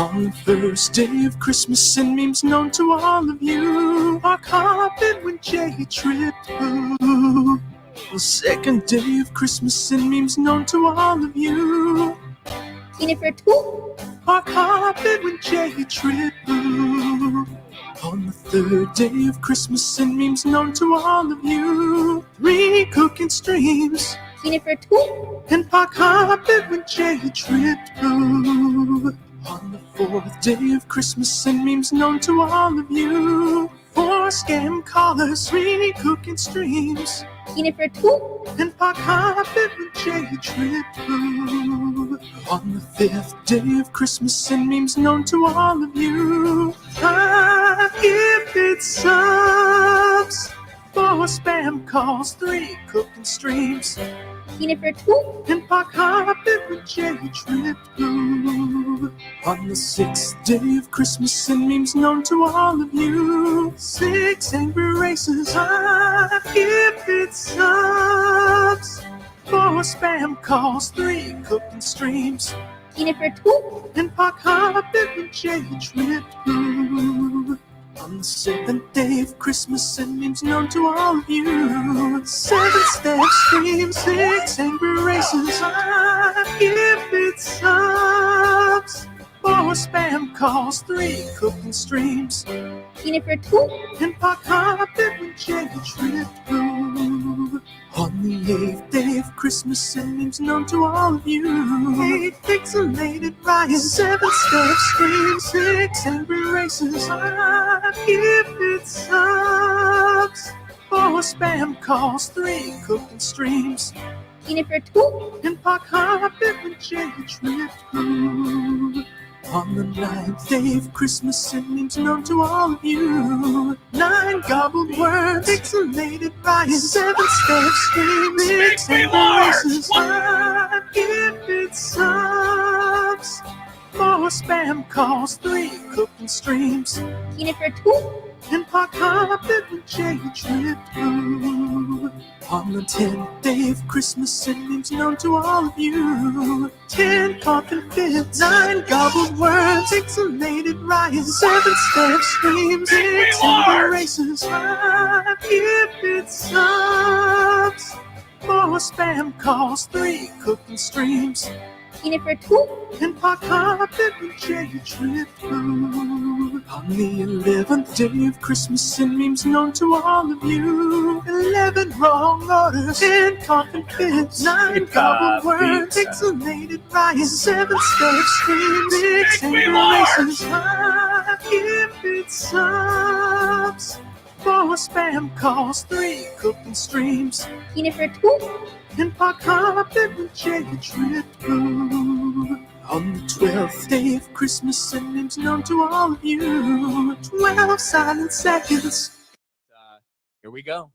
On the first day of Christmas and memes known to all of you, Mark hopping when Jay tripped boo. The second day of Christmas and memes known to all of you, Jennifer too. Mark hopping when Jay tripped boo. On the third day of Christmas and memes known to all of you, 3 cooking streams, Jennifer too. and Mark hopping when Jay tripped boo. On the fourth day of Christmas and memes known to all of you, 4 scam callers, 3 cooking streams, Jennifer too. and Park hopping with Jay tripped boo. On the 5th day of Christmas and memes known to all of you, 5 gifted subs, 4 spam calls, 3 cooking streams, Jennifer too. and Park hopping with Jay tripped boo. On the 6th day of Christmas and memes known to all of you, 6 angry races, 5 gifted subs, 4 spam calls, 3 cooking streams, Jennifer too. and Park hopping with Jay tripped boo. On the 7th day of Christmas and memes known to all of you, 7 step streams, 6 angry races, 5 gifted subs, 4 spam calls, 3 cooking streams, Jennifer too. and Park hopping when Jay tripped boo. On the 8th day of Christmas and memes known to all of you, 8 pixelated riots, 7 step streams, 6 angry races, 5 gifted subs, 4 spam calls, 3 cooking streams, Jennifer too. and Park hopping when Jay tripped boo. On the 9th day of Christmas and memes known to all of you, 9 gobbled words, pixelated riots, 7 step streams, 6 angry races, 5 gifted subs, 4 spam calls, 3 cooking streams, Jennifer too. and Park hopping when Jay tripped boo. On the 10th day of Christmas and memes known to all of you, 10 coffin fits, 9 gobbled words, pixelated riots, 7 step streams, 6 angry races, 5 gifted subs, 4 spam calls, 3 cooking streams, Jennifer too. and Park hopping when Jay tripped boo. On the 11th day of Christmas and memes known to all of you, 11 wrong orders, 10 coffin fits, 9 gobbled words, pixelated riots, 7 step streams, 6 angry races, 5 gifted subs, 4 spam calls, 3 cooking streams, Jennifer too. and Park hopping when Jay tripped boo. On the 12th day of Christmas and memes known to all of you, 12 silent seconds. Here we go.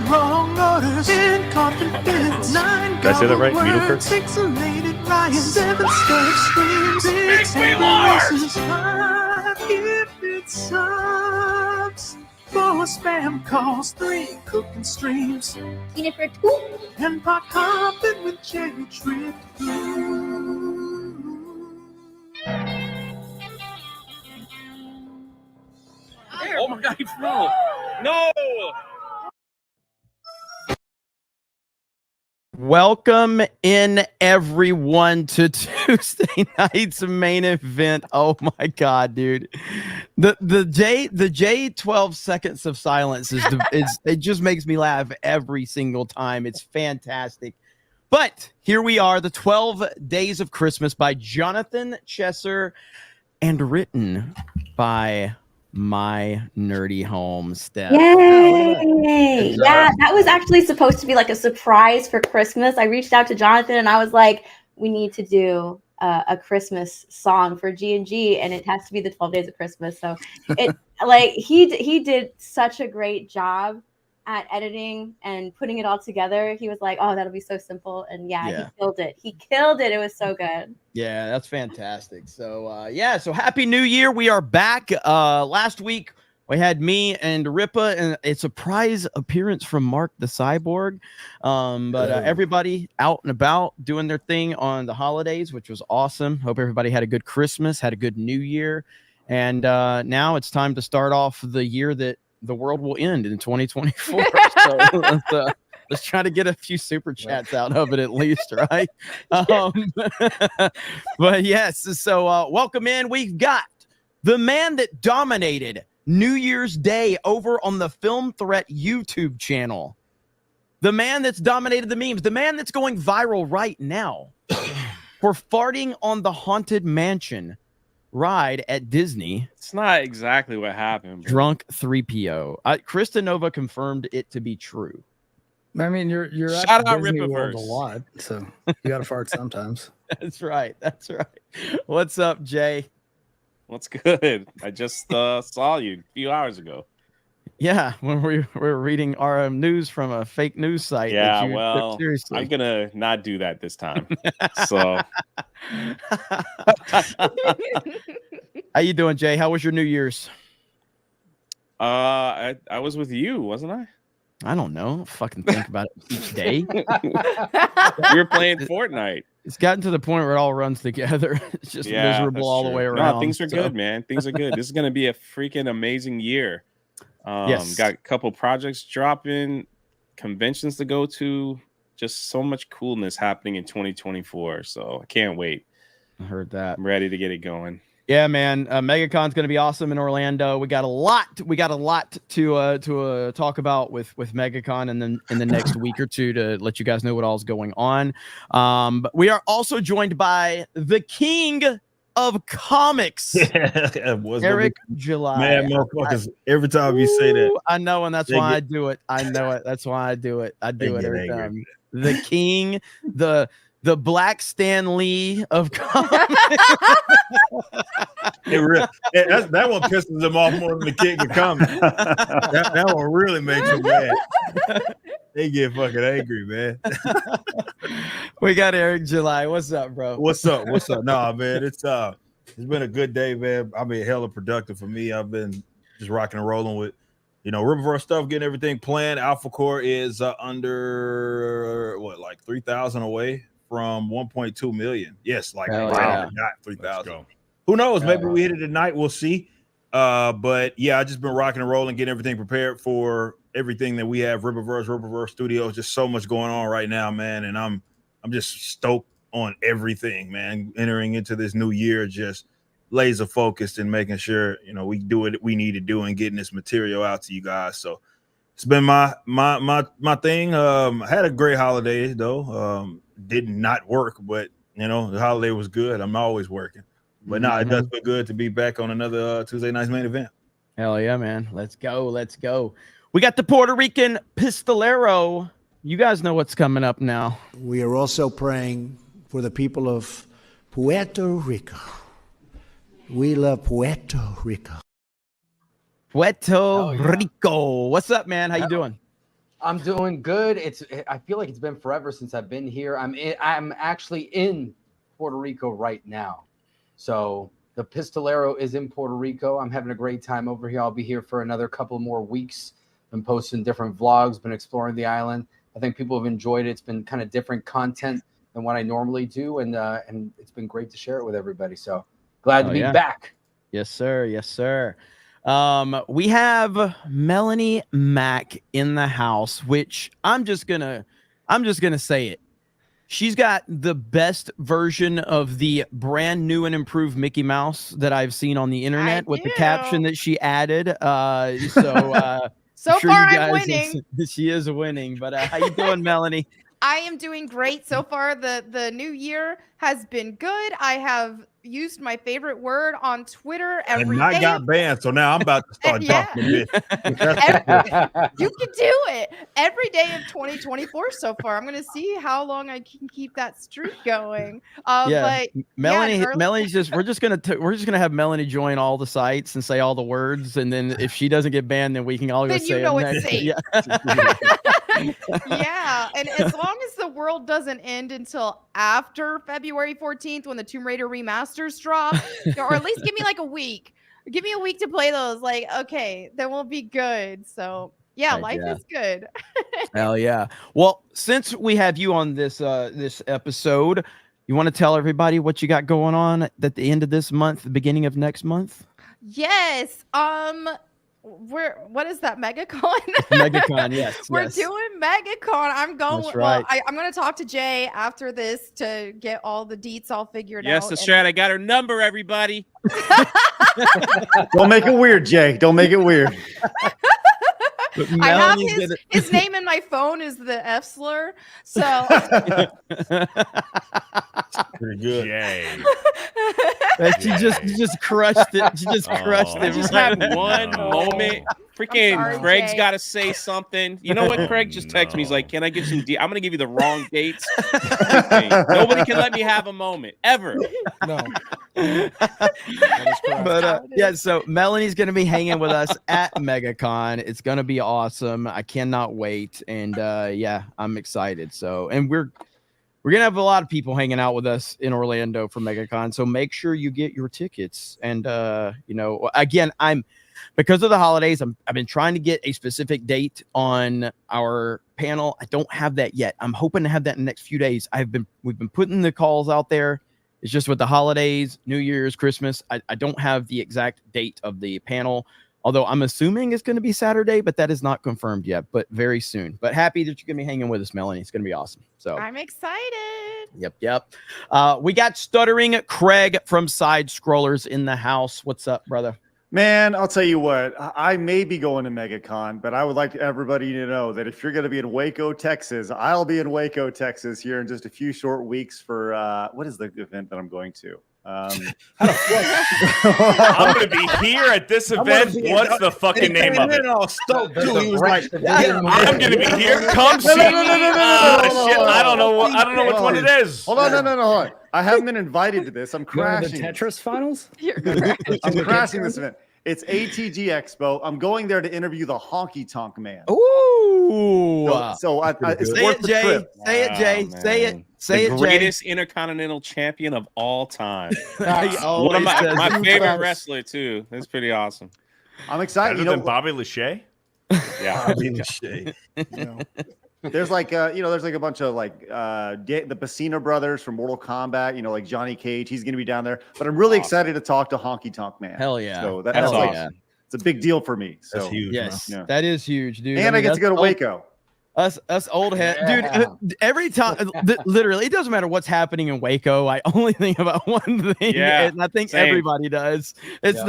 Wrong orders, 10 coffin fits, 9 Did I say that right? Needle words, curse? pixelated riots, 7 step streams, 6 angry races, 5 gifted subs, 4 spam calls, 3 cooking streams, Jennifer too. and Park hopping with Jay tripped boo. Oh my God, no. No. Welcome in everyone to Tuesday night's main event. Oh my God, dude. The J 12 seconds of silence is it just makes me laugh every single time. It's fantastic. But here we are, the 12 Days of Christmas by Jonathan Chesser and written by my nerdy home, Steph. Yay! Yeah, that was actually supposed to be like a surprise for Christmas. I reached out to Jonathan and I was like, we need to do a Christmas song for G&G, and it has to be the 12 Days of Christmas. So it like he did such a great job. at editing and putting it all together. He was like, "Oh, that'll be so simple," and he killed it. He killed it. It was so good. Yeah, that's fantastic. So so happy New Year. We are back. Last week we had me and Ripa and a surprise appearance from Mark the Cyborg. But everybody out and about doing their thing on the holidays, which was awesome. Hope everybody had a good Christmas, had a good New Year. And now it's time to start off the year that the world will end in 2024. So let's try to get a few super chats out of it at least, right? But yes, so welcome in. We've got the man that dominated New Year's Day over on the Film Threat YouTube channel. The man that's dominated the memes. The man that's going viral right now for farting on the Haunted Mansion ride at Disney. It's not exactly what happened. Bro. Drunk 3PO. Krista Nova confirmed it to be true. I mean, you're shout out Disney World Ripaverse a lot, so you got to fart sometimes. That's right. That's right. What's up, Jay? What's good? I just saw you a few hours ago. Yeah, when we're reading our news from a fake news site. Yeah, well, I'm gonna not do that this time. So, how you doing, Jay? How was your New Year's? I was with you, wasn't I? I don't know. Fucking think about it each day. We were playing Fortnite. It's gotten to the point where it all runs together. It's just miserable all the way around. No, things are good, man. Things are good. This is gonna be a freaking amazing year. Yes. Got a couple projects dropping, conventions to go to, just so much coolness happening in 2024. So I can't wait. I heard that. I'm ready to get it going. Yeah, man. Megacon's going to be awesome in Orlando. We got a lot to talk about with Megacon and then in the next week or two to let you guys know what all's going on. But we are also joined by the king of comics, Eric July. Man, motherfuckers, every time you say that. I know, and that's why I do it. I know it. That's why I do it. I do it every time. The king, the Black Stan Lee of comics. That one pisses them off more than the king of comics. that one really makes them mad. They get fucking angry, man. We got Eric July. What's up, bro? What's up? Nah, man, it's been a good day, man. I've been hella productive for me. I've been just rocking and rolling with, Riververse stuff, getting everything planned. Alpha Core is under like 3,000 away from 1.2 million. Yes, like not 3,000. Who knows? Maybe we hit it tonight. We'll see. But yeah, I just been rocking and rolling, getting everything prepared for everything that we have. Riververse Studios, just so much going on right now, man. And I'm just stoked on everything, man. Entering into this new year, just laser focused and making sure we do what we need to do and getting this material out to you guys. So it's been my thing. I had a great holiday though. Did not work, but the holiday was good. I'm always working. But no, it does feel good to be back on another Tuesday night's main event. Hell yeah, man. Let's go. We got the Puerto Rican Pistolero. You guys know what's coming up now. We are also praying for the people of Puerto Rico. We love Puerto Rico. Puerto Rico. What's up, man? How you doing? I'm doing good. I feel like it's been forever since I've been here. I'm actually in Puerto Rico right now. So the Pistolero is in Puerto Rico. I'm having a great time over here. I'll be here for another couple more weeks. Been posting different vlogs, been exploring the island. I think people have enjoyed it. It's been kind of different content than what I normally do, and it's been great to share it with everybody. So glad to be back. Yes, sir. Yes, sir. We have Melanie Mack in the house, which I'm just gonna say it. She's got the best version of the brand new and improved Mickey Mouse that I've seen on the internet with the caption that she added. So far I'm winning. She is winning, but how you doing, Melanie? I am doing great so far. The new year has been good. I have, used my favorite word on Twitter And every I day. got banned, so now I'm about to start Yeah. talking a bit. You can do it every day of 2024 so far. I'm gonna see how long I can keep that streak going. But Melanie, yeah, Melanie's just we're just gonna have Melanie join all the sites and say all the words, and then if she doesn't get banned, then we can all go then say you know them it's next. safe. Yeah. Yeah, and as long as the world doesn't end until after February 14th when the Tomb Raider remasters drop, or at least give me like a week. Give me a week to play those. Like, okay, then we'll be good. So yeah, Heck life yeah. is good. Hell yeah. Well, since we have you on this this episode, you want to tell everybody what you got going on at the end of this month, the beginning of next month? Yes. What is that? Megacon? Megacon, yes. We're yes. doing Megacon. I'm going. That's Well, right. I'm going to talk to Jay after this to get all the deets all figured Yes, out. the strat. I got her number, everybody. Don't make it weird, Jay. Don't make it weird. I have his name in my phone is the F slur. So Pretty good. Jay. She just crushed it. She just crushed I it. just right? had one moment. Freaking sorry, Craig's Jay. got to say something. You know what? Craig just texted me. He's like, "Can I get some? I'm gonna give you the wrong dates. Nobody can let me have a moment ever." No. But yeah, so Melanie's gonna be hanging with us at MegaCon. It's gonna be awesome. I cannot wait, and yeah, I'm excited. So, and we're gonna have a lot of people hanging out with us in Orlando for MegaCon. So make sure you get your tickets. And you know, again, because of the holidays, I've been trying to get a specific date on our panel. I don't have that yet. I'm hoping to have that in the next few days. We've been putting the calls out there. It's just with the holidays, New Year's, Christmas. I don't have the exact date of the panel, although I'm assuming it's going to be Saturday, but that is not confirmed yet, but very soon. But happy that you're going to be hanging with us, Melanie. It's going to be awesome. So I'm excited. Yep. We got Stuttering Craig from Sidescrollers in the house. What's up, brother? Man, I'll tell you what, I may be going to MegaCon, but I would like everybody to know that if you're going to be in Waco, Texas, I'll be in Waco, Texas here in just a few short weeks for, what is the event that I'm going to? I'm going to be here at this event. What's the fucking name of it? I'm going to be here. Come see me. Shit, I don't know which one it is. Hold on, no. I haven't been invited to this. I'm crashing. The Tetris finals? I'm crashing this event. It's ATG Expo. I'm going there to interview the Honky Tonk Man. Ooh. So it's Say worth it, the Jay. trip. Say it, Jay. Say it. Say it, The Jay. greatest intercontinental champion of all time. He One of always says my it. favorite wrestler too. That's pretty awesome. I'm excited. Better than Bobby Lashley? Yeah. There's like there's like a bunch of like the Pacino brothers from Mortal Kombat, like Johnny Cage. He's gonna be down there. But I'm really excited to talk to Honky Tonk Man. Hell yeah. So That's that's awesome. awesome. It's a big deal for me. So That's huge. Yes, Yeah. that is huge, dude. And I get to go to that's Waco. Us old head, dude. Every time, literally, it doesn't matter what's happening in Waco. I only think about one thing, and I think same. everybody does. It's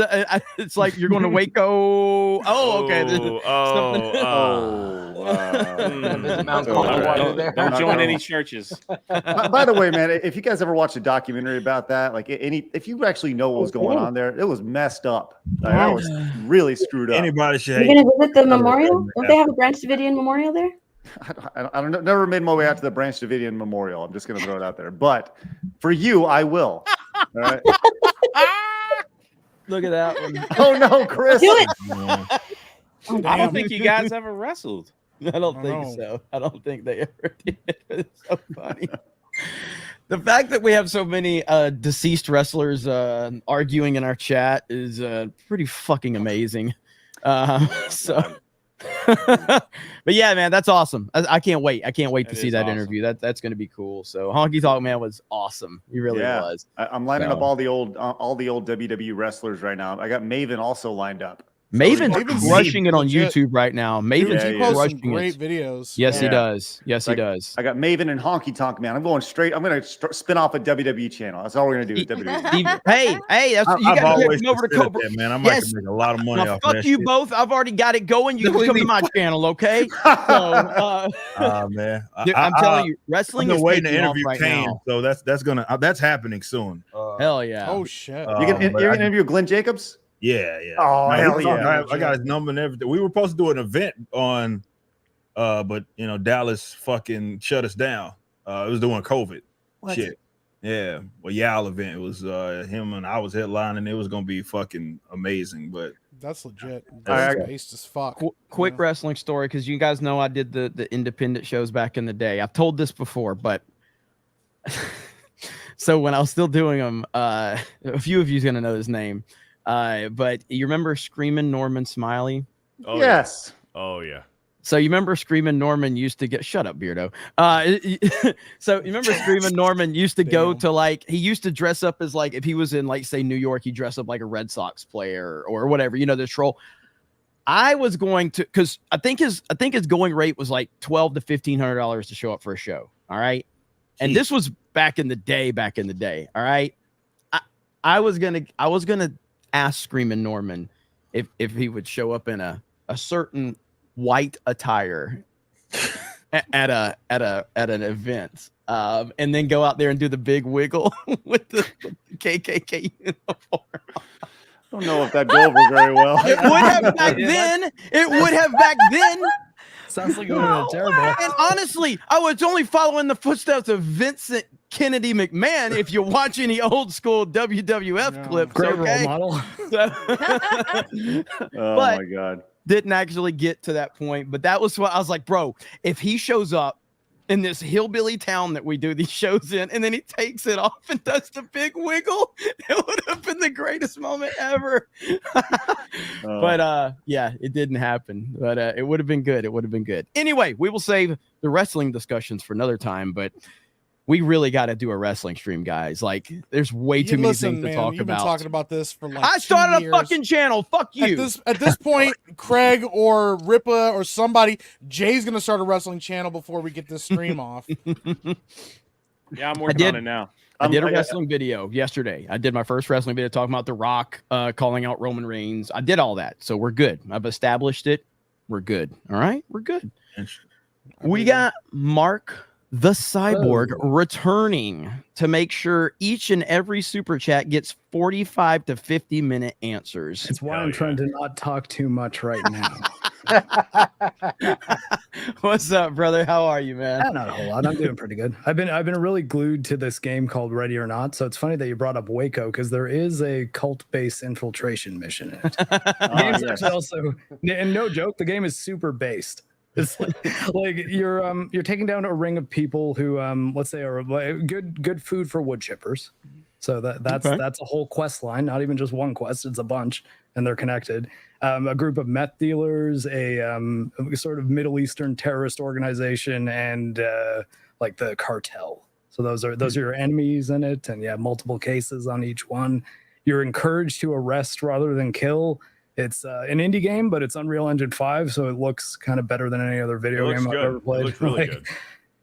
it's like you're going to Waco. Oh, okay. Don't join any churches. By the way, man, if you guys ever watched a documentary about that, like if you actually know what was going on there, it was messed up. Like, that was really screwed up. Anybody should. You're gonna visit the memorial? Don't they have a Branch Davidian memorial there? I don't know. Never made my way out to the Branch Davidian Memorial. I'm just going to throw it out there. But for you, I will. All right. Look at that one. Oh no, Chris! Do it. I don't think you guys ever wrestled. I don't think so. I don't think they ever did. It's so funny. The fact that we have so many deceased wrestlers arguing in our chat is pretty fucking amazing. But yeah, man, that's awesome. I can't wait. I can't wait to see that awesome. interview. That's going to be cool. So Honky Tonk Man was awesome. He really was. I'm lining up all the old WWE wrestlers right now. I got Maven also lined up. Maven's Maven's crushing it on legit. YouTube right now. Maven's He posts some crushing great it. videos. Yes, he Yeah. does. Yes, he Like, does. I got Maven and Honky Tonk Man. I'm going straight. I'm going to spin off a WWE channel. That's all we're going to do with WWE. Hey, that's, you I've got to always come over to considered Cobra. that, man. I might Yes. make a lot of money Now, off fuck that you shit. both. I've already got it going. You can come to my channel, okay? So, Man, dude, I'm telling you, wrestling I've is been waiting to taking off interview right Kane, now. so that's happening soon. Hell yeah! Oh shit! You're going to interview Glenn Jacobs? Yeah. Oh, hell yeah. I got his number and everything. We were supposed to do an event on, but Dallas fucking shut us down. It was doing COVID shit. Yeah, well, Yal event. It was him and I was headlining. It was gonna be fucking amazing, but That's legit. Alright. That's based as fuck. Quick wrestling story, because you guys know I did the independent shows back in the day. I've told this before, but so when I was still doing them, a few of you's gonna know his name. But you remember Screaming Norman Smiley? Oh, Yes. Yeah. Oh yeah. So you remember Screaming Norman used to get shut up, Beardo. So you remember Screaming Norman used to go to he used to dress up as if he was in say New York, he dressed up like a Red Sox player or whatever, the troll. I was going to, because I think his going rate was like $1,200 to $1,500 to show up for a show. All right. And this was back in the day. All right. I was gonna ask Screaming Norman if he would show up in a certain white attire at an event, and then go out there and do the big wiggle with the KKK uniform. I don't know if that'd go over very well. It would have back then. It would have back then. Sounds like it would have been terrible. And honestly, I was only following the footsteps of Vincent Kennedy McMahon. If you watch any old school WWF clips, Great okay? role model. Oh But- my god. Didn't actually get to that point, but that was what I was like, bro. If he shows up in this hillbilly town that we do these shows in, and then he takes it off and does the big wiggle, it would have been the greatest moment ever. But yeah, it didn't happen. But it would have been good. It would have been good. Anyway, we will save the wrestling discussions for another time, but we really got to do a wrestling stream, guys. There's way too many things to talk You've about. been talking about this for I started 2 a years. fucking channel. Fuck you. At this point, Craig or Ripa or somebody, Jay's gonna start a wrestling channel before we get this stream off. Yeah, I'm working on it now. I did a wrestling video yesterday. I did my first wrestling video talking about The Rock calling out Roman Reigns. I did all that. So we're good. I've established it. We're good. All right. We're good. We got Mark the Cyborg returning to make sure each and every super chat gets 45 to 50-minute answers. It's why I'm trying to not talk too much right now. What's up, brother? How are you, man? Not a whole lot. I'm doing pretty good. I've been really glued to this game called Ready or Not. So it's funny that you brought up Waco, because there is a cult-based infiltration mission in it. Game's actually also, and no joke, the game is super based. It's like you're taking down a ring of people who let's say are good food for wood chippers. So that's a whole quest line, not even just one quest, it's a bunch, and they're connected. A group of meth dealers, a sort of Middle Eastern terrorist organization, and the cartel. So those are your enemies in it, and you have multiple cases on each one. You're encouraged to arrest rather than kill. It's an indie game, but it's Unreal Engine 5, so it looks kind of better than any other video game I've ever played. It looks really good.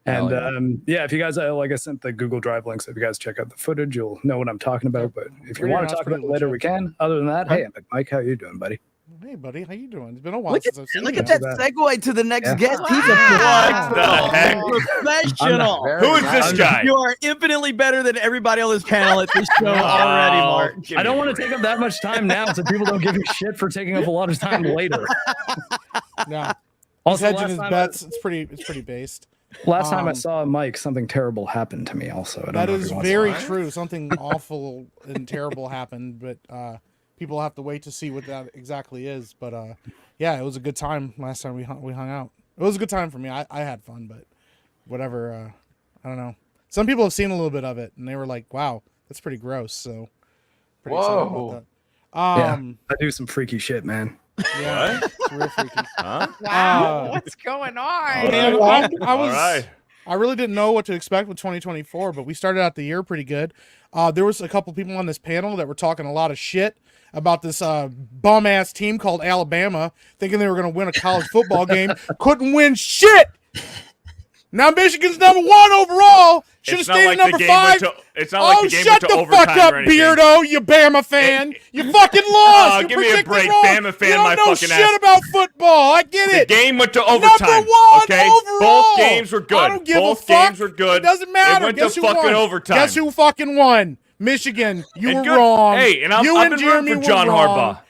And if you guys, I sent the Google Drive links. If you guys check out the footage, you'll know what I'm talking about. But if you want to talk about it later, we can. Other than that, hey, Mike, how you doing, buddy? Hey, buddy, how you doing? It's been a while Look since I've seen you. at that segue to the next guest. Wow. He's a What the heck? professional. Who is this guy? You are infinitely better than everybody on this panel at this show already, Mark. I don't want to take up that much time now, so people don't give me shit for taking up a lot of time later. No, he's Also, hedging last his time bets. It's pretty based. Last time I saw Mike, something terrible happened to me. Also, I don't That know if is he wants very to- true. Something awful and terrible happened, but people have to wait to see what that exactly is. But yeah, it was a good time last time we hung out. It was a good time for me. I had fun, but whatever. I don't know. Some people have seen a little bit of it, and they were like, "Wow, that's pretty gross." So, pretty excited about that. Yeah, I do some freaky shit, man. Yeah, it's real freaky. Huh? Wow, what's going on? Man, I was. All right. I really didn't know what to expect with 2024, but we started out the year pretty good. There was a couple people on this panel that were talking a lot of shit about this bum-ass team called Alabama, thinking they were going to win a college football game. Couldn't win shit! Now Michigan's number 1 overall. Should have stayed at number 5. It's not like the game went to overtime. Oh, shut the fuck up, Beardo, you Bama fan. You fucking lost. You give me a break, wrong. Bama fan. You don't my know fucking shit ass. about football. I get it. The game went to overtime. Number 1 okay, overall. both games were good. I don't give both a fuck. games were good. It doesn't matter. It went Guess to who fucking won? overtime. Guess who fucking won? Michigan. You And were good- wrong. Hey, and I've been rooting for John Harbaugh.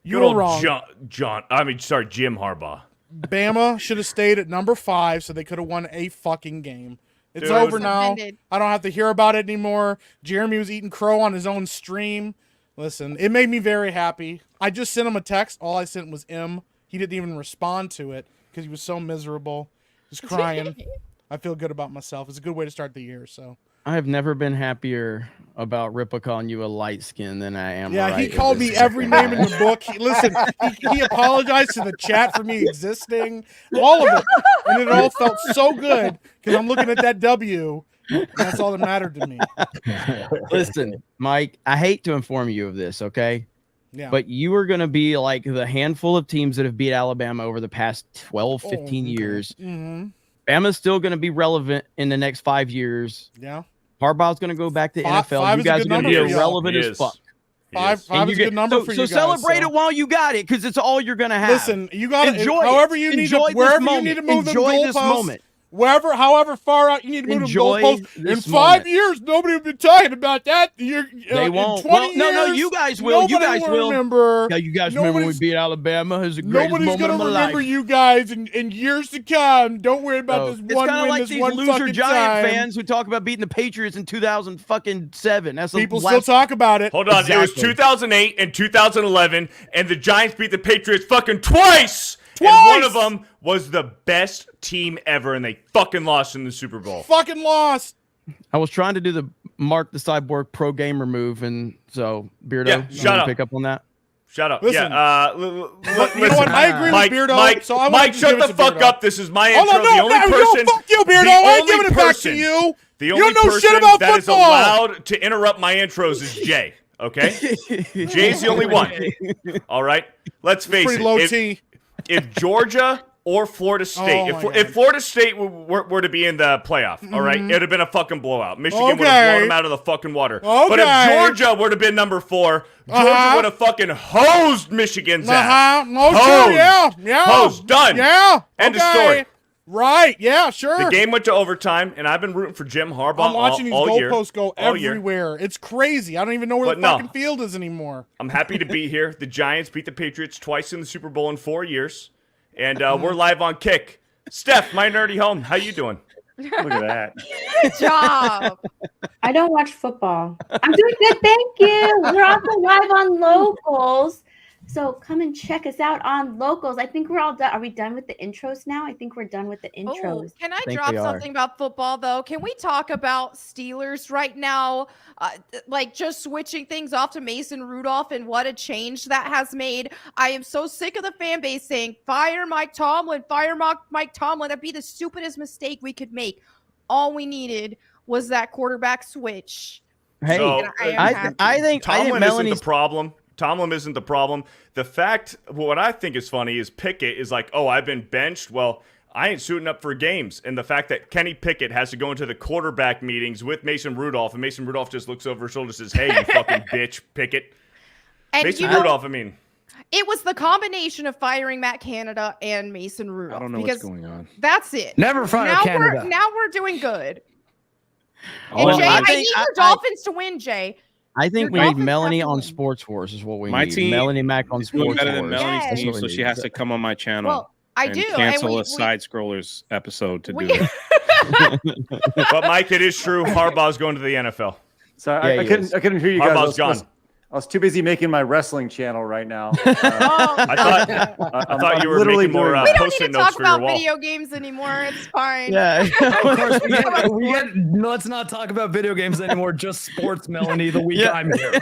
You Good were old wrong. Jim Harbaugh. Bama should have stayed at number 5 so they could have won a fucking game. It's Dude, over now. Offended. I don't have to hear about it anymore. Jeremy was eating crow on his own stream. Listen, it made me very happy. I just sent him a text. All I sent was M. He didn't even respond to it because he was so miserable. Just crying. I feel good about myself. It's a good way to start the year. So I have never been happier about Ripa calling you a light skin than I am. yeah, right he called this me every name in the book. He apologized to the chat for me existing, all of it, and it all felt so good because I'm looking at that W. And that's all that mattered to me. Listen, Mike, I hate to inform you of this, okay? Yeah. But you are going to be like the handful of teams that have beat Alabama over the past 12, 15 years. Mm-hmm. Bama's still going to be relevant in the next 5 years. Yeah. Harbaugh's going to go back to Five NFL. You is a guys good are going to be number for y'all. irrelevant He as is. fuck. Five And is you a good number for you guys. celebrate so. it while you got it, because it's all you're going to have. Listen, you got to Enjoy however it. you need Enjoy to, this wherever you moment. need to move Enjoy them this goalposts. moment. However far out you need to move Enjoy them goalposts. In this 5 moment. years, nobody will be talking about that. They won't. In 20 Well, no, years, you guys will. You nobody guys will. remember. Yeah, you guys remember when we Nobody's- beat Alabama? It was the greatest Nobody's moment gonna of my remember life. you guys in years to come. Don't worry about Oh, this it's one kind of win, like this these one loser fucking Giant time. fans who talk about beating the Patriots in 2007. That's the People last still talk about it. Hold on, it was Exactly. 2008 and 2011, and the Giants beat the Patriots fucking twice. And Twice! one of them was the best team ever, and they fucking lost in the Super Bowl. Fucking lost. I was trying to do the Mark the Cyborg pro gamer move, and so Beardo, Yeah, you shut wanna up. pick up on that. Shut up. Listen. Yeah. You know what? I agree Mike, with Beardo. Mike, so I Mike, to shut give it the to fuck Beardo. up. This is my Hold intro. on, The only person. fuck you, Beardo. the I ain't only giving it back to person- you. The You only don't know shit person about that is football. allowed to interrupt my intros is Jay. Okay, Jay's the only one. All right, let's face Pretty it. low T. If Georgia or Florida State, Oh my God. if Florida State were to be in the playoff, all right, it'd have been a fucking blowout. Michigan would have Okay. blown them out of the fucking water. But if Okay. Georgia would have been number 4, Georgia Uh-huh. would have fucking hosed Michigan's ass. No, Hosed. sure, yeah. Hosed. Done. Yeah. End of okay. story. Right, yeah, sure. The game went to overtime, and I've been rooting for Jim Harbaugh I'm watching these all year. goalposts go all year. everywhere. It's crazy. I don't even know where But the no. fucking field is anymore. I'm happy to be here. The Giants beat the Patriots twice in the Super Bowl in 4 years, and we're live on Kick. Steph, my nerdy home, how you doing? Look at that. Good job. I don't watch football. I'm doing good, thank you. We're also live on Locals. So come and check us out on Locals. I think we're all done. Are we done with the intros now? I think we're done with the Oh, intros. can I think drop we are. something about football though? Can we talk about Steelers right now? Like just switching things off to Mason Rudolph and what a change that has made. I am so sick of the fan base saying, fire Mike Tomlin, Mike Tomlin. That'd be the stupidest mistake we could make. All we needed was that quarterback switch. Hey, So, And I am I happy. think Tomlin Melanie's isn't the problem. Tomlin isn't the problem. The fact, what I think is funny is Pickett is like, oh, I've been benched. Well, I ain't suiting up for games. And the fact that Kenny Pickett has to go into the quarterback meetings with Mason Rudolph, and Mason Rudolph just looks over his shoulder and says, hey, you fucking bitch, Pickett. And Mason you know, Rudolph, I mean. it was the combination of firing Matt Canada and Mason Rudolph. I don't know because what's going on. That's it. Never fire now Canada. Now we're doing good. And Well, Jay, I I think- need your Dolphins to win, Jay. I think we Your need Dolphins Melanie have to on win. Sports Wars is what we My need. team Melanie Mack on She's doing Sports better than Wars. Melanie's Yes. team, That's so what we she need. has to come on my channel Well, I and do. cancel and a Sidescrollers episode to do we- it. But, Mike, it is true. Harbaugh's going to the NFL. So Yeah, I he couldn't is. I couldn't hear you guys. Harbaugh's gone. I was too busy making my wrestling channel right now. Oh, I thought you were literally making more doing we don't need post-it to notes talk for your about wall. video games anymore. It's fine. Yeah. Of course, let's not talk about video games anymore. Just sports, Melanie. The week Yeah. I'm here.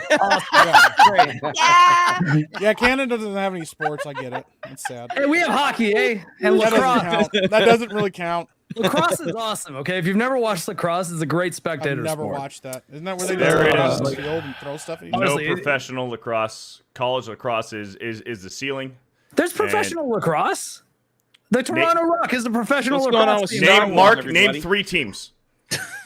Great. Yeah. Yeah, Canada doesn't have any sports. I get it. It's sad. Hey, we have hockey, eh? And That doesn't lacrosse. count. That doesn't really count. Lacrosse is awesome. Okay, if you've never watched lacrosse, it's a great spectator I've never sport. watched that. Isn't that where they There it just is. field and throw stuff at you? No Honestly, professional lacrosse. College lacrosse is the ceiling. There's professional lacrosse. The Toronto Rock is the professional What's going on lacrosse with team. Star Name Wars, Mark. everybody? Name 3 teams.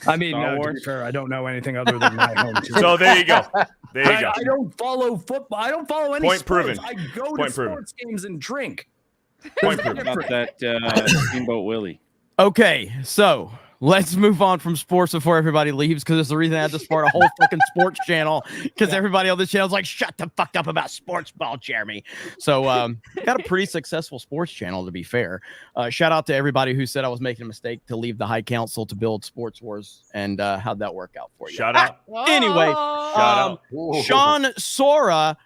I mean, Star no, to be Wars? fair, I don't know anything other than my home team. So there you go. There you go. I don't follow football. I don't follow any Point sports. proven. I go Point to proven. sports games and drink. Point What proven. about that Steamboat Willie? Okay, so let's move on from sports before everybody leaves, because it's the reason I had to start a whole fucking sports channel, because everybody on this channel is like, shut the fuck up about sports ball, Jeremy. So got a pretty successful sports channel, to be fair. Shout out to everybody who said I was making a mistake to leave the High Council to build Sports Wars, and how'd that work out for you? Shout out. Anyway, Shout out. Sean Sora,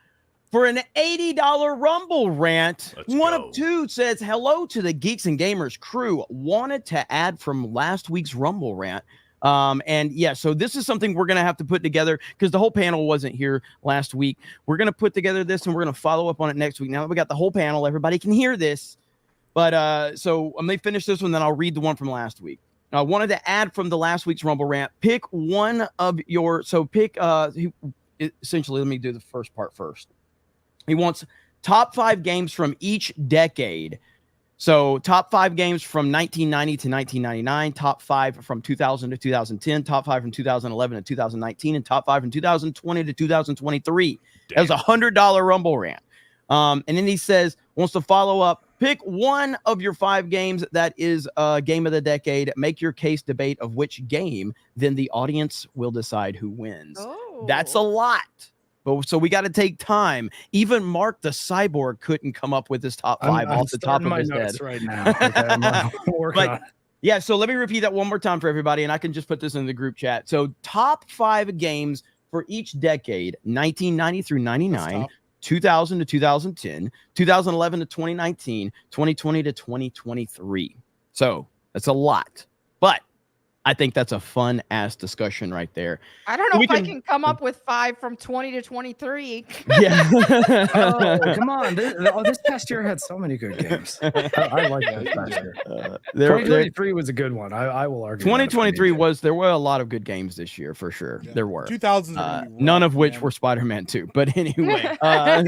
for an $80 Rumble rant, Let's one go. of 2 says, hello to the Geeks and Gamers crew. Wanted to add from last week's Rumble rant. And yeah, so this is something we're going to have to put together because the whole panel wasn't here last week. We're going to put together this and we're going to follow up on it next week. Now that we got the whole panel, everybody can hear this. But so I'm going to finish this one, then I'll read the one from last week. I wanted to add from the last week's Rumble rant. Pick one of your, so pick, essentially, let me do the first part first. He wants top 5 games from each decade. So top 5 games from 1990 to 1999, top 5 from 2000 to 2010, top 5 from 2011 to 2019, and top 5 from 2020 to 2023. That was $100 Rumble rant. And then he says, wants to follow up, pick one of your 5 games that is a game of the decade, make your case, debate of which game, then the audience will decide who wins. Oh. That's a lot. But so we got to take time. Even Mark the cyborg couldn't come up with his top 5 off the top of his head right now. Okay, I'm working on it. Yeah, so let me repeat that one more time for everybody, and I can just put this in the group chat. So top 5 games for each decade: 1990 through 99, 2000 to 2010, 2011 to 2019, 2020 to 2023. So that's a lot, but I think that's a fun ass discussion right there. I don't know if I can come up with 5 from 20 to 23. Yeah. Oh, come on. This past year had so many good games. I like that past year. 2023 was a good one. I will argue. 2023 was, there were a lot of good games this year for sure. Yeah. There were. 2000s. None of which were Spider-Man 2. But anyway. Not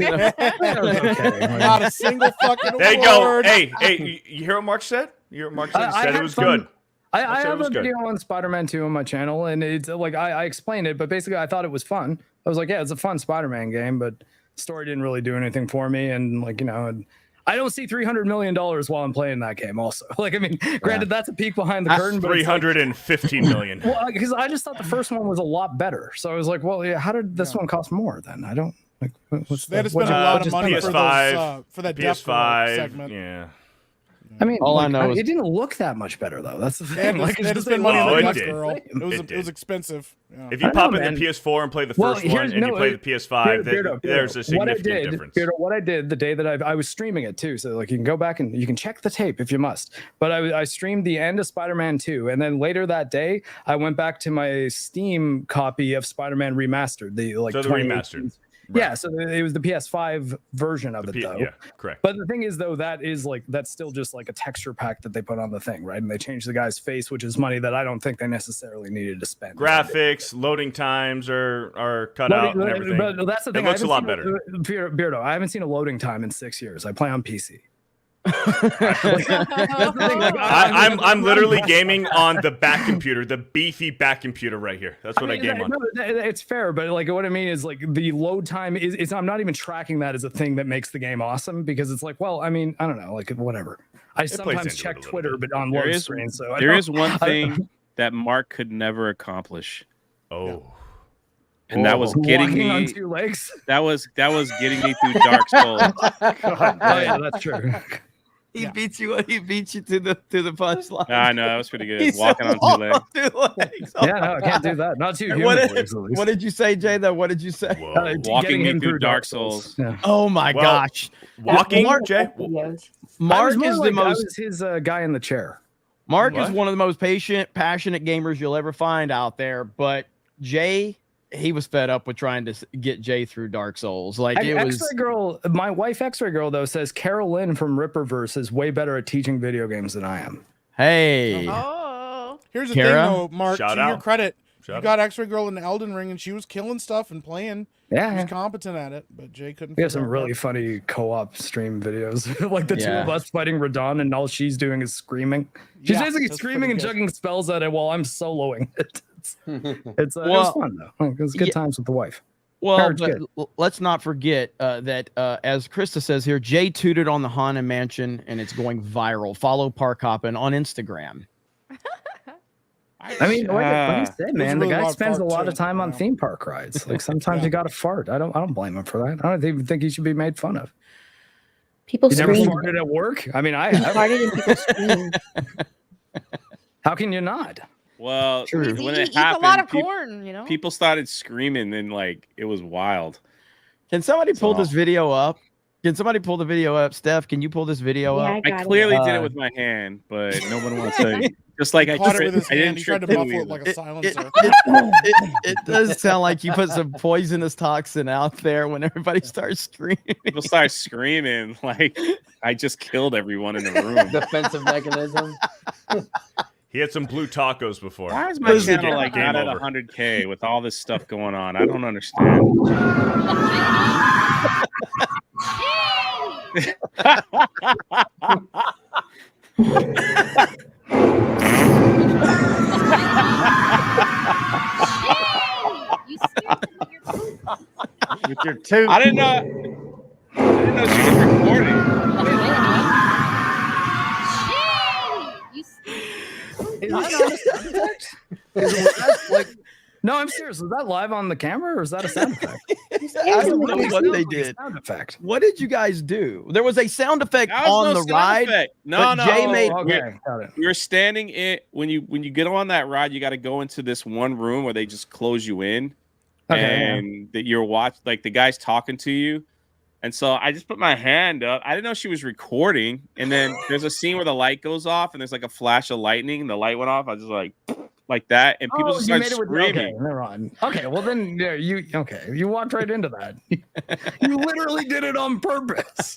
a single fucking There you go. award. Hey, you hear what Mark said? You hear what Mark said? He said it was good. I said it have was a good. video on Spider-Man 2 on my channel, and it's like I explained it, but basically I thought it was fun. I was like, yeah, it's a fun Spider-Man game, but the story didn't really do anything for me, and like, you know, and I don't see $300 million while I'm playing that game. Also, like, I mean, granted, that's a peek behind the curtain, but it's like, 315 million. well, because I just thought the first one was a lot better, so I was like, well, yeah, how did this one cost more then? I don't. Like, They had to spend a lot of money for PS5, those, for that Death Row PS5 segment. Yeah. I mean, all like, I know is it didn't look that much better though. That's the They had thing. to, Like, they had to it's spend just money Oh, on it the Death did. Girl. It It was expensive. Yeah. If you I pop know, into man. the PS4 and play the Well, first here's- one, and you no, play the PS5, Beardo, there's a significant difference. Beardo, what I did the day that I was streaming it too, so like you can go back and you can check the tape if you must. But I streamed the end of Spider-Man 2, and then later that day I went back to my Steam copy of Spider-Man Remastered, the like So the 2018. remastered. Yeah, so it was the PS5 version of it though. Yeah, correct. But the thing is, though, that's still just like a texture pack that they put on the thing, right? And they changed the guy's face, which is money that I don't think they necessarily needed to spend. Graphics, loading times are cut out and everything. But that's the thing. It looks a lot I haven't better. seen Beardo, I haven't seen a loading time in 6 years. I play on PC. I'm literally gaming on the back computer, the beefy back computer right here. That's what I game on. No, it's fair, but like what I mean is like the load time is I'm not even tracking that as a thing that makes the game awesome because it's like, well, I mean, I don't know, like whatever. I sometimes check Twitter, but on load screen. So there is one thing that Mark could never accomplish. Oh. And that was getting walking me on 2 legs. That was getting me through Dark Souls. God, oh, yeah, that's true. He beat you to the punchline. I know, that was pretty good. He Walking said on 2 legs. walk on 2 legs. Yeah, no, I can't do that. Not 2 human legs, at least. What did you say, Jay? What did you say? Walking me through Dark Souls. Yeah. Oh my Well, gosh. Walking, Jay? Mark I is the I most was his guy in the chair. Mark is What? one of the most passionate gamers you'll ever find out there. But Jay, he was fed up with trying to get Jay through Dark Souls. Like it was. X-Ray Girl, my wife X-Ray Girl though says Carol Lynn from Ripperverse is way better at teaching video games than I am. Hey. Oh. Here's the Kara? thing, though, Mark. Shout to your out. credit, Shout you out. got X-Ray Girl in Elden Ring, and she was killing stuff and playing. Yeah, She was yeah. competent at it, but Jay couldn't. We have figure some out really that. funny co-op stream videos, like the two Yeah. of us fighting Radon, and all she's doing is screaming. She's Yeah, basically that's screaming pretty and good. chugging spells at it while I'm soloing it. It was Well, fun though. It was good yeah. times with the wife. Well, Marriage but good. let's not forget that as Krista says here, Jay tooted on the Haunted Mansion, and it's going viral. Follow Park Hoppin' on Instagram. I mean, let me say, It was man, a really the guy loud spends a fart, lot too, of time on yeah. theme park rides. Like sometimes Yeah. you got to fart. I don't blame him for that. I don't even think he should be made fun of. People You never scream. farted at work? I mean, I He have. farted and people scream. How can you not? Well, True. when He it eats a happened, lot of corn, you know. people started screaming, and like it was wild. Can somebody pull So- this video up? Can somebody pull the video up? Steph, can you pull this video Yeah, up? I got clearly it. did it with my hand, but no one wants to. Just like I Caught it with his I didn't hand. He tried trick to muffle Louie it like either. a silencer. It does sound like you put some poisonous toxin out there when everybody starts screaming. People start screaming like I just killed everyone in the room. Defensive mechanism. He had some blue tacos before. Why is my This is channel like game not at over. 100K with all this stuff going on? I don't understand. With your two. I didn't know. I didn't know she was recording. Is that on a sound effect? Was that, like, no, I'm serious. Was that live on the camera or is that a sound effect? I don't know It what sounds they like a did. Sound effect. What did you guys do? There was a sound effect That was on no the sound ride. effect. No, but no. Jay made- Okay, got it. We were standing in when you get on that ride, you got to go into this one room where they just close you in, Okay, yeah. and that you're like the guy's talking to you. And so I just put my hand up. I didn't know she was recording. And then there's a scene where the light goes off, and there's like a flash of lightning. And the light went off. I was just like that, and people just you start made it with screaming. okay, never mind. Okay, well then yeah, you walked right into that. You literally did it on purpose.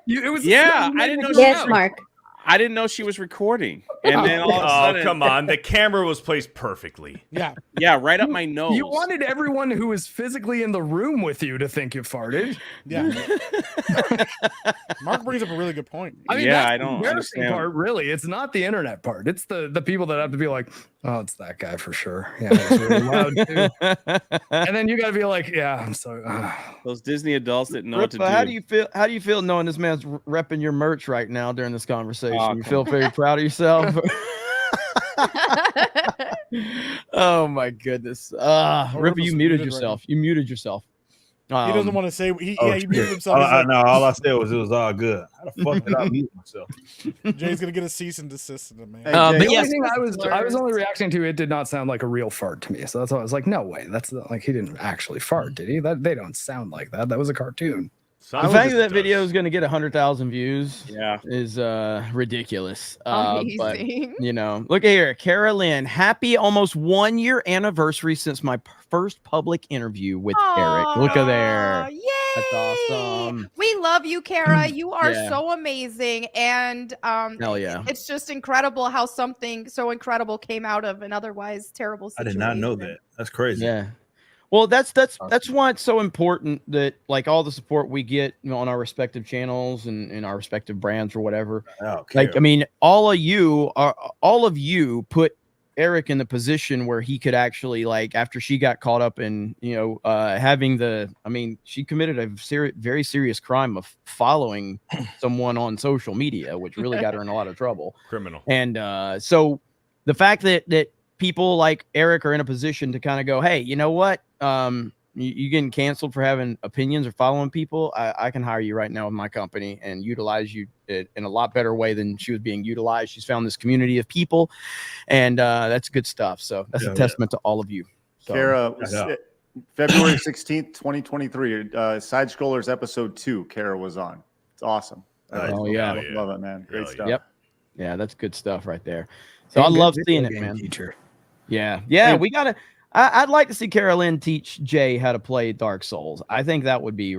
It was Yeah, I didn't know she Yes, was Mark. I didn't know she was recording. And then all of a Oh, sudden, come on. The camera was placed perfectly. Yeah. yeah, right up my nose. You wanted everyone who was physically in the room with you to think you farted. Yeah. Mark brings up a really good point. I mean, Yeah, that's I the don't embarrassing understand. part, really. It's not the internet part. It's the people that have to be like, oh, it's that guy for sure. Yeah, it's really loud too. And then you got to be like, yeah, I'm sorry. Those Disney adults didn't know what to do. Ripa, how do you feel? How do you feel knowing this man's repping your merch right now during this conversation? Oh, You come feel very proud of yourself? Oh my goodness! Ripa, Ripa's you muted muted right yourself. You muted yourself. He doesn't want to say. He muted himself. He's like, No, all I said was it was all good. How the fuck did I mute myself? Jay's gonna get a cease and desist in it, man. Hey, but Jay, The yes. only thing I was only reacting to, it did not sound like a real fart to me. So that's why I was like, no way. That's not, like he didn't actually fart, did he? They don't sound like that. That was a cartoon. The fact that video is going to get 100,000 views Yeah. is ridiculous. But Amazing. you know, look at here, Carolyn. Happy almost 1 year anniversary since my first public interview with Eric. Look at there. Yay! That's awesome. We love you, Kara. You are Yeah. so amazing, and Hell yeah. it's just incredible how something so incredible came out of an otherwise terrible I situation. did not know that. That's crazy. Yeah. Well, that's why it's so important that like all the support we get, you know, on our respective channels and our respective brands or whatever. Okay. Like, I mean, all of you put Eric in the position where he could actually, like, after she got caught up in, you know, she committed a very serious crime of following someone on social media, which really got her in a lot of trouble. Criminal. And so the fact that people like Eric are in a position to kind of go, hey, you know what? You getting canceled for having opinions or following people. I can hire you right now with my company and utilize you in a lot better way than she was being utilized. She's found this community of people, and that's good stuff. So that's a testament to all of you. So, Kara, February 16th, 2023, Sidescrollers episode 2, Kara was on. It's awesome. Oh, yeah. Love it, man. Great stuff. Yep. Yeah, that's good stuff right there. So I love seeing it, man. Teacher. Yeah. We gotta. I'd like to see Carolyn teach Jay how to play Dark Souls. I think that would be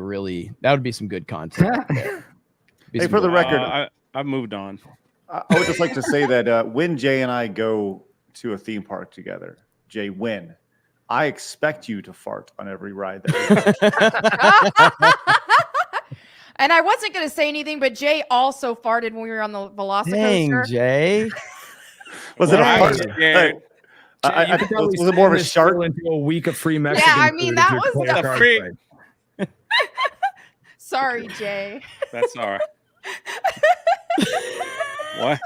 some good content. Right there. Hey, for the record, I've moved on. I would just like to say that when Jay and I go to a theme park together, Jay, when I expect you to fart on every ride that And I wasn't going to say anything, but Jay also farted when we were on the Velocicoaster. Dang, Jay. was it a Right. fart? Yeah. Was it more of a shark? Into a week of free Mexican I mean, food that if you was play the a card free- fight. Sorry, Jay. That's all right. What?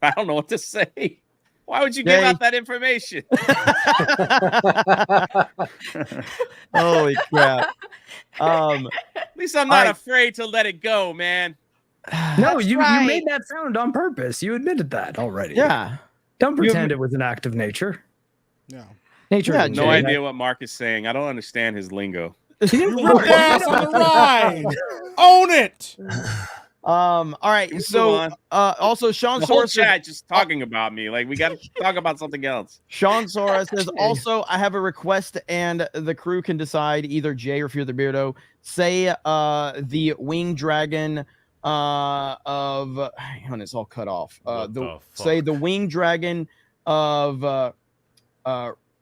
I don't know what to say. Why would you give Jay. out that information? Holy crap. At least I'm not I- afraid to let it go, man. No, That's you right. made that sound on purpose. You admitted that already. Yeah. Don't pretend it was an act of nature. Yeah. Nature. Yeah, didn't No do that. idea what Mark is saying. I don't understand his lingo. You ripped ass on the ride. Own it. All right. Move So on. also Sean The whole Sora says, chat just talking about me. Like, we got to talk about something else. Sean Sora says also I have a request and the crew can decide either Jay or Fear the Beardo. Say the winged dragon of hang on, it's all cut off. Say the winged dragon of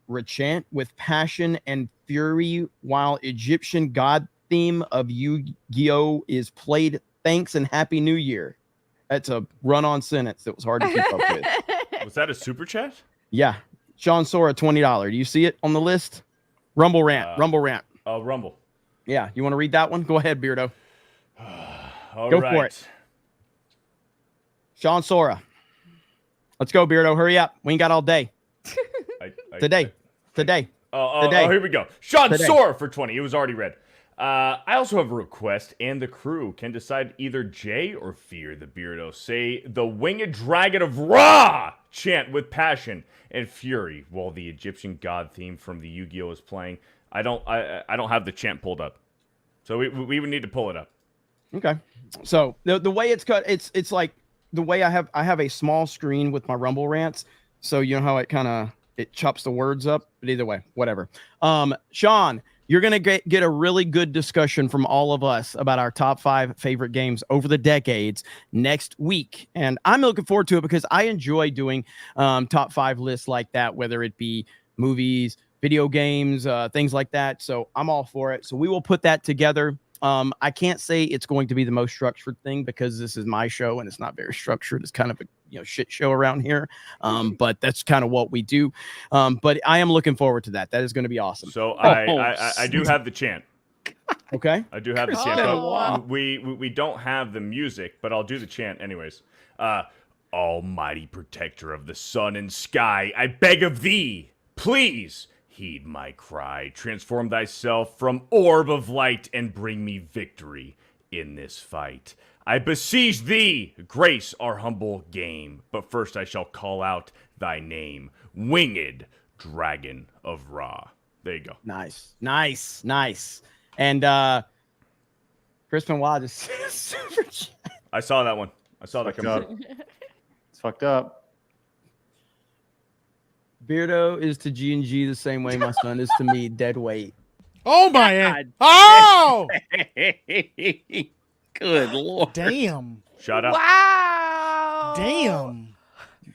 Rachant with passion and fury while Egyptian god theme of Yu-Gi-Oh is played. Thanks and Happy New Year. That's a run-on sentence that was hard to keep up with. Was that a super chat? Yeah. Sean Sora, $20. Do you see it on the list? Rumble rant. Rumble rant. Oh, Rumble. Yeah. You want to read that one? Go ahead, Beardo. All Go right. for it. Sean Sora. Let's go, Beardo. Hurry up. We ain't got all day. Today. Oh, here we go. Sean Sora for 20. It was already read. I also have a request, and the crew can decide either Jay or Fear the Beardo. Say the winged dragon of Ra chant with passion and fury while the Egyptian god theme from the Yu-Gi-Oh is playing. I don't have the chant pulled up, so we would need to pull it up. Okay. So the way it's cut, it's like the way I have a small screen with my Rumble rants. So you know how it chops the words up, but either way, whatever. Sean, you're going to get a really good discussion from all of us about our top 5 favorite games over the decades next week. And I'm looking forward to it because I enjoy doing top 5 lists like that, whether it be movies, video games, things like that. So I'm all for it. So we will put that together. I can't say it's going to be the most structured thing because this is my show and it's not very structured. It's kind of a shit show around here. But that's kind of what we do. But I am looking forward to that. That is going to be awesome. So I do have the chant. Okay. I do have the chant. But we don't have the music, but I'll do the chant anyways. Almighty protector of the sun and sky, I beg of thee, please heed my cry. Transform thyself from orb of light and bring me victory in this fight. I beseech thee, grace our humble game. But first I shall call out thy name, winged dragon of Ra. There you go. Nice. And Chris Benoit is super chat. I saw that one. I saw that coming. It's fucked up. Beardo is to G&G the same way my son is to me, dead weight. Oh my! Oh! Good Lord. Damn. Shut up. Wow. Damn.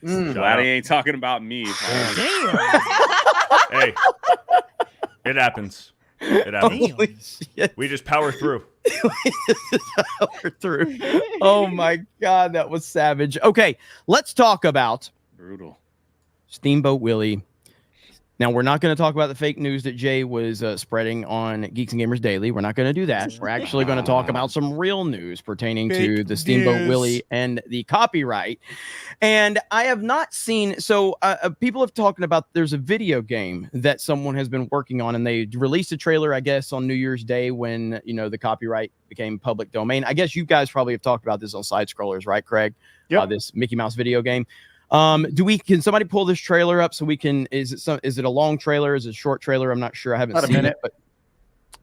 Glad he ain't talking about me. Damn. Hey, it happens. It happens. Holy shit. We just power through. Oh my God, that was savage. Okay, let's talk about Brutal. Steamboat Willie. Now, we're not going to talk about the fake news that Jay was spreading on Geeks and Gamers Daily. We're not going to do that. We're actually going to talk about some real news pertaining to the Steamboat news. Willie and the copyright. And I have not seen, so people have talking about there's a video game that someone has been working on, and they released a trailer, I guess, on New Year's Day when, the copyright became public domain. I guess you guys probably have talked about this on Sidescrollers, right, Craig? Yep. This Mickey Mouse video game. Can somebody pull this trailer up so we can, is it a long trailer? Is it a short trailer? I'm not sure. I haven't seen it, but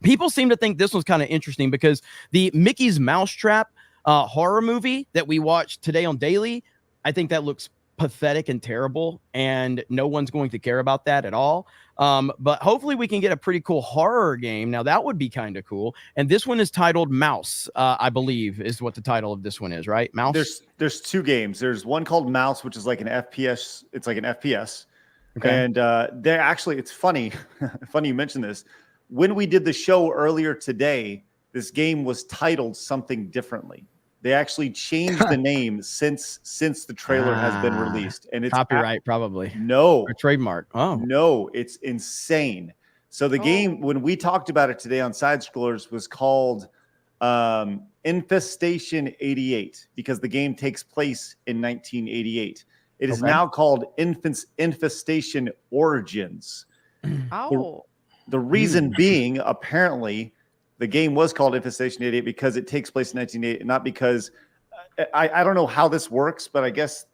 people seem to think this one's kind of interesting because the Mickey's Mousetrap horror movie that we watched today on Daily, I think that looks pathetic and terrible, and no one's going to care about that at all. But hopefully we can get a pretty cool horror game. Now that would be kind of cool. And this one is titled Mouse, I believe is what the title of this one is, right? Mouse. There's 2 games. There's one called Mouse, which is like an FPS. It's like an FPS. Okay. And they're actually, it's funny. Funny you mentioned this. When we did the show earlier today, this game was titled something differently. They actually changed the name since the trailer has been released, and it's copyright probably. No, or trademark. Oh no, it's insane. So the game, when we talked about it today on Sidescrollers, was called Infestation 88 because the game takes place in 1988. It is now called Infestation Origins. Oh, the reason being, apparently, the game was called Infestation 88 because it takes place in 1988, not because I don't know how this works, but I guess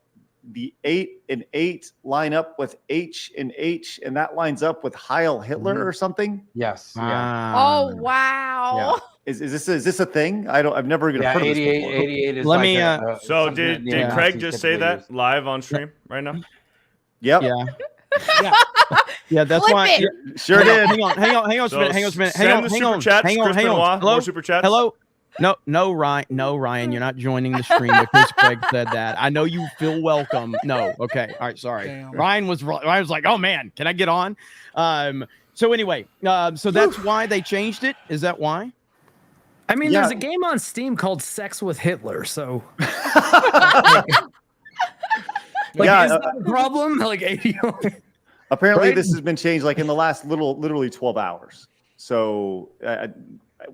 the 8 and 8 line up with H and H, and that lines up with Heil Hitler or something. Yes. Yeah. Oh wow. Yeah. Is this a thing? I've never even heard of this before. 88 is Let like me, so did Craig just say that live on stream right now? Yep. Yeah. Yeah, that's Flip why. it. Sure did. Hang on a minute. Hang on. More super chats. Hello. No, Ryan, you're not joining the stream because Craig said that. I know you feel welcome. No, okay, all right, sorry. Damn. Ryan was like, oh man, can I get on? So anyway, so that's why they changed it. Is that why? I mean, there's a game on Steam called Sex with Hitler, so is that a problem? Like 80. Apparently, Right? this has been changed like in the last literally 12 hours. So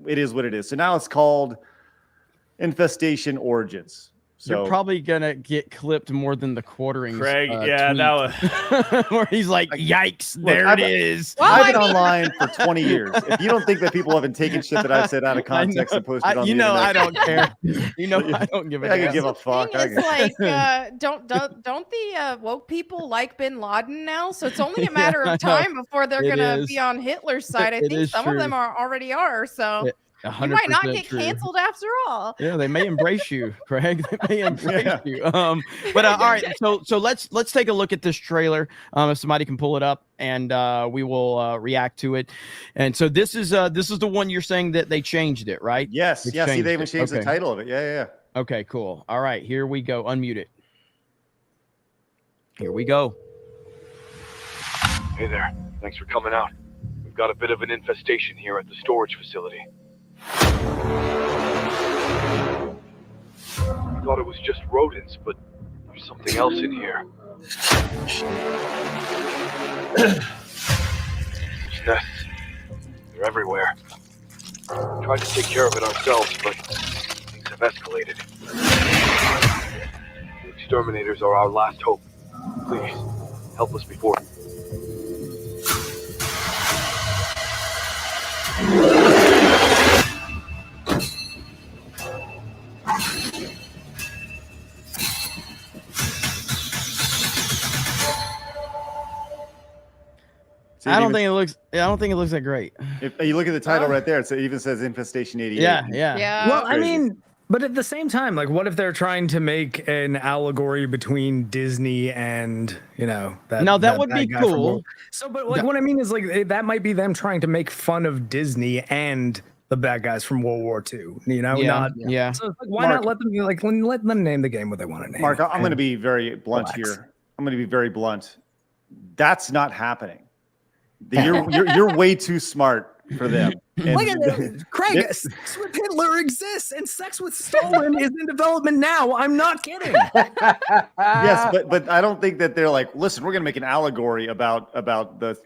it is what it is. So now it's called Infestation Origins. So You're probably gonna get clipped more than the quartering. Craig, tweet, that was where he's like, "Yikes, there it is." Well, I've been I mean- online for 20 years. If you don't think that people haven't taken shit that I've said out of context and posted on the internet, I don't care. I don't give a I damn. can give a fuck. Thing is, like, don't the woke people like Bin Laden now? So it's only a matter I of know. time before they're It gonna is. be on Hitler's side. I It think is some true. of them already are. So you 100% might not get true. canceled after all. Yeah, they may embrace you, Craig. They may embrace you. But all right, so let's take a look at this trailer. If somebody can pull it up, and we will react to it. And so this is the one you're saying that they changed it, right? Yes. They Yeah. See, changed they even it. changed the Okay. title of it. Yeah. Okay, cool. All right, here we go. Unmute it. Here we go. Hey there. Thanks for coming out. We've got a bit of an infestation here at the storage facility. I thought it was just rodents, but there's something else in here. These nests, they're everywhere. We tried to take care of it ourselves, but things have escalated. The exterminators are our last hope. Please, help us before. See, I don't think it looks that great. If you look at the title right there, it even says Infestation 88. Yeah. Well, I Crazy. mean, but at the same time, like, what if they're trying to make an allegory between Disney and that? Now, that would bad be guy from cool. World- So, but like, what I mean is like that might be them trying to make fun of Disney and the bad guys from World War II. Yeah. So it's like, why not let them let them name the game what they want to name? Mark, it I'm going to and be very blunt relax. here. I'm going to be very blunt. That's not happening. You're way too smart for them. And Look at this. Craig, sex with Hitler exists and sex with Stalin is in development now. I'm not kidding. yes, but I don't think that they're like, listen, we're going to make an allegory about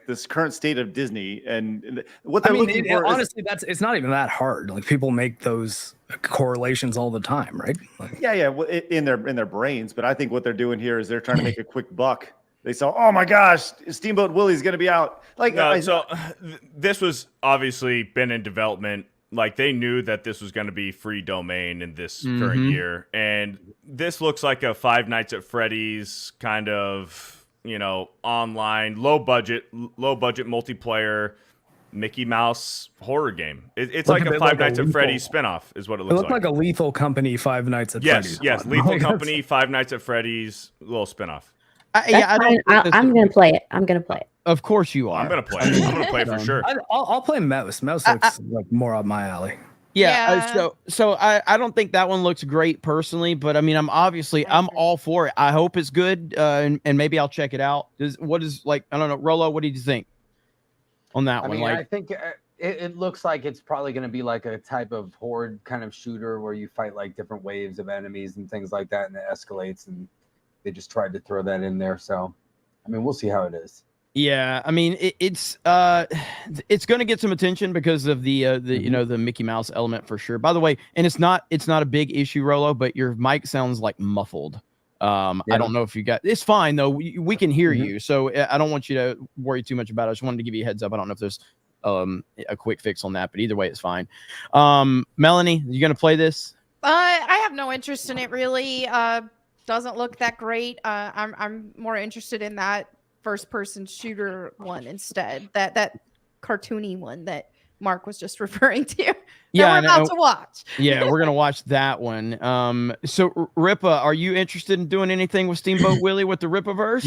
this current state of Disney and what they're looking for. Honestly, it's not even that hard. Like people make those correlations all the time, right? Like, yeah, well, in their brains. But I think what they're doing here is they're trying to make a quick buck. They saw, oh my gosh, Steamboat Willie's going to be out. Like, this was obviously been in development. Like they knew that this was going to be free domain in this current year, and this looks like a Five Nights at Freddy's kind of online low budget multiplayer Mickey Mouse horror game. It's like a Five Nights at Freddy's spinoff, is what it looks like. It looked like a Lethal Company Five Nights at Freddy's. Yes, Lethal Company, Five Nights at Freddy's, little spinoff. I'm gonna play it. I'm gonna play it. Of course you are. I'm gonna play it. I'm gonna play it for sure. I'll play Mouse. Mouse looks like more up my alley. So I don't think that one looks great personally, but I mean, I'm all for it. I hope it's good, and maybe I'll check it out. I don't know, Rolo, what did you think on that one? I think it looks like it's probably going to be like a type of horde kind of shooter where you fight like different waves of enemies and things like that, and it escalates. And they just tried to throw that in there. So, I mean, we'll see how it is. Yeah, I mean it's going to get some attention because of the the Mickey Mouse element for sure. By the way, and it's not a big issue, Rolo, but your mic sounds like muffled. I don't know if you got it's fine though. We can hear you, so I don't want you to worry too much about it. I just wanted to give you a heads up. I don't know if there's a quick fix on that, but either way, it's fine. Melanie, you gonna play this? I have no interest in it really. Doesn't look that great. I'm more interested in that first-person shooter one instead. That cartoony one that Mark was just referring to. We're about to watch. Yeah, we're gonna watch that one. So Ripa, are you interested in doing anything with Steamboat Willie with the Ripaverse?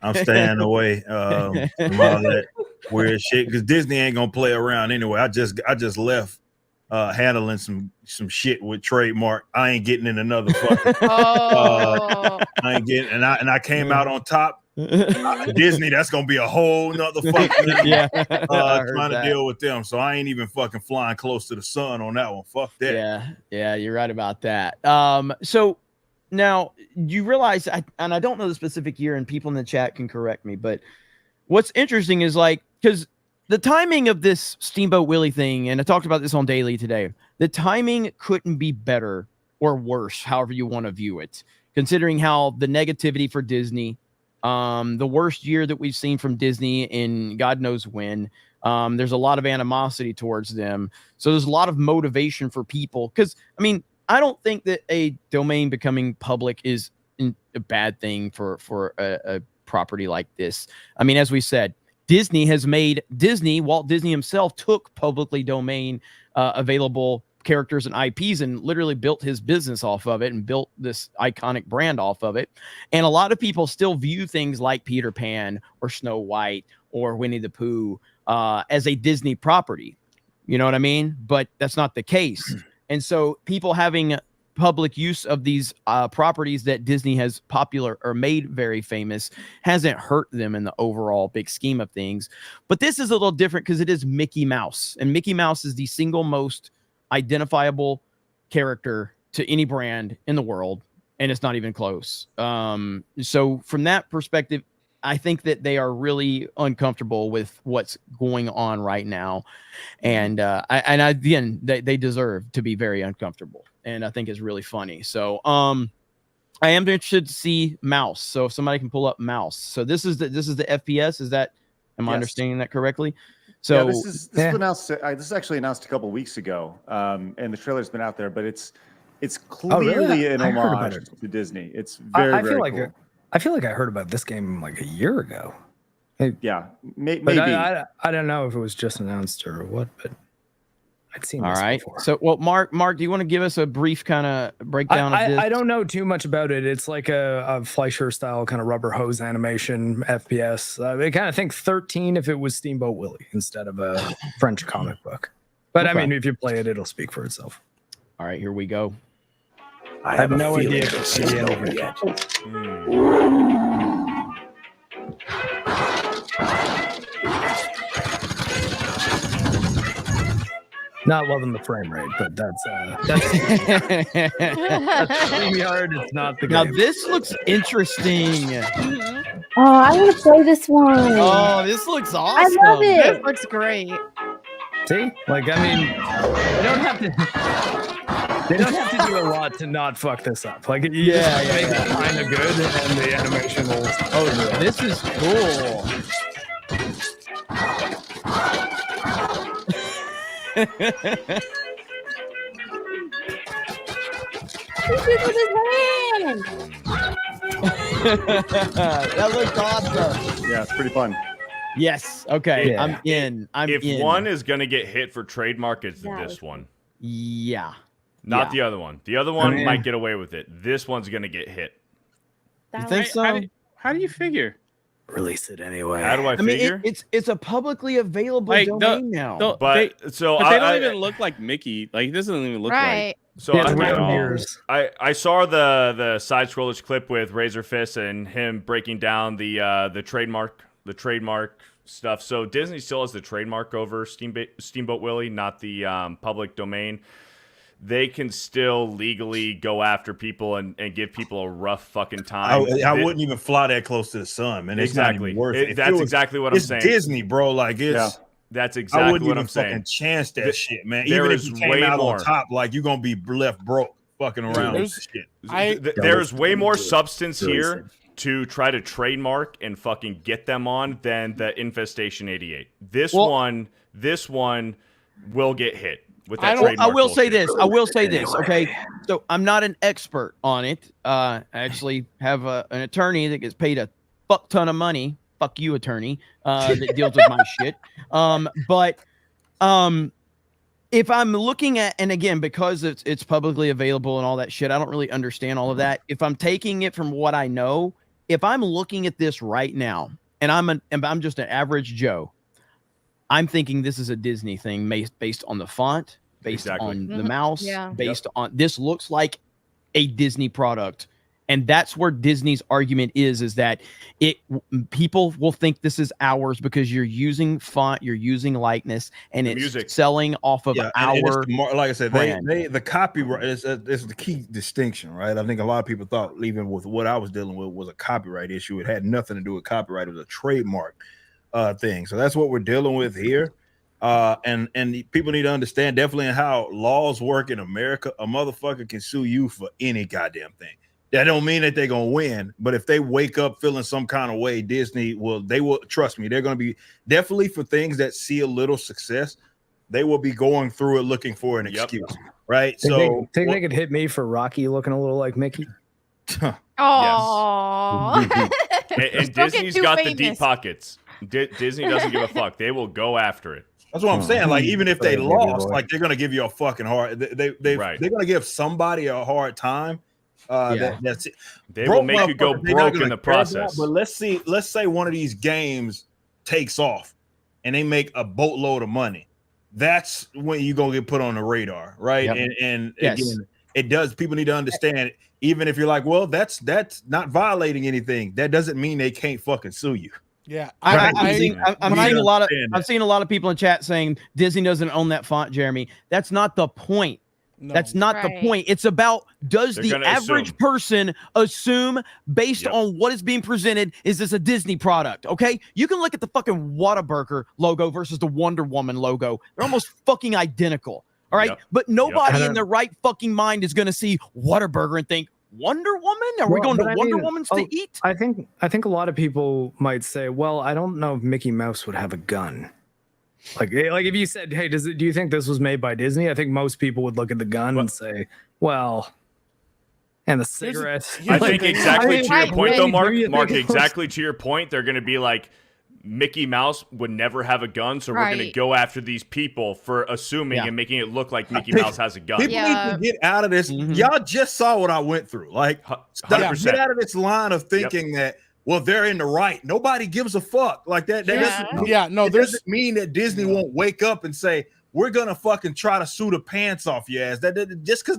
I'm staying away from all that weird shit because Disney ain't gonna play around anyway. I just left handling some shit with trademark. I ain't getting in another fucking. I ain't getting, and I came out on top. Disney, that's gonna be a whole nother fucking trying to deal with them. So I ain't even fucking flying close to the sun on that one. Fuck that. Yeah, you're right about that. So now you realize, and I don't know the specific year, and people in the chat can correct me, but what's interesting is because the timing of this Steamboat Willie thing, and I talked about this on Daily today, the timing couldn't be better or worse, however you want to view it, considering how the negativity for Disney, the worst year that we've seen from Disney in God knows when. There's a lot of animosity towards them. So there's a lot of motivation for people. Because, I mean, I don't think that a domain becoming public is a bad thing for a property like this. I mean, as we said, Walt Disney himself took publicly domain available characters and IPs and literally built his business off of it and built this iconic brand off of it. And a lot of people still view things like Peter Pan or Snow White or Winnie the Pooh as a Disney property. You know what I mean? But that's not the case. And so people having public use of these properties that Disney has popular or made very famous hasn't hurt them in the overall big scheme of things. But this is a little different because it is Mickey Mouse, and Mickey Mouse is the single most identifiable character to any brand in the world, and it's not even close. So from that perspective, I think that they are really uncomfortable with what's going on right now, and again, they deserve to be very uncomfortable, and I think it's really funny. So I am interested to see Mouse. So if somebody can pull up Mouse, so this is the FPS. Am I understanding that correctly? So yeah, this is announced. This is actually announced a couple weeks ago, and the trailer's been out there, but it's clearly an homage to Disney. It's very cool. I feel like I heard about this game like a year ago. Maybe. I don't know if it was just announced or what, but I'd seen this before. So, well, Mark, do you want to give us a brief kind of breakdown of this? I don't know too much about it. It's like a Fleischer style kind of rubber hose animation FPS. I kind of think 13 if it was Steamboat Willie instead of a French comic book. But I mean, if you play it, it'll speak for itself. All right, here we go. I have no idea if it's over yet. Not loving the frame rate, but that's StreamYard. It's not the game. Now this looks interesting. Oh, I want to play this one. Oh, this looks awesome. I love it. This looks great. See, like I mean, they don't have to do a lot to not fuck this up. Like you just make it kind of good, and the animation will. Oh, this is cool. That looks awesome. Yeah, it's pretty fun. Yes. Okay. Yeah. I'm in. If one is gonna get hit for trademark, it's this one. Yeah. Not the other one. The other one might get away with it. This one's gonna get hit. That You think was- so? How do you figure? Release it anyway. How do I I mean, figure? it's a publicly available Like, domain now. but they so don't I even look like Mickey. Like, it doesn't even look Right. like. So Yeah, I, it's at all. years. I saw the Sidescrollers clip with Razor Fist and him breaking down the trademark stuff. So Disney still has the trademark over Steamboat Willie, not the public domain. They can still legally go after people and give people a rough fucking time. I wouldn't even fly that close to the sun, man. It's not Exactly. even worth it. That's exactly what I'm it's saying. Disney, bro. Like it's. That's I exactly wouldn't what even I'm saying. fucking chance that shit, man. there Even if is you came way out more. on top, like you're gonna be left broke, fucking around with there's- shit. There's way more substance here to try to trademark and fucking get them on than the Infestation 88. This one will get hit with that trademark. I will say bullshit. this. I will say this. Okay, so I'm not an expert on it. I actually have an attorney that gets paid a fuck ton of money. Fuck you, attorney. That deals with my shit. But if I'm looking at, and again, because it's publicly available and all that shit, I don't really understand all of that. If I'm taking it from what I know, if I'm looking at this right now, and I'm just an average Joe, I'm thinking this is a Disney thing based on the font, based on the mouse, based on this looks like a Disney product. And that's where Disney's argument is that people will think this is ours because you're using font, you're using likeness, and it's music. Selling off of and our it's like I said, brand. the copyright is the key distinction, right? I think a lot of people thought even with what I was dealing with was a copyright issue. It had nothing to do with copyright. It was a trademark thing. So that's what we're dealing with here. And people need to understand definitely how laws work in America. A motherfucker can sue you for any goddamn thing. That don't mean that they're gonna win, but if they wake up feeling some kind of way, Disney will trust me. They're gonna be definitely for things that see a little success. They will be going through it looking for an excuse, right? Think they could hit me for Rocky looking a little like Mickey. Oh, and Disney's got the deep pockets. Disney doesn't give a fuck. They will go after it. That's what I'm saying. Like even if they lost, like they're gonna give you a fucking hard. They're gonna give somebody a hard time. That's it. They will make you go broke in the process. But let's say one of these games takes off and they make a boatload of money. That's when you're gonna get put on the radar, right? Yep. And Yes. again, it does. People need to understand. Even if you're like, well, that's not violating anything. That doesn't mean they can't fucking sue you. Yeah, I'm seeing a lot of people in chat saying Disney doesn't own that font, Jeremy. That's not the point. No. That's not the point. It's about does They're the gonna average assume. person assume based on what is being presented, is this a Disney product? Okay, you can look at the fucking Whataburger logo versus the Wonder Woman logo. They're almost fucking identical. All right, but nobody in their right fucking mind is going to see Whataburger and think Wonder Woman. Are we going to Wonder Woman's to eat? I think a lot of people might say, well, I don't know if Mickey Mouse would have a gun. Like if you said, hey, do you think this was made by Disney? I think most people would look at the gun and say, well, and the cigarettes. I think exactly to your point, though, Mark. Mark, Exactly to your point, they're going to be like, Mickey Mouse would never have a gun, so we're going to go after these people for assuming and making it look like Mickey Mouse has a gun. People need to get out of this. Y'all just saw what I went through. Like, get out of this line of thinking that, well, they're in the right. Nobody gives a fuck like that. Doesn't mean that Disney won't wake up and say, we're gonna fucking try to sue the pants off your ass. That just because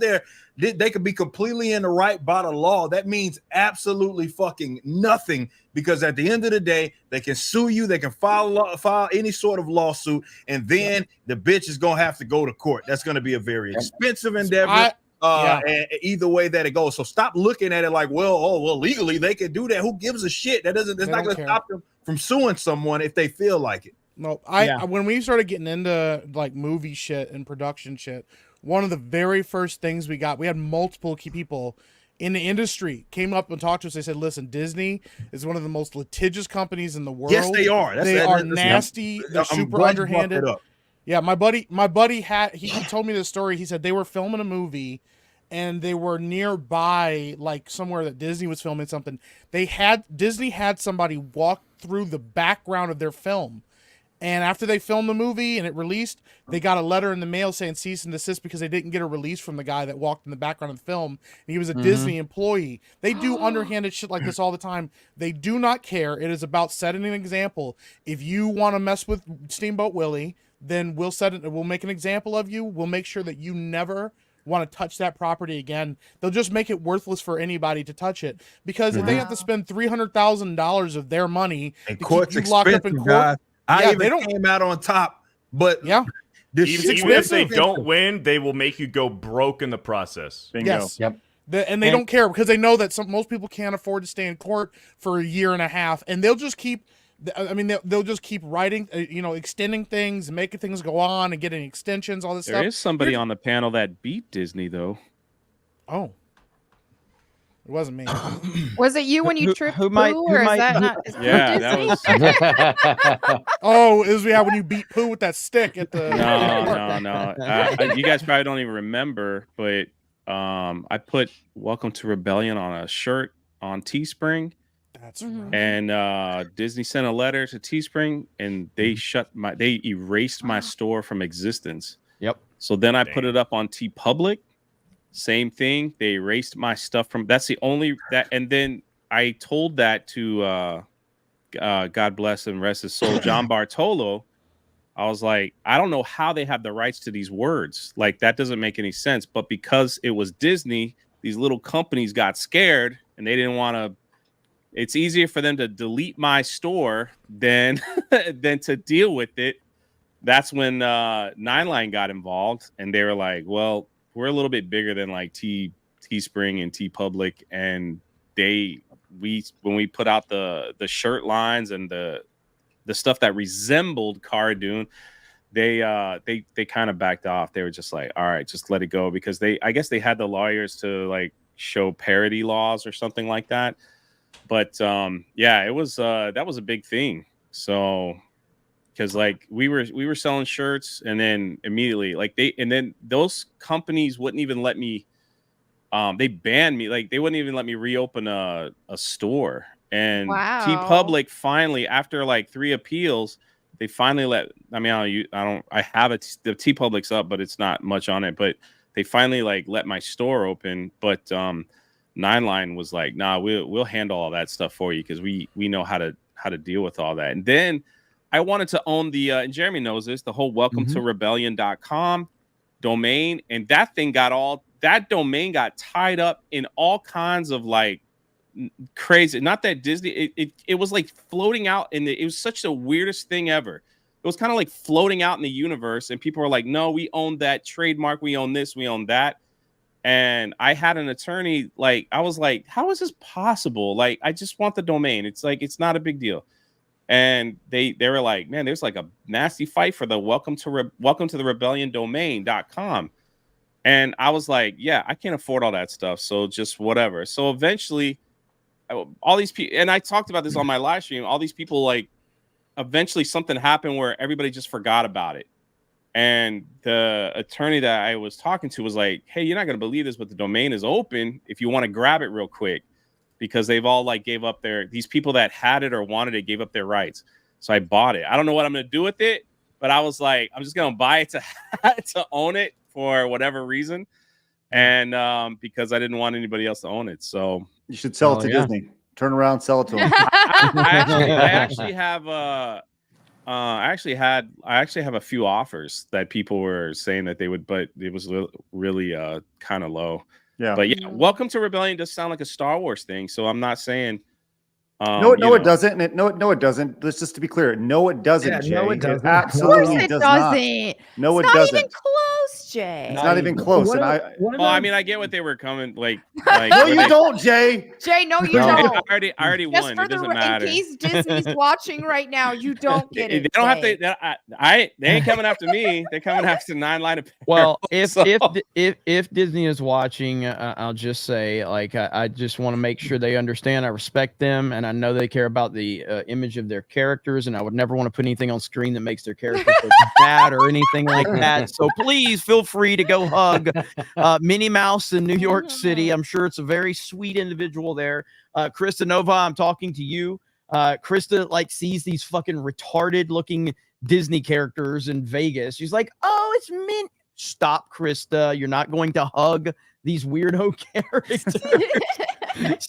they could be completely in the right by the law, that means absolutely fucking nothing. Because at the end of the day, they can sue you, they can file any sort of lawsuit, and then the bitch is gonna have to go to court. That's gonna be a very expensive endeavor. And either way that it goes. So stop looking at it like, well, legally they can do that. Who gives a shit? That's not gonna stop them from suing someone if they feel like it. No, when we started getting into like movie shit and production shit, one of the very first things we had multiple key people in the industry came up and talked to us. They said, listen, Disney is one of the most litigious companies in the world. Yes, they are. They are nasty. They're super underhanded. Yeah, my buddy he told me this story. He said they were filming a movie and they were nearby, like somewhere that Disney was filming something. Disney had somebody walk through the background of their film And after they filmed the movie and it released, they got a letter in the mail saying cease and desist because they didn't get a release from the guy that walked in the background of the film. And he was a Disney employee. They do underhanded shit like this all the time. They do not care. It is about setting an example. If you want to mess with Steamboat Willie, then we'll make an example of you. We'll make sure that you never want to touch that property again. They'll just make it worthless for anybody to touch it, because if they have to spend $300,000 of their money And to court's keep you locked up in expensive, court, guys. I yeah, even they don't came out on top, but yeah. this Even shit if they expensive. don't win, they will make you go broke in the process. Bingo. Yes. Yep. And they don't care because they know that most people can't afford to stay in court for a year and a half, and they'll just keep. I mean, they'll just keep writing, extending things, and making things go on, and getting extensions, all this stuff. There is somebody on the panel that beat Disney, though. Oh, it wasn't me. Was it you when you tripped who might- Pooh, who or is might- that who- not? Is Yeah, Disney? that was. Oh, it was when you beat Pooh with that stick at the. No. You guys probably don't even remember, but I put "Welcome to Rebellion" on a shirt on Teespring. That's Mhm. And Disney sent a letter to Teespring, and they erased my store from existence. Yep. So then I put it up on TeePublic. Same thing. They erased my stuff from. That's the only that. And then I told that to God bless and rest his soul, John Bartolo. I was like, I don't know how they have the rights to these words. Like, that doesn't make any sense. But because it was Disney, these little companies got scared and they didn't want to. It's easier for them to delete my store than to deal with it. That's when Nine Line got involved, and they were like, well, we're a little bit bigger than like Teespring and TeePublic, and when we put out the shirt lines and the stuff that resembled Cara Dune, they kind of backed off. They were just like, all right, just let it go, because I guess they had the lawyers to like show parody laws or something like that. But yeah, it was that was a big thing. So because like we were selling shirts, and then immediately then those companies wouldn't even let me. They banned me. Like, they wouldn't even let me reopen a store. And Wow. TeePublic finally, after like 3 appeals, they finally let. I mean, I have the TeePublic's up, but it's not much on it. But they finally like let my store open. But Nine Line was like, nah, we'll handle all that stuff for you, because we know how to deal with all that. And then I wanted to own the and Jeremy knows this, the whole welcome to rebellion.com domain, and that domain got tied up in all kinds of like crazy. Not that Disney, it was like floating out it was such the weirdest thing ever. It was kind of like floating out in the universe, and people were like, no, we own that trademark, we own this, we own that. And I had an attorney, like, I was like, how is this possible? Like, I just want the domain. It's like, it's not a big deal. And they were like, man, there's like a nasty fight for the welcome to the rebellion domain.com. And I was like, yeah, I can't afford all that stuff. So just whatever. So eventually all these people, and I talked about this on my live stream, all these people, like, eventually something happened where everybody just forgot about it. And the attorney that I was talking to was like, hey, you're not going to believe this, but the domain is open if you want to grab it real quick, because they've all like gave up these people that had it or wanted it gave up their rights. So I bought it. I don't know what I'm going to do with it, but I was like, I'm just going to buy it to own it for whatever reason. And because I didn't want anybody else to own it. So you should sell it to Disney. Turn around, sell it to them. I actually have I actually have a few offers that people were saying that they would, but it was really kind of low. Yeah. But yeah, welcome to Rebellion does sound like a Star Wars thing. So I'm not saying no, it doesn't. No, it doesn't. Let's just to be clear. No, it doesn't. Yeah, Jay. no, it doesn't. Absolutely Of course it does doesn't. not. No, It's it not doesn't. even close, Jay. It's not even close. What And about- what Well, I about- mean, I get what they were coming like no, you don't, Jay. Jay, no, you I don't. already Just won. for It doesn't matter. in case Disney's watching right now, you don't get They it. don't have Jay. to. They ain't coming after me. They're coming after Nine Line of. Well, if So- if Disney is watching, I'll just say, like, I just want to make sure they understand. I respect them, and I know they care about the image of their characters, and I would never want to put anything on screen that makes their characters look bad or anything like that. So please feel free to go hug Minnie Mouse in New York City. I'm sure it's a very sweet individual there. Krista Nova, I'm talking to you. Krista like sees these fucking retarded looking Disney characters in Vegas. She's like, oh, it's Min. Stop, Krista. You're not going to hug these weirdo characters.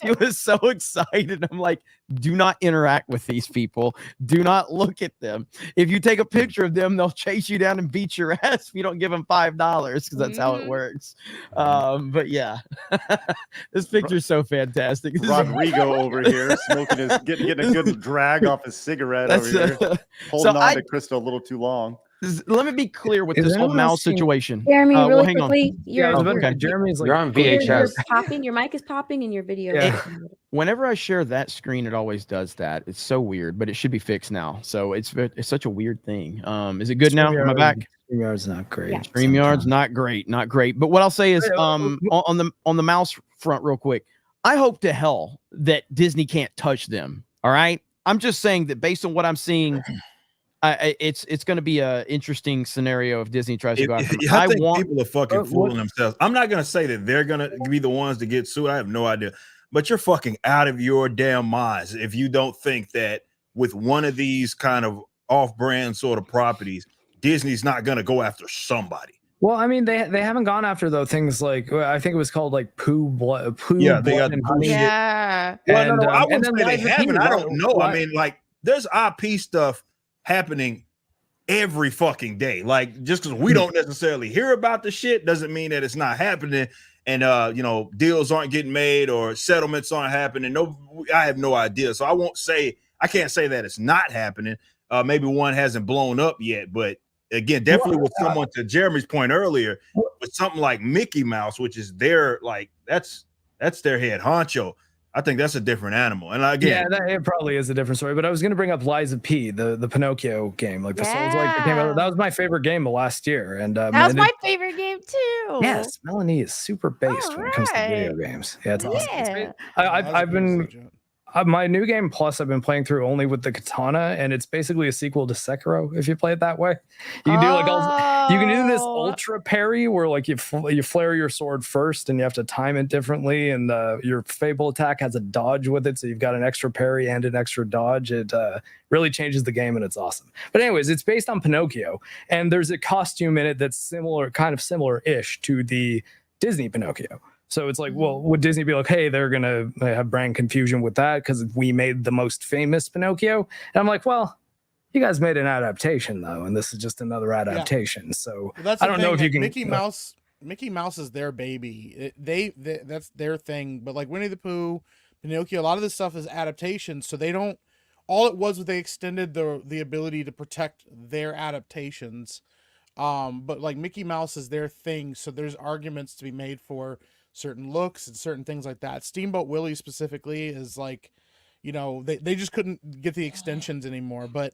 She was so excited. I'm like, do not interact with these people. Do not look at them. If you take a picture of them, they'll chase you down and beat your ass if you don't give them $5, because that's how it works. But yeah, this picture's so fantastic. Rodrigo over here smoking his getting a good drag off his cigarette over here, holding on to Krista a little too long. Let me be clear with this whole mouse situation. Jeremy, really hang on. quickly, Jeremy's like, you're on you're VHS. popping. Your mic is popping, and your video. Whenever I share that screen, it always does that. It's so weird, but it should be fixed now. So it's such a weird thing. Is it good now? Am I back? StreamYard's not great. StreamYard's not great, not great. But what I'll say is, on the mouse front, real quick, I hope to hell that Disney can't touch them. All right, I'm just saying that based on what I'm seeing. It's going to be an interesting scenario if Disney tries to go after them. I think people are fucking fooling themselves. I'm not going to say that they're going to be the ones to get sued. I have no idea. But you're fucking out of your damn minds if you don't think that with one of these kind of off-brand sort of properties, Disney's not going to go after somebody. Well, I mean, they haven't gone after though things like I think it was called like poo. Yeah, they got and honey. Yeah. Well, no, I wouldn't say they haven't. I don't know. I mean, like, there's IP stuff happening every fucking day. Like, just because we don't necessarily hear about the shit doesn't mean that it's not happening. And deals aren't getting made or settlements aren't happening. No, I have no idea. So I can't say that it's not happening. Maybe one hasn't blown up yet, but again, definitely with someone, to Jeremy's point earlier, with something like Mickey Mouse, which is their, like, that's their head honcho. I think that's a different animal. And again, it probably is a different story. But I was going to bring up Liza P, the Pinocchio game, like the Souls like that came out. That was my favorite game of last year, and that was my favorite game too. Yes, Melanie is super based when it comes to video games. Yeah, it's awesome. Yeah. I've been. My new game plus I've been playing through only with the katana, and it's basically a sequel to Sekiro if you play it that way. You can do you can do this ultra parry where like you flare your sword first and you have to time it differently, and your Fable attack has a dodge with it, so you've got an extra parry and an extra dodge. It really changes the game and it's awesome. But anyways, it's based on Pinocchio, and there's a costume in it that's similar-ish to the Disney Pinocchio. So it's like, well, would Disney be like, hey, they're going to have brand confusion with that because we made the most famous Pinocchio? And I'm like, well, you guys made an adaptation, though, and this is just another adaptation. Yeah. So I don't know if you can... Mickey Mouse is their baby. That's their thing. But like Winnie the Pooh, Pinocchio, a lot of this stuff is adaptations. So they don't... All it was they extended the ability to protect their adaptations. But like Mickey Mouse is their thing. So there's arguments to be made for certain looks and certain things like that. Steamboat Willie specifically is like, they just couldn't get the extensions anymore. But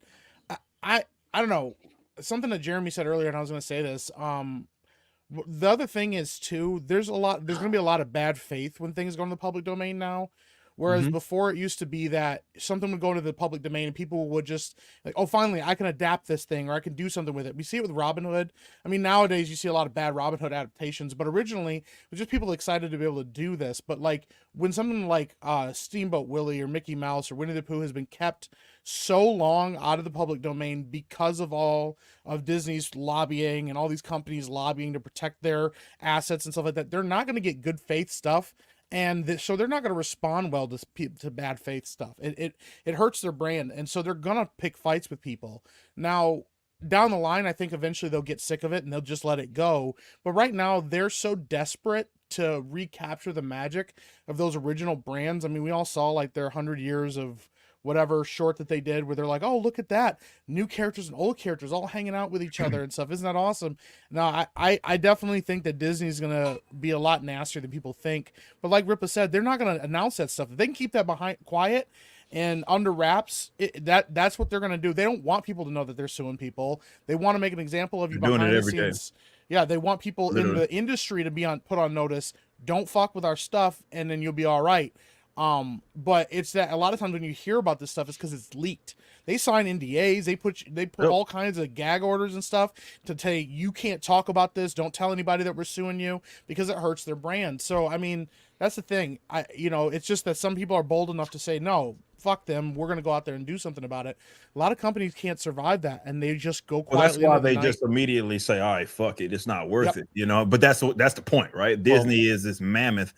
I don't know, something that Jeremy said earlier, and I was going to say this. The other thing is too, there's going to be a lot of bad faith when things go in the public domain now. Whereas before it used to be that something would go into the public domain and people would just like, oh, finally I can adapt this thing or I can do something with it. We see it with Robin Hood. I mean, nowadays you see a lot of bad Robin Hood adaptations, but originally it was just people excited to be able to do this. But like when something like Steamboat Willie or Mickey Mouse or Winnie the Pooh has been kept so long out of the public domain because of all of Disney's lobbying and all these companies lobbying to protect their assets and stuff like that, they're not going to get good faith stuff. And so they're not going to respond well to bad faith stuff. It hurts their brand. And so they're going to pick fights with people. Now, down the line, I think eventually they'll get sick of it and they'll just let it go. But right now, they're so desperate to recapture the magic of those original brands. I mean, we all saw like their 100 years of whatever short that they did where they're like, oh, look at that, new characters and old characters all hanging out with each other and stuff. Isn't that awesome? Now I definitely think that Disney's gonna be a lot nastier than people think, but like Ripa said, they're not gonna announce that stuff. If they can keep that quiet and under wraps, that's what they're gonna do. They don't want people to know that they're suing people. They want to make an example of you behind the scenes. Yeah, they want people in the industry to be put on notice. Don't fuck with our stuff and then you'll be all right. But it's that a lot of times when you hear about this stuff, it's because it's leaked. They sign NDAs, they put all kinds of gag orders and stuff to tell you can't talk about this. Don't tell anybody that we're suing you because it hurts their brand. So I mean, That's the thing. It's just that some people are bold enough to say, no, fuck them. We're going to go out there and do something about it. A lot of companies can't survive that, and they just go quietly. Well, that's why into the they night. just immediately say, all right, fuck it. It's not worth it, but that's the point, right? Disney is this mammoth,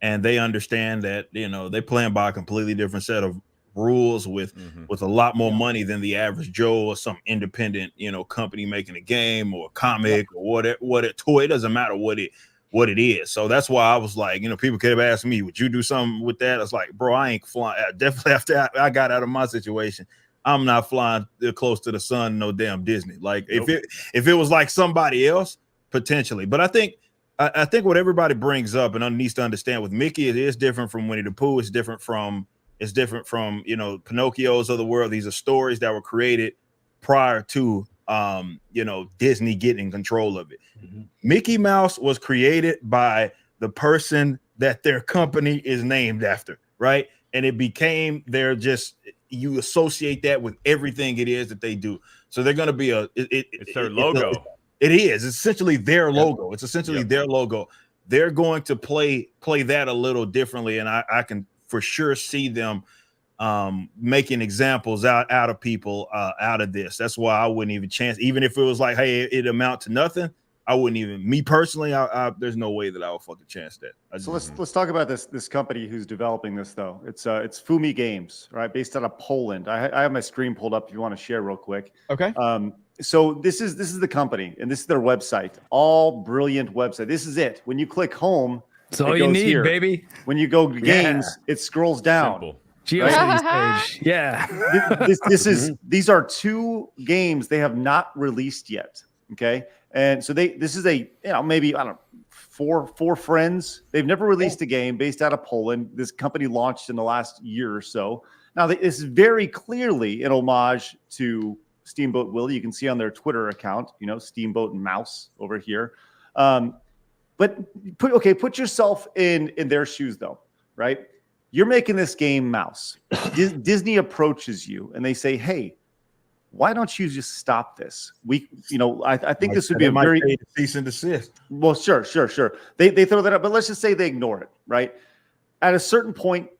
and they understand that, they're playing by a completely different set of rules with a lot more money than the average Joe or some independent, company making a game or a comic or what a toy. It doesn't matter what it is. So that's why I was like, people could have asked me, would you do something with that? I was like, bro, I ain't flying. Definitely after I got out of my situation, I'm not flying close to the sun, no damn Disney. Like if it was like somebody else, potentially. But I think what everybody brings up and needs to understand with Mickey, it is different from Winnie the Pooh. It's different from Pinocchio's of the world. These are stories that were created prior to Disney getting control of it. Mickey Mouse was created by the person that their company is named after, right? And it became you associate that with everything it is that they do. So they're going to be it's their logo. It is. It's essentially their logo. It's essentially their logo. They're going to play that a little differently, and I can for sure see them making examples out of people out of this. That's why I wouldn't even chance, even if it was like, hey, it amount to nothing. I wouldn't even, me personally, there's no way that I would fucking chance that. So let's talk about this company who's developing this though. It's Fumi Games, right? Based out of Poland. I have my screen pulled up if you want to share real quick. Okay. So this is the company and this is their website. All brilliant website. This is it. When you click home, it's all you need, baby. When you go to games, it scrolls down. Simple. Page. Yeah. These are 2 games they have not released yet. Okay. And so this is maybe, I don't know, four friends. They've never released a game based out of Poland. This company launched in the last year or so. Now this is very clearly an homage to Steamboat Willie. You can see on their Twitter account, Steamboat and Mouse over here. But put yourself in their shoes though, right? You're making this game Mouse. Disney approaches you and they say, hey, why don't you just stop this? I think this would be a very cease and desist. Well, sure. They throw that up, but let's just say they ignore it, right? At a certain point,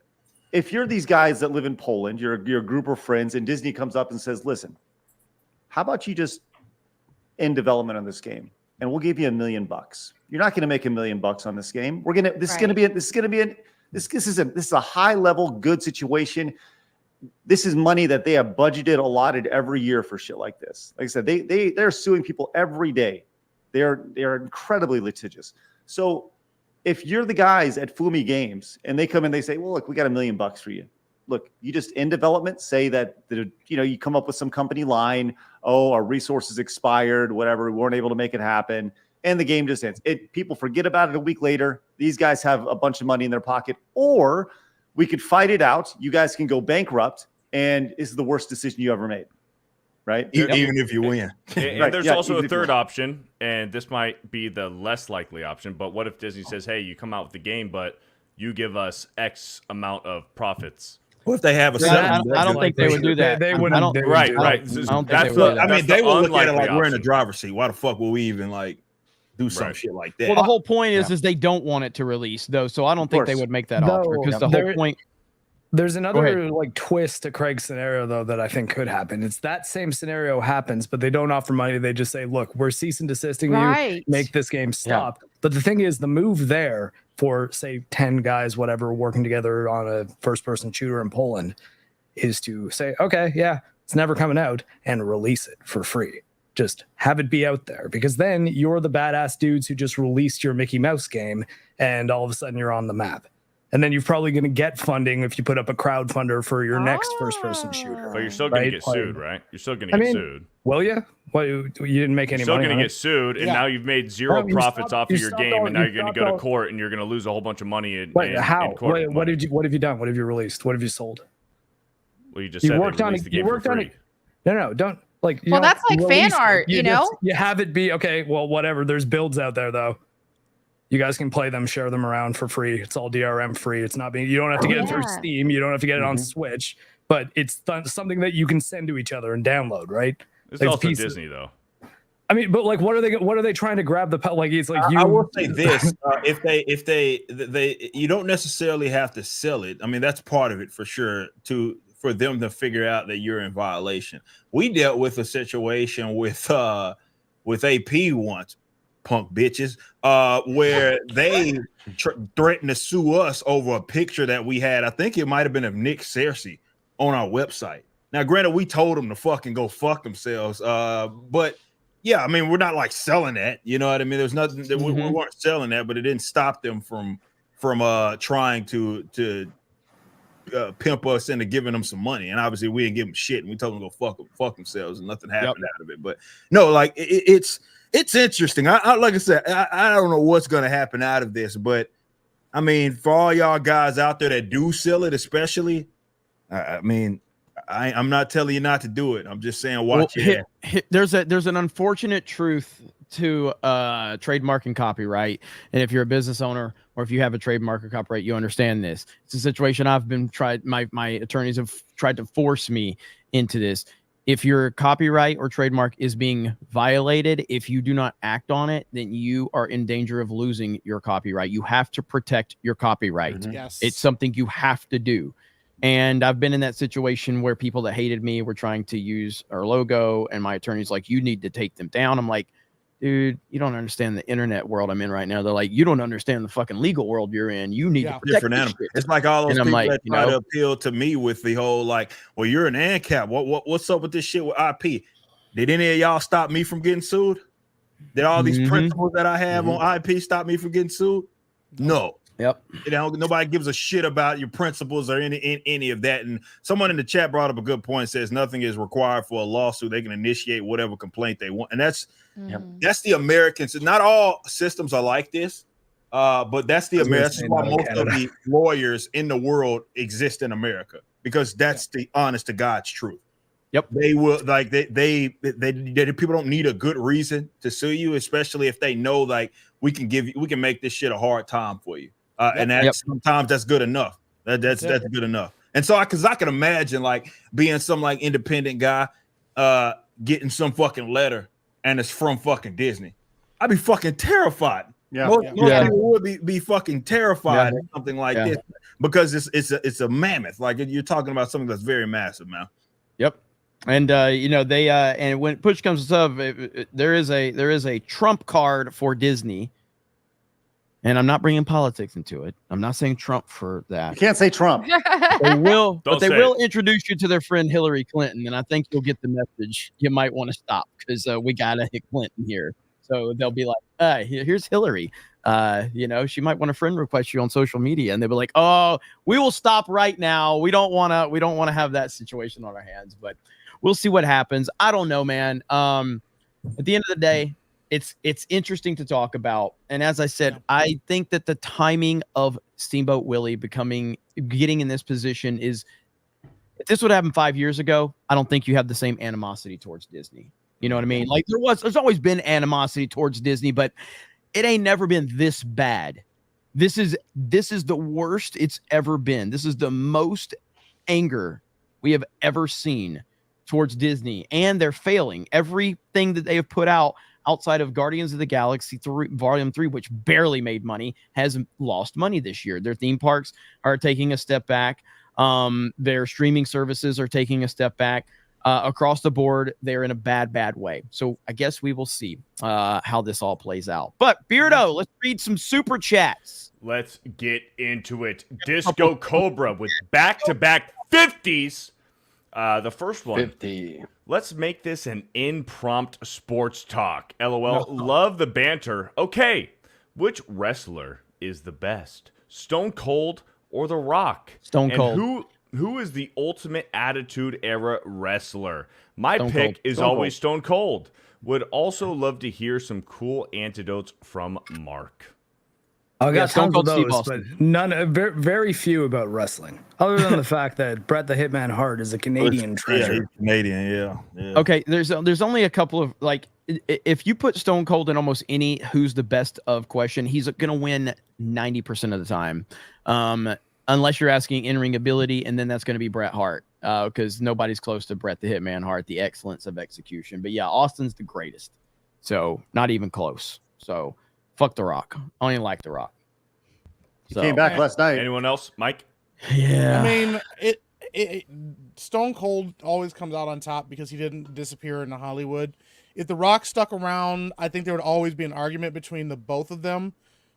if you're these guys that live in Poland, you're a group of friends, and Disney comes up and says, listen, how about you just end development on this game? And we'll give you $1 million. You're not going to make $1 million on this game. This is a high level good situation. This is money that they have budgeted, allotted every year for shit like this. Like I said, they're suing people every day. They're incredibly litigious. So if you're the guys at Fumi Games and they come in, they say, well, look, we got $1 million for you. Look, you just end development, say that you come up with some company line, oh, our resources expired, whatever, we weren't able to make it happen, and the game just ends. People forget about it a week later. These guys have a bunch of money in their pocket, or we could fight it out. You guys can go bankrupt, and this is the worst decision you ever made, right? Even if you win. And there's also a third option, and this might be the less likely option, but what if Disney says, hey, you come out with the game, but you give us X amount of profits? What if they have a settlement? I don't think they would do that. They wouldn't. Right. I don't think they will look at it like we're in the driver's seat. Why the fuck will we even do some shit like that? Well, the whole point is they don't want it to release though, so I don't think they would make that offer because the whole point. There's another twist to Craig's scenario though that I think could happen. It's that same scenario happens, but they don't offer money. They just say, "Look, we're cease and desisting you. Make this game stop." Yeah. But the thing is, the move there for say 10 guys, whatever, working together on a first-person shooter in Poland, is to say, "Okay, yeah, it's never coming out," and release it for free. Just have it be out there, because then you're the badass dudes who just released your Mickey Mouse game, and all of a sudden you're on the map. And then you're probably going to get funding if you put up a crowdfunder for your next first-person shooter. But you're still going to get sued, right? You're still going to get sued. Will you? Well, you didn't make any money. You're still going to get sued, and now you've made zero profits off of your game, and now you're going to go to court, and you're going to lose a whole bunch of money in court. What have you done? What have you released? What have you sold? Well, you just said worked on it. You worked on it. No, don't. Well, that's like fan art, you know? You have it be, okay, well, whatever. There's builds out there, though. You guys can play them, share them around for free. It's all DRM free. It's not being, you don't have to get it through Steam. You don't have to get it on Switch, but it's something that you can send to each other and download, right? It's also Disney, though. I mean, but like, what are they trying to grab the like? It's like I will say this: if they you don't necessarily have to sell it. I mean, that's part of it for sure. For them to figure out that you're in violation. We dealt with a situation with AP once, punk bitches, where they threatened to sue us over a picture that we had. I think it might have been of Nick Searcy on our website. Now, granted, we told them to fucking go fuck themselves, but yeah, I mean, we're not like selling that. You know what I mean? There's nothing that we weren't selling that, but it didn't stop them from trying to pimp us into giving them some money. And obviously, we didn't give them shit, and we told them to go fuck themselves, and nothing happened out of it. But no, like it's interesting. I like I said, I don't know what's going to happen out of this, but I mean, for all y'all guys out there that do sell it, especially, I mean, I'm not telling you not to do it. I'm just saying, watch it. There's an unfortunate truth to trademark and copyright, and if you're a business owner or if you have a trademark or copyright, you understand this. It's a situation I've been my attorneys have tried to force me into this. If your copyright or trademark is being violated, if you do not act on it, then you are in danger of losing your copyright. You have to protect your copyright. Yes. It's something you have to do. And I've been in that situation where people that hated me were trying to use our logo, and my attorney's like, you need to take them down. I'm like, dude, you don't understand the internet world I'm in right now. They're like, you don't understand the fucking legal world you're in. You need to protect different animal. It's like all those people that try to appeal to me with the whole like, well, you're an ANCAP. What's up with this shit with IP? Did any of y'all stop me from getting sued? Did all these principles that I have on IP stop me from getting sued? No. Yep. Nobody gives a shit about your principles or any of that. And someone in the chat brought up a good point. Says nothing is required for a lawsuit. They can initiate whatever complaint they want, and that's the Americans. Not all systems are like this, but that's the Americans. That's why most of the lawyers in the world exist in America, because that's the honest to God's truth. Yep. They will like they people don't need a good reason to sue you, especially if they know like we can make this shit a hard time for you. And sometimes that's good enough. That's good enough. And so I can imagine like being some like independent guy getting some fucking letter and it's from fucking Disney. I'd be fucking terrified. Most people would be fucking terrified at something like this, because it's a mammoth. Like you're talking about something that's very massive, man. Yep. And they and when push comes to shove, there is a trump card for Disney. And I'm not bringing politics into it. I'm not saying Trump for that. You can't say Trump. They will, but they will introduce you to their friend Hillary Clinton, and I think you'll get the message. You might want to stop because we gotta hit Clinton here. So they'll be like, here's Hillary. She might want to friend request you on social media, and they'll be like, oh, we will stop right now. We don't want to have that situation on our hands, but we'll see what happens. I don't know, man. At the end of the day, it's interesting to talk about. And as I said, I think that the timing of Steamboat Willie getting in this position is, if this would happen 5 years ago, I don't think you have the same animosity towards Disney. You know what I mean? Like there's always been animosity towards Disney, but it ain't never been this bad. This is the worst it's ever been. This is the most anger we have ever seen towards Disney, and they're failing. Everything that they have put out outside of Guardians of the Galaxy 3, Volume 3, which barely made money, has lost money this year. Their theme parks are taking a step back. Their streaming services are taking a step back. Across the board, they're in a bad way. So I guess we will see how this all plays out. But Beardo, let's read some super chats. Let's get into it. Disco Cobra with back-to-back 50s. The first one. 50. Let's make this an impromptu sports talk. LOL. Love the banter. Okay. Which wrestler is the best? Stone Cold or The Rock? Stone Cold. And who is the ultimate Attitude Era wrestler? My pick is always Stone Cold. Would also love to hear some cool anecdotes from Mark. I got tons of those, but very few about wrestling. Other than the fact that Bret the Hitman Hart is a Canadian treasure. Canadian, yeah. Okay, there's only a couple of, like, if you put Stone Cold in almost any who's the best of question, he's gonna win 90% of the time. Unless you're asking in-ring ability, and then that's going to be Bret Hart, because nobody's close to Bret the Hitman Hart, the excellence of execution. But yeah, Austin's the greatest. So not even close. So fuck The Rock. I don't even like The Rock. He came back last night. Anyone else, Mike? Yeah. I mean, it Stone Cold always comes out on top because he didn't disappear into Hollywood. If The Rock stuck around, I think there would always be an argument between the both of them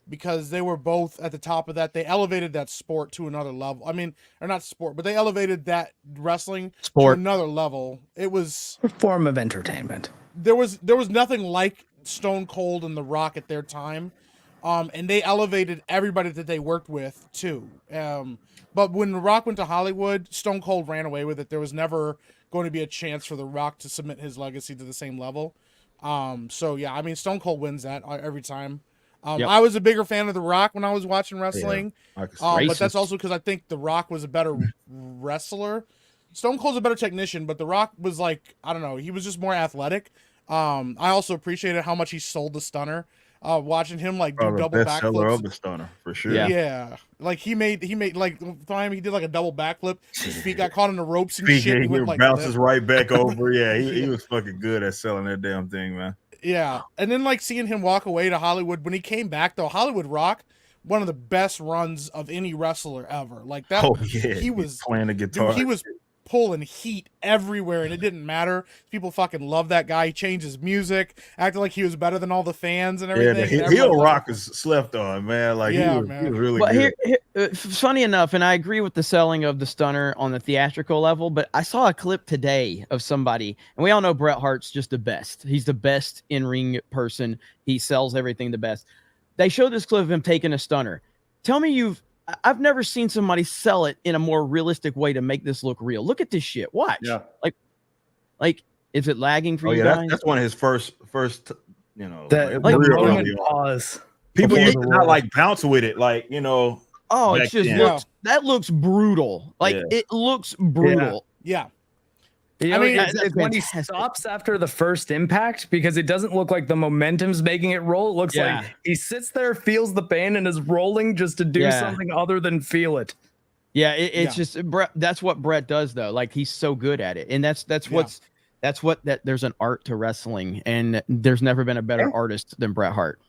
because they were both at the top of that. They elevated that sport to another level. I mean, or not sport, but they elevated that wrestling to another level. It was a form of entertainment. There was nothing like Stone Cold and The Rock at their time. And they elevated everybody that they worked with too. But when The Rock went to Hollywood, Stone Cold ran away with it. There was never going to be a chance for The Rock to submit his legacy to the same level. So yeah, I mean, Stone Cold wins that every time. I was a bigger fan of The Rock when I was watching wrestling. Yeah, but that's also because I think The Rock was a better wrestler. Stone Cold's a better technician, but The Rock was like, I don't know, he was just more athletic. I also appreciated how much he sold the stunner. Watching him like do double backflips of the stunner for sure. Yeah. Like he made like time he did like a double backflip. His feet got caught in the ropes and shit. He Went, like, bounces right back over. Yeah, he was fucking good at selling that damn thing, man. Yeah, and then like seeing him walk away to Hollywood when he came back though, Hollywood Rock, one of the best runs of any wrestler ever. Like that. Oh yeah, he was playing the guitar. Dude, he was pulling heat everywhere, and it didn't matter. People fucking love that guy. He changed his music, acted like he was better than all the fans and everything. Yeah, heel rock is slept on, man. Like he was really good. Funny enough, and I agree with the selling of the stunner on the theatrical level, but I saw a clip today of somebody, and we all know Bret Hart's just the best. He's the best in-ring person. He sells everything the best. They showed this clip of him taking a stunner. Tell me I've never seen somebody sell it in a more realistic way to make this look real. Look at this shit. Watch. Yeah. Like, is it lagging for you guys? That's one of his first, you know, that real pause. People used to not like bounce with it, like, you know. Oh, it just that looks brutal. Like it looks brutal. Yeah. I mean, it's when he stops after the first impact because it doesn't look like the momentum's making it roll. It looks like he sits there, feels the pain, and is rolling just to do something other than feel it. Yeah, it's just that's what Bret does though. Like he's so good at it, and that's what there's an art to wrestling, and there's never been a better artist than Bret Hart.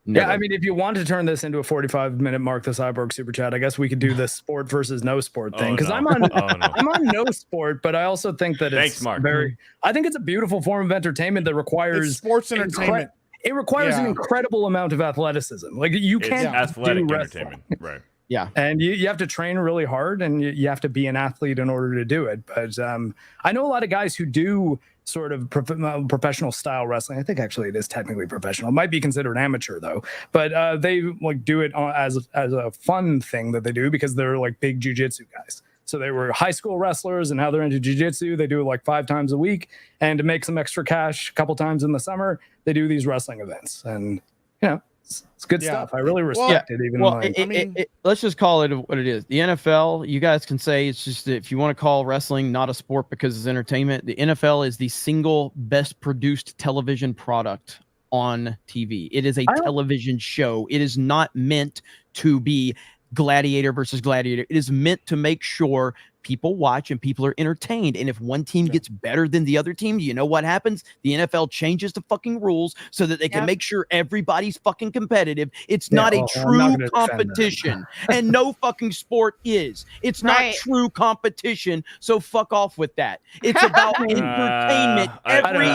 Never. Yeah, I mean, if you want to turn this into a 45-minute Mark the Cyborg super chat, I guess we could do the sport versus no sport thing because I'm on no sport, but I also think that it's I think it's a beautiful form of entertainment that requires it's sports entertainment. It requires an incredible amount of athleticism. Like you can't athletic do entertainment, right? Yeah, and you have to train really hard, and you have to be an athlete in order to do it. But I know a lot of guys who do sort of professional style wrestling. I think actually it is technically professional. It might be considered amateur though, but they like do it as a fun thing that they do because they're like big jiu-jitsu guys. So they were high school wrestlers, and now they're into jiu-jitsu. They do it like 5 times a week, and to make some extra cash a couple times in the summer, they do these wrestling events, and you know. It's good stuff. I really respect it. Even let's just call it what it is. The NFL, you guys can say it's just if you want to call wrestling not a sport because it's entertainment. The NFL is the single best produced television product on TV. It is a television show. It is not meant to be gladiator versus gladiator. It is meant to make sure people watch and people are entertained. And if one team gets better than the other team, you know what happens? The NFL changes the fucking rules so that they can make sure everybody's fucking competitive. It's not a true competition. And no fucking sport is. It's not true competition. So fuck off with that. It's about entertainment. Every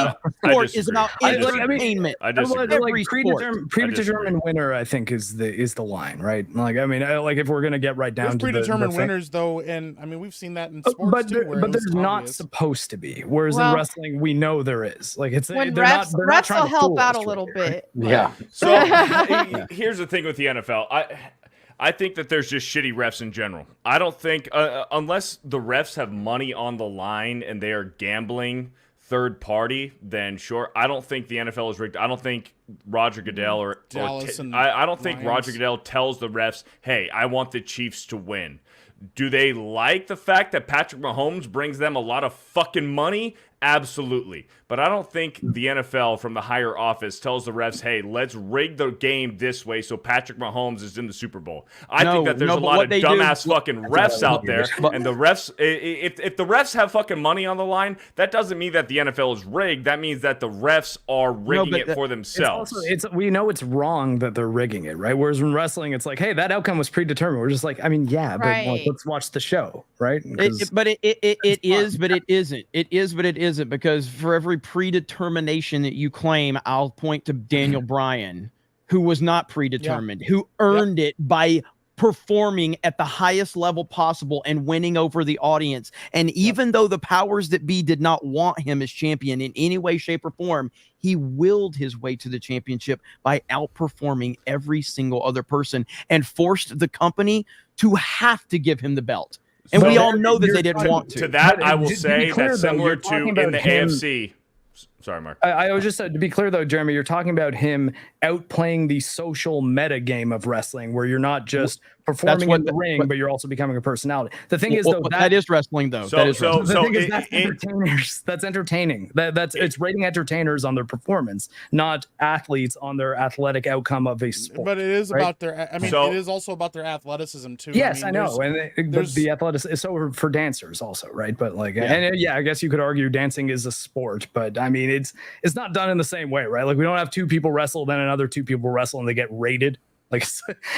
sport is about entertainment. Predetermined winner, I think, is the line, right? Like, I mean, like if we're gonna get right down to predetermined winners, though, and I mean we've seen that in sports but too. But there's not supposed to be. Whereas in wrestling, we know there is. Like it's when refs will help out a little bit. Yeah. So here's the thing with the NFL. I think that there's just shitty refs in general. I don't think unless the refs have money on the line and they are gambling third party, then sure. I don't think the NFL is rigged. I don't think Roger Goodell I don't think Roger Goodell tells the refs, "Hey, I want the Chiefs to win." Do they like the fact that Patrick Mahomes brings them a lot of fucking money? Absolutely. But I don't think the NFL from the higher office tells the refs, hey, let's rig the game this way so Patrick Mahomes is in the Super Bowl. I think that there's a lot of dumbass fucking refs out there. And the refs, if the refs have fucking money on the line, that doesn't mean that the NFL is rigged. That means that the refs are rigging it for themselves. We know it's wrong that they're rigging it, right? Whereas in wrestling, it's like, hey, that outcome was predetermined. We're just like, I mean, yeah, but like, let's watch the show, right? But it is, but it isn't. It is, but it isn't, because for every predetermination that you claim, I'll point to Daniel Bryan, who was not predetermined, who earned it by performing at the highest level possible and winning over the audience. And even though the powers that be did not want him as champion in any way, shape, or form, he willed his way to the championship by outperforming every single other person and forced the company to have to give him the belt. And we all know that they didn't want to. To that, I will say that's similar to in the AFC. Sorry, Mark. I was just to be clear, though, Jeremy, you're talking about him outplaying the social meta game of wrestling, where you're not just performing in the ring, but you're also becoming a personality. The thing is, though, that is wrestling, though. That's entertainers. That's entertaining. It's rating entertainers on their performance, not athletes on their athletic outcome of a sport. But it is about their. I mean, it is also about their athleticism too. Yes, I know, and the athleticism is so for dancers also, right? But like, and I guess you could argue dancing is a sport, but I mean, it's not done in the same way, right? Like, we don't have two people wrestle, then another two people wrestle, and they get rated. Like,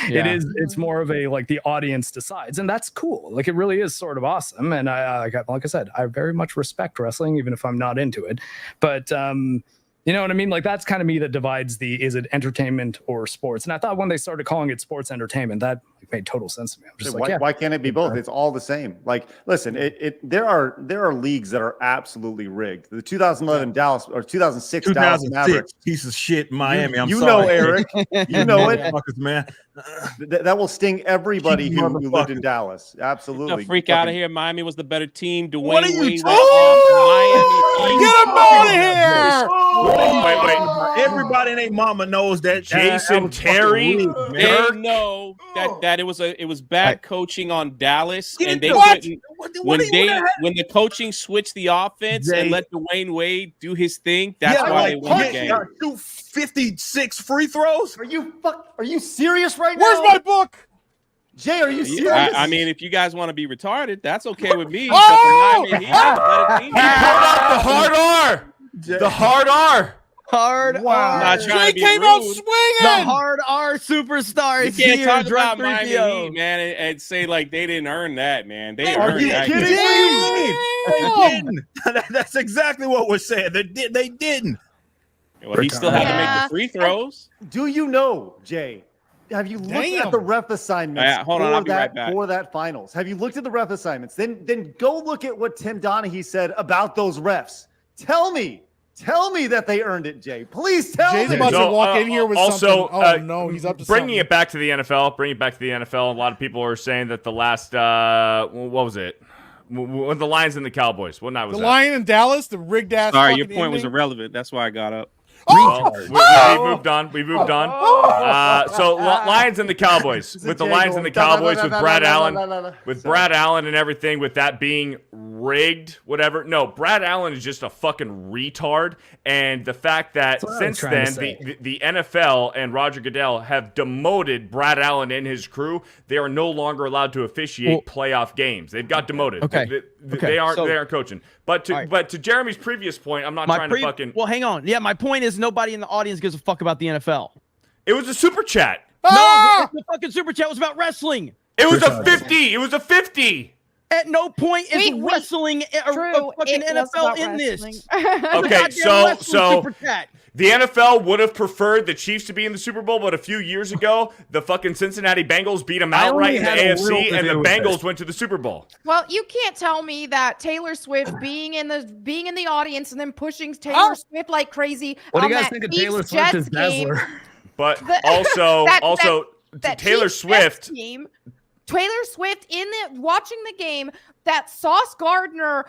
it's more of a, like, the audience decides, and that's cool. Like, it really is sort of awesome. And like I said, I very much respect wrestling, even if I'm not into it. But you know what I mean? Like, that's kind of me that divides is it entertainment or sports? And I thought when they started calling it sports entertainment, that made total sense to me. I'm just why can't it be both? It's all the same. Like, listen, there are leagues that are absolutely rigged. The 2011 Dallas or 2006 Dallas Mavericks, piece of shit, Miami. You know, Eric, you know it, man. That will sting everybody who lived in Dallas. Absolutely. Freak out of here. Miami was the better team. Dwayne What are you Wade talking? Get him out of here! Wait. Everybody and their mama knows that Jason Terry. They know that it was bad coaching on Dallas, and they couldn't. When the coaching switched the offense and let Dwayne Wade do his thing, that's why they won the game. Shoot 56 free throws. Are you serious right now? Where's my book? Jay, are you serious? I mean, if you guys want to be retarded, that's okay with me. He pulled out the hard R. The hard R. Hard R. Jay came out swinging. The hard R superstar. You can't talk about Miami Heat, man, and say like they didn't earn that, man. They earned that. They didn't. That's exactly what we're saying. They didn't. Well, he still had to make the free throws. Do you know, Jay? Have you looked at the ref assignments for that finals? Have you looked at the ref assignments? Then go look at what Tim Donaghy said about those refs. Tell me that they earned it, Jay. Please tell me. Jay's about to walk in here with also, something. Oh no, he's up to bringing something. it back to the NFL. A lot of people are saying that the last what was it? When the Lions and the Cowboys. What night was that? The Lion in Dallas, the rigged ass. Sorry, your point was irrelevant. That's why I got up. Well, we moved on. So Lions and the Cowboys, with the Lions and the Cowboys, with Brad Allen and everything, with that being rigged, whatever. No, Brad Allen is just a fucking retard. And the fact that since then, the NFL and Roger Goodell have demoted Brad Allen and his crew, they are no longer allowed to officiate playoff games. They've got demoted. They aren't coaching. But to Jeremy's previous point, I'm not trying to fucking. Well, hang on. Yeah, my point is nobody in the audience gives a fuck about the NFL. It was a super chat. No, the fucking super chat was about wrestling. It was a 50. It was a 50. At no point is wrestling a fucking NFL in this. Okay, so the NFL would have preferred the Chiefs to be in the Super Bowl, but a few years ago, the fucking Cincinnati Bengals beat them outright in the AFC, and the Bengals went to the Super Bowl. Well, you can't tell me that Taylor Swift being in the audience and then pushing Taylor Swift like crazy. What do you guys think of Taylor Swift as Dazzler? But also Taylor Swift. Taylor Swift watching the game, that Sauce Gardner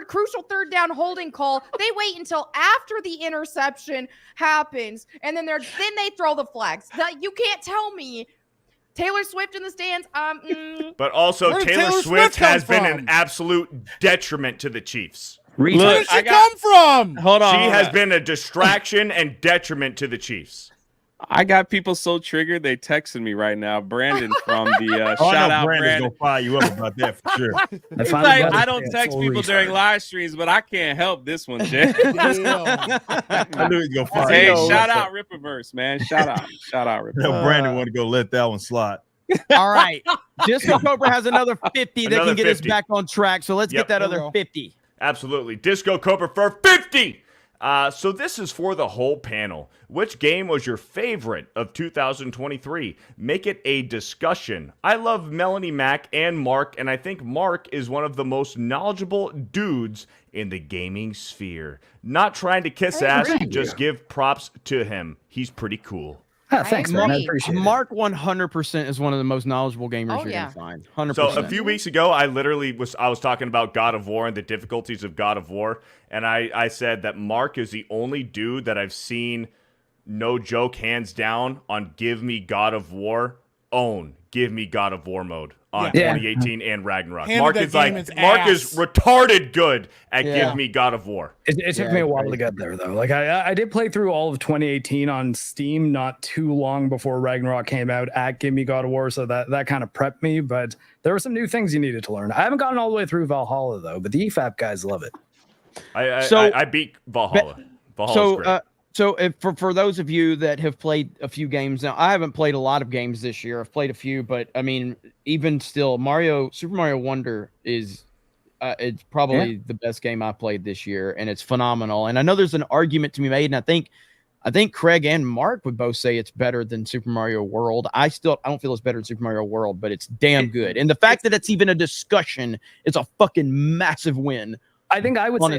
crucial third down holding call, they wait until after the interception happens, and then they throw the flags. You can't tell me Taylor Swift in the stands. But also Taylor Swift has been an absolute detriment to the Chiefs. Where did she come from? Hold on. She has been a distraction and detriment to the Chiefs. I got people so triggered they texting me right now. Brandon from the Oh, I shout know out Brandon's Brandon. gonna fire you up about that for sure. He's like, I don't text people during live streams, but I can't help this one, Jay. I knew he'd go fire Hey, you up. shout out Ripperverse, man. Shout out Ripperverse. No, Brandon want to go let that one slide. All right. Disco Cobra has another 50 that Another can get us 50. back on track. So let's Yep. get that There we other go. 50. Absolutely. Disco Cobra for 50. So this is for the whole panel. Which game was your favorite of 2023? Make it a discussion. I love Melanie, Mack, and Mark, and I think Mark is one of the most knowledgeable dudes in the gaming sphere. Not trying to kiss ass, just give props to him. He's pretty cool. Thanks, man. I appreciate it. Mark 100% is one of the most knowledgeable gamers Oh, you're yeah. going to find. 100%. So a few weeks ago, I was talking about God of War and the difficulties of God of War, and I said that Mark is the only dude that I've seen, no joke, hands down, on Give Me God of War, Give Me God of War mode on 2018 and Ragnarok. Mark is retarded good at Give Me God of War. It took me a while to get there, though. Like I did play through all of 2018 on Steam, not too long before Ragnarok came out at Give Me God of War, so that kind of prepped me. But there were some new things you needed to learn. I haven't gotten all the way through Valhalla though, but the EFAP guys love it. I beat Valhalla. Valhalla's great. So for those of you that have played a few games now, I haven't played a lot of games this year. I've played a few, but I mean, even still, Super Mario Wonder is it's probably the best game I played this year, and it's phenomenal. And I know there's an argument to be made, and I think Craig and Mark would both say it's better than Super Mario World. I don't feel it's better than Super Mario World, but it's damn good. And the fact that it's even a discussion is a fucking massive win. I think I would say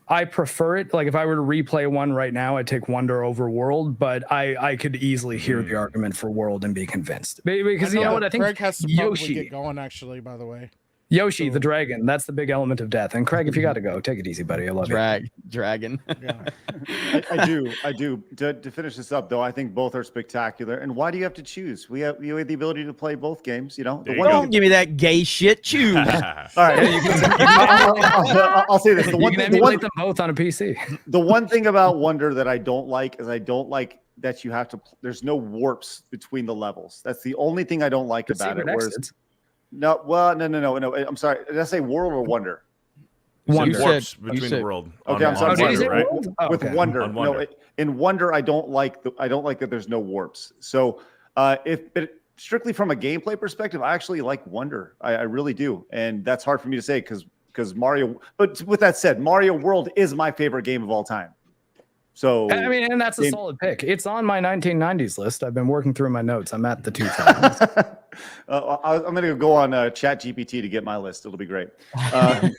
I prefer it. Like if I were to replay one right now, I'd take Wonder over World, but I could easily hear the argument for World and be convinced. Because you know what? I think Craig has to probably get going, actually, by the way. Yoshi, the dragon, that's the big element of death. And Craig, if you got to go, take it easy, buddy. I love you. Dragon. I do. To finish this up, though, I think both are spectacular. And why do you have to choose? You have the ability to play both games. You know, Don't give me that gay shit. Choose. All right, I'll say this: you can emulate them both on a PC. The one thing about Wonder that I don't like is I don't like that you have to. There's no warps between the levels. That's the only thing I don't like about it. Whereas, no. I'm sorry. Did I say World or Wonder? Wonder. Warps between the world. Okay, I'm sorry. Wonder, right? With Wonder. On Wonder. No, in Wonder, I don't like that there's no warps. So strictly from a gameplay perspective, I actually like Wonder. I really do, and that's hard for me to say because Mario. But with that said, Mario World is my favorite game of all time. So I mean, and that's a solid pick. It's on my 1990s list. I've been working through my notes. I'm at the 2000s. I'm going to go on Chat GPT to get my list. It'll be great. All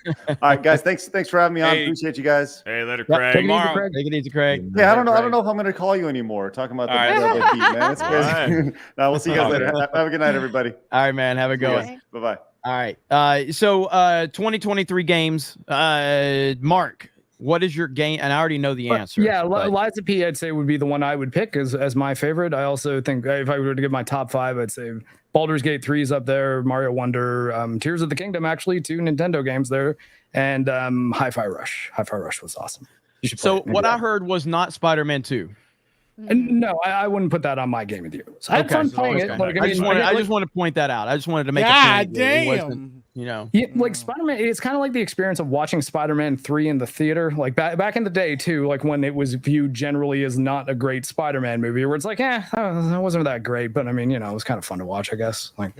right, guys. Thanks for having me on. Appreciate you guys. Hey, later, Craig. Take it easy, Craig. Yeah, I don't know if I'm going to call you anymore. Talking about the beat, man. That's crazy. Right. No, we'll see you guys later. Have a good night, everybody. All right, man. Have a good one. Bye-bye. All right. So 2023 games. Mark, what is your game? And I already know the answer. Yeah, Liza P, I'd say would be the one I would pick as my favorite. I also think if I were to give my top 5, I'd say Baldur's Gate 3 is up there, Mario Wonder, Tears of the Kingdom, actually, 2 Nintendo games there, and Hi-Fi Rush. Hi-Fi Rush was awesome. So what I heard was not Spider-Man 2. And no, I wouldn't put that on my game of the year. So I had fun playing it. Like, I just want to point that out. I just wanted to make God a point. damn. Like Spider-Man, it's kind of like the experience of watching Spider-Man 3 in the theater. Like back in the day too, like when it was viewed generally as not a great Spider-Man movie, where it's like, that wasn't that great, but I mean, it was kind of fun to watch, I guess. Like,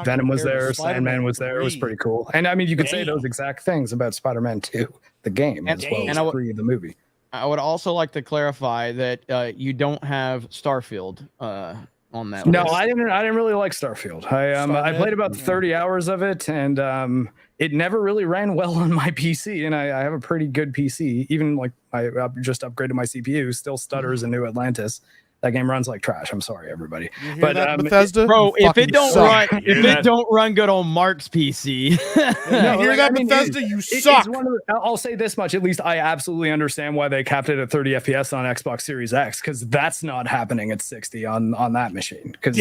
Venom was there, Sandman was there. It was pretty cool. And I mean, you could say those exact things about Spider-Man 2, the game, as well as 3, the movie. I would also like to clarify that you don't have Starfield on that list. I didn't really like Starfield. I played about 30 hours of it, and it never really ran well on my PC. And I have a pretty good PC. Even like I just upgraded my CPU, still stutters in New Atlantis. That game runs like trash. I'm sorry, everybody. You hear But that, Bethesda? Bro, You if it fucking don't suck. run, if it don't run good on Mark's PC, You hear that, Bethesda? You suck. I'll say this much. At least I absolutely understand why they capped it at 30 FPS on Xbox Series X, because that's not happening at 60 on that machine. Because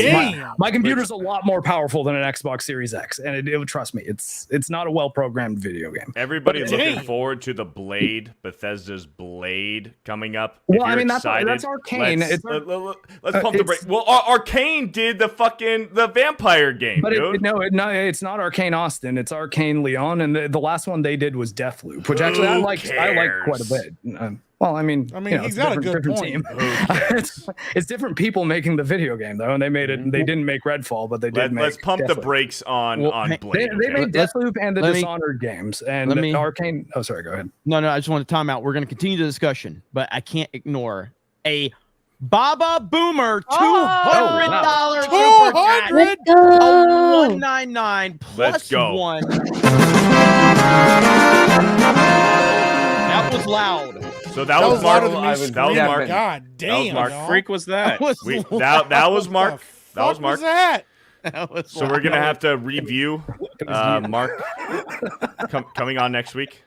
my computer's a lot more powerful than an Xbox Series X, and it would trust me. It's not a well-programmed video game. Everybody looking forward to the Blade, Bethesda's Blade coming up. Well, If you're that's excited, Arcane. Let's pump the brake. Well, Arcane did the vampire game, But dude. it's not Arcane Austin. It's Arcane Leon, and the last one they did was Deathloop, which actually I liked quite a bit. Well, I mean, he's got a good point. Team. It's different people making the video game though, and they made it. They didn't make Redfall, but they did make. Let's pump the Deathloop. brakes on Blade. They made Deathloop and the Dishonored games, and Arcane. Oh, sorry, go ahead. No, I just want to time out. We're going to continue the discussion, but I can't ignore a Baba Boomer $200 super chat. Let's A go. 199 plus Let's go. 1. That was loud. So that was Mark. louder than me That was screaming. Mark. God damn, That was Mark. dog. Freak was that? That was Mark. That was Mark. That? So we're gonna have to review Mark coming on next week.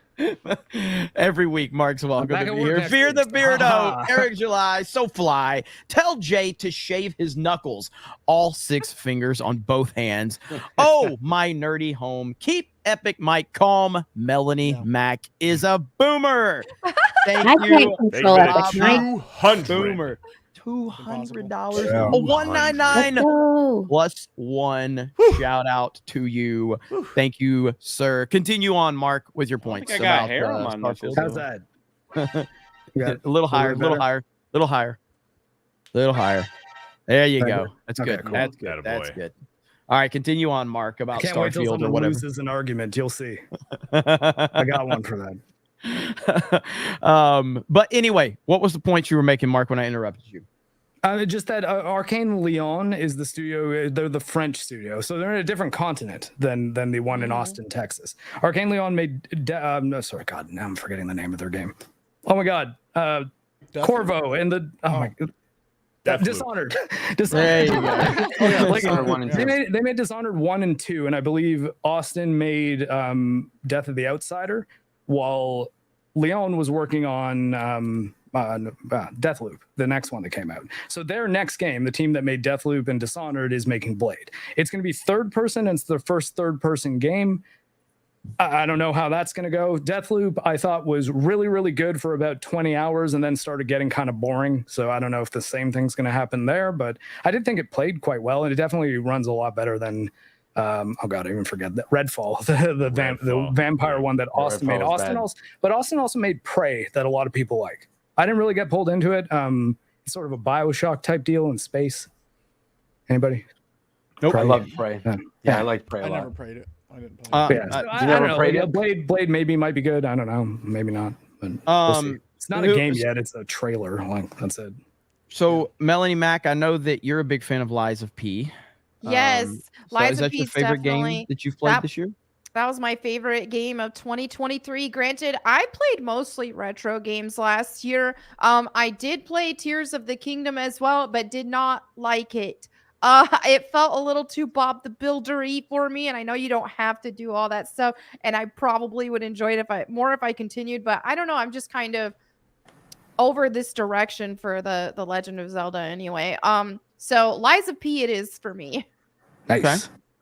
Every week, Mark's welcome back to at be work here. next Fear the week. Beardo, Eric July, So Fly. Tell Jay to shave his knuckles, all 6 fingers on both hands. Oh, my nerdy home. Keep Epic Mike calm. Melanie Mack is a boomer. Thank I you. can't control Bob Epic Mike. 200. Boomer. $200. Yeah. A 199 Let's go. plus 1. Shout out to you. Thank you, sir. Continue on, Mark, with your points. I got about, hair on my Starfield. How's that? A little higher, little higher, little higher, little higher. There you go. That's Okay, good. cool. That's good. Attaboy. That's good. All right, continue on, Mark, about I can't wait till Starfield or someone whatever. loses an argument. You'll see. I got one for that. But anyway, what was the point you were making, Mark, when I interrupted you? Just that Arcane Leon is the studio. They're the French studio, so they're in a different continent than the one in Austin, Texas. Arcane Leon made. No, sorry, God, now I'm forgetting the name of their game. Oh my God, Corvo and the Dishonored. There you go. Dishonored 1 and 2. They made Dishonored 1 and 2, and I believe Austin made Death of the Outsider, while Leon was working on Deathloop, the next one that came out. So their next game, the team that made Deathloop and Dishonored, is making Blade. It's going to be third person, and it's their first third person game. I don't know how that's going to go. Deathloop, I thought, was really, really good for about 20 hours and then started getting kind of boring. So I don't know if the same thing's going to happen there, but I did think it played quite well, and it definitely runs a lot better than oh God, I even forget that Redfall, the vampire one that Austin made. But Austin also made Prey that a lot of people like. I didn't really get pulled into it. It's sort of a BioShock type deal in space. Anybody? Nope. Prey. I love Prey. Yeah, I like Prey a I lot. never played it. I didn't play it. I never don't know. played Yeah, it? Blade maybe might be good. I don't know. Maybe not. But we'll see. It's not a game yet. It's a trailer. Like that's it. So, Melanie Mack, I know that you're a big fan of Lies of P. Yes, Lies is of that your P's favorite definitely. game that you've played this year? That was my favorite game of 2023. Granted, I played mostly retro games last year. I did play Tears of the Kingdom as well, but did not like it. It felt a little too Bob the Builder-y for me, and I know you don't have to do all that stuff, and I probably would enjoy it if I continued, but I don't know. I'm just kind of over this direction for the Legend of Zelda anyway. So Lies of P it is for me. Nice. Okay.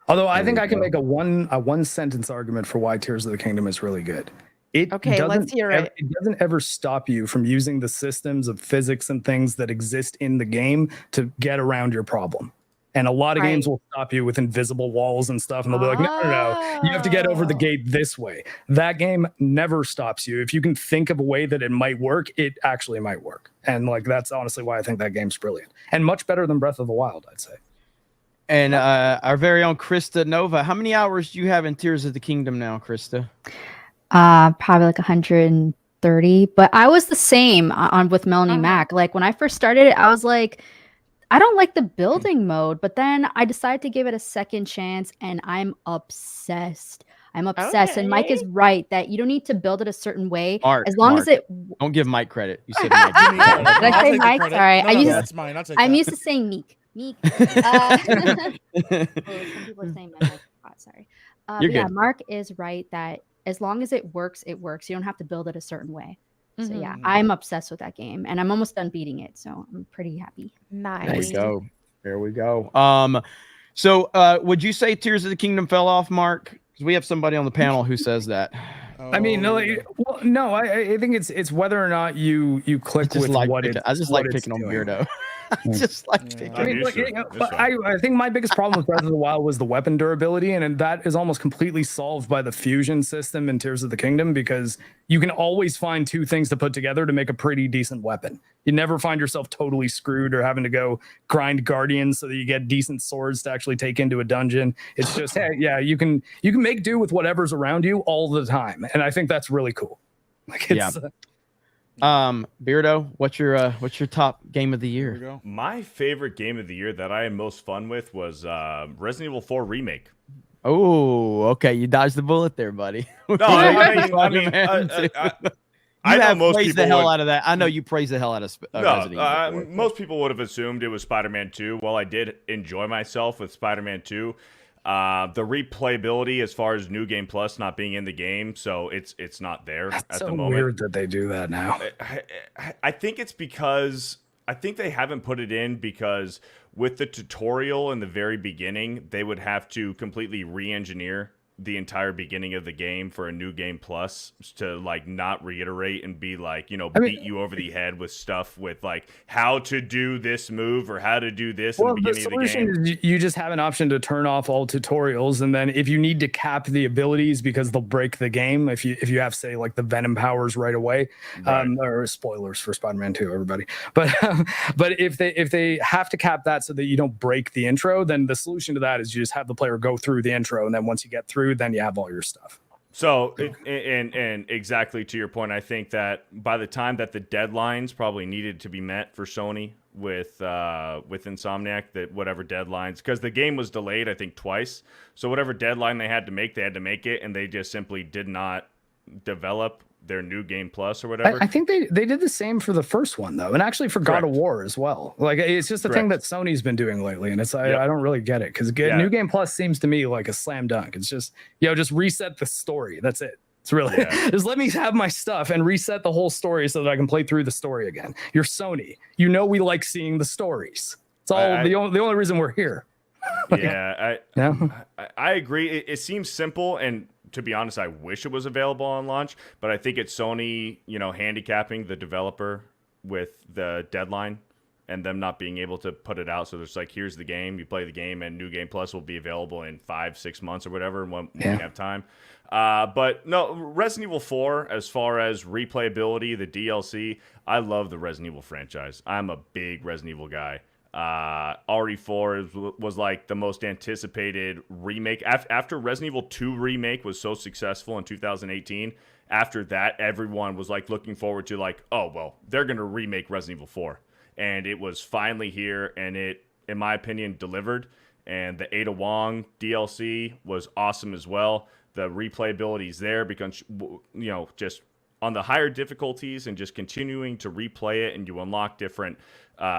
Although I think I can make a one sentence argument for why Tears of the Kingdom is really good. Let's hear it. It doesn't ever stop you from using the systems of physics and things that exist in the game to get around your problem. And a lot of games will stop you with invisible walls and stuff, and they'll be like, no, you have to get over the gate this way. That game never stops you. If you can think of a way that it might work, it actually might work. And like that's honestly why I think that game's brilliant. And much better than Breath of the Wild, I'd say. And our very own Krista Nova. How many hours do you have in Tears of the Kingdom now, Krista? Probably like 130. But I was the same on with Melanie Mack. Like when I first started it, I was like, I don't like the building mode, but then I decided to give it a second chance, and I'm obsessed. I'm obsessed. And Mike is right that you don't need to build it a certain way. Mark, as long as it. Don't give Mike credit. You said Mike. Did I say Mike? Sorry. That's mine. I'll take I'm that. used to saying Meek. Some people are saying my mic hot. Sorry. You're Yeah, good. Mark is right that as long as it works, it works. You don't have to build it a certain way. So yeah, Mhm. I'm obsessed with that game, and I'm almost done beating it, so I'm pretty happy. Nice. There we go. There we go. So would you say Tears of the Kingdom fell off, Mark? Because we have somebody on the panel who says that. I mean, no, I think it's whether or not you click with what it. I just like picking on Beardo. I just like picking. I mean, but I think my biggest problem with Breath of the Wild was the weapon durability, and that is almost completely solved by the fusion system in Tears of the Kingdom, because you can always find two things to put together to make a pretty decent weapon. You never find yourself totally screwed or having to go grind guardians so that you get decent swords to actually take into a dungeon. It's just, hey, yeah, you can make do with whatever's around you all the time, and I think that's really cool. Like, it's, Beardo, what's your top game of the year? My favorite game of the year that I had most fun with was Resident Evil 4 Remake. Oh, okay. You dodged the bullet there, buddy. No, I mean, I know most praise people the hell would- out of that. I know you praise the hell out of Resident Evil 4. Most people would have assumed it was Spider-Man 2. Well, I did enjoy myself with Spider-Man 2. The replayability as far as New Game Plus not being in the game, so it's not there at so the moment. weird that they do that now. I think it's because I think they haven't put it in because with the tutorial in the very beginning, they would have to completely re-engineer the entire beginning of the game for a New Game Plus to like not reiterate and be like, beat you over the head with stuff with like how to do this move or how to do this in the beginning of the game. Is you just have an option to turn off all tutorials, and then if you need to cap the abilities because they'll break the game, if you have, say, like the Venom powers right away, or spoilers for Spider-Man 2, everybody. But if they have to cap that so that you don't break the intro, then the solution to that is you just have the player go through the intro, and then once you get through, then you have all your stuff. So, and exactly to your point, I think that by the time that the deadlines probably needed to be met for Sony with Insomniac, that whatever deadlines, because the game was delayed, I think twice. So whatever deadline they had to make it, and they just simply did not develop their New Game Plus or whatever. I think they did the same for the first one though, and actually for God of War as well. Like, it's just a thing that Sony's been doing lately, and it's I don't really get it, because New Game Plus seems to me like a slam dunk. It's just just reset the story. That's it. It's really just let me have my stuff and reset the whole story so that I can play through the story again. You're Sony. We like seeing the stories. It's all the only reason we're here. I agree. It seems simple, and to be honest, I wish it was available on launch, but I think it's Sony, handicapping the developer with the deadline and them not being able to put it out. So there's like, here's the game, you play the game, and New Game Plus will be available in 5-6 months or whatever when we have time. But no, Resident Evil 4, as far as replayability, the DLC, I love the Resident Evil franchise. I'm a big Resident Evil guy. RE4 was like the most anticipated remake after Resident Evil 2 remake was so successful in 2018. After that, everyone was like looking forward to like, oh well, they're gonna remake Resident Evil 4, and it was finally here, and it, in my opinion, delivered. And the Ada Wong DLC was awesome as well. The replayability is there because just on the higher difficulties and just continuing to replay it, and you unlock different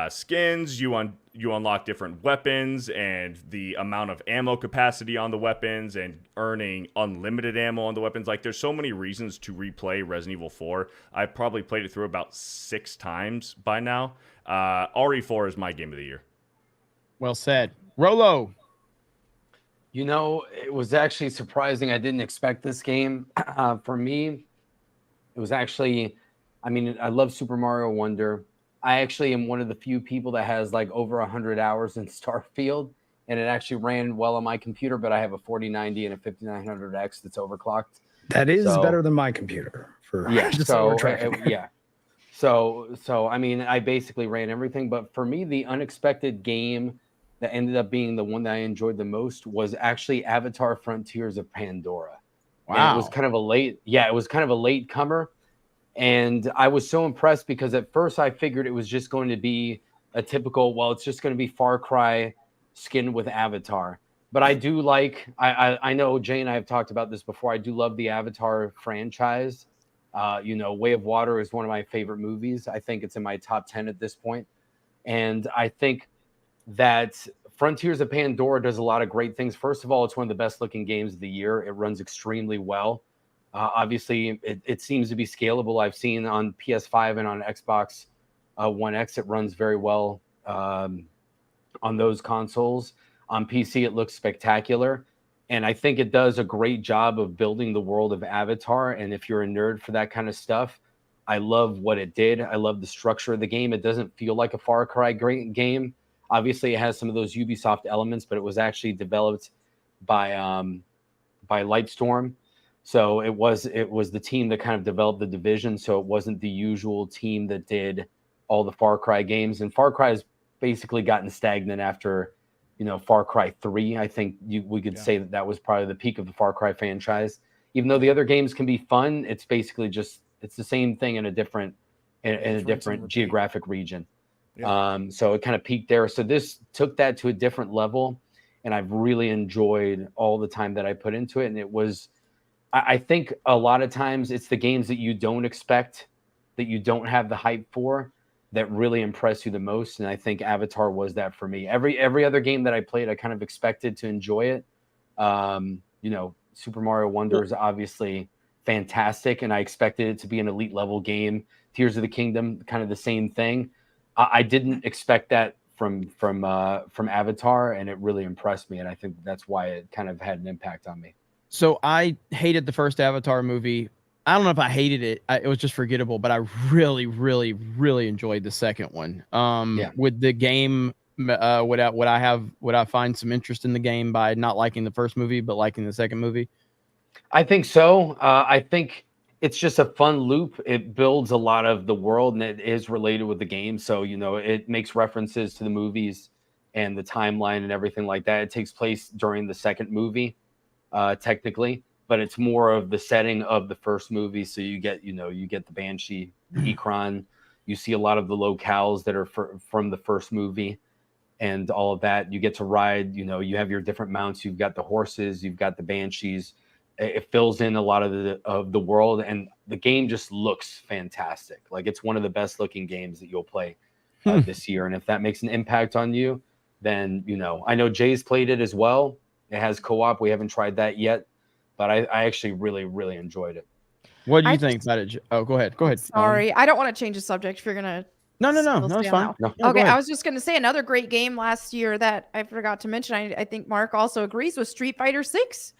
skins, you unlock different weapons, and the amount of ammo capacity on the weapons, and earning unlimited ammo on the weapons. Like, there's so many reasons to replay Resident Evil 4. I've probably played it through about 6 times by now. RE4 is my game of the year. Well said. Rolo. It was actually surprising. I didn't expect this game. For me, it was actually, I love Super Mario Wonder. I actually am one of the few people that has like over 100 hours in Starfield, and it actually ran well on my computer, but I have a 4090 and a 5900X that's overclocked. That is better than my computer. I basically ran everything, but for me, the unexpected game that ended up being the one that I enjoyed the most was actually Avatar Frontiers of Pandora. Wow. And it was kind of a late comer. And I was so impressed because at first I figured it was just going to be a typical, it's just going to be Far Cry skinned with Avatar. But I do like. I know Jay and I have talked about this before. I do love the Avatar franchise. Way of Water is one of my favorite movies. I think it's in my top 10 at this point. And I think that Frontiers of Pandora does a lot of great things. First of all, it's one of the best looking games of the year. It runs extremely well. Obviously, it seems to be scalable. I've seen on PS5 and on Xbox One X, it runs very well on those consoles. On PC, it looks spectacular. And I think it does a great job of building the world of Avatar. And if you're a nerd for that kind of stuff, I love what it did. I love the structure of the game. It doesn't feel like a Far Cry game. Obviously, it has some of those Ubisoft elements, but it was actually developed by Lightstorm. So it was the team that kind of developed the Division. So it wasn't the usual team that did all the Far Cry games. And Far Cry has basically gotten stagnant after, Far Cry 3. I think we could say that was probably the peak of the Far Cry franchise. Even though the other games can be fun, it's basically it's the same thing in a different geographic region. Yeah. So it kind of peaked there. So this took that to a different level, and I've really enjoyed all the time that I put into it. And it was, I think a lot of times it's the games that you don't expect, that you don't have the hype for, that really impress you the most. And I think Avatar was that for me. Every other game that I played, I kind of expected to enjoy it. Super Mario Wonder is obviously fantastic, and I expected it to be an elite level game. Tears of the Kingdom, kind of the same thing. I didn't expect that from Avatar, and it really impressed me. And I think that's why it kind of had an impact on me. So I hated the first Avatar movie. I don't know if I hated it. It was just forgettable, but I really, really, really enjoyed the second one. With the game, would I find some interest in the game by not liking the first movie but liking the second movie? I think so. I think it's just a fun loop. It builds a lot of the world, and it is related with the game. So it makes references to the movies and the timeline and everything like that. It takes place during the second movie, technically. But it's more of the setting of the first movie. So you get the Banshee, the Ikran. You see a lot of the locales that are from the first movie and all of that. You get to ride, you have your different mounts. You've got the horses, you've got the Banshees. It fills in a lot of the world, and the game just looks fantastic. Like, it's one of the best looking games that you'll play this year. And if that makes an impact on you, then, I know Jay's played it as well. It has co-op. We haven't tried that yet. But I actually really, really enjoyed it. What do you think about it? Oh, go ahead. Sorry, I don't want to change the subject if you're gonna. No, it's fine. No. Okay, I was just gonna say another great game last year that I forgot to mention. I think Mark also agrees with Street Fighter 6.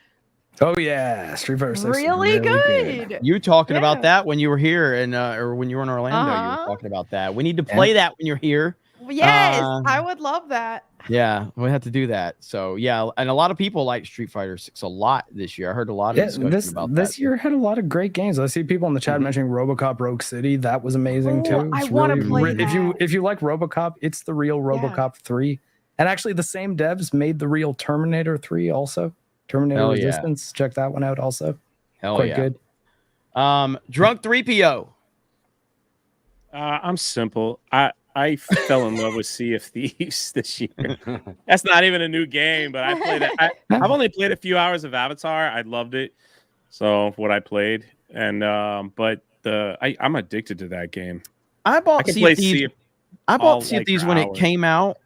Oh yeah, Street Fighter 6. Really good. You talking about that when you were here or when you were in Orlando? You were talking about that. We need to play that when you're here. Yes, I would love that. Yeah, we have to do that. So yeah, and a lot of people like Street Fighter 6 a lot this year. I heard a lot of discussion about that. This year had a lot of great games. I see people in the chat mentioning RoboCop Rogue City. That was amazing too. I want to play that. If you like RoboCop, it's the real RoboCop 3. And actually the same devs made the real Terminator 3 also. Terminator Resistance. Check that one out also. Quite good. Drunk 3PO. I'm simple. I fell in love with Sea of Thieves this year. That's not even a new game, but I played it. I've only played a few hours of Avatar. I loved it. So what I played, and but I'm addicted to that game. I bought Sea of Thieves. I bought Sea of Thieves when it came out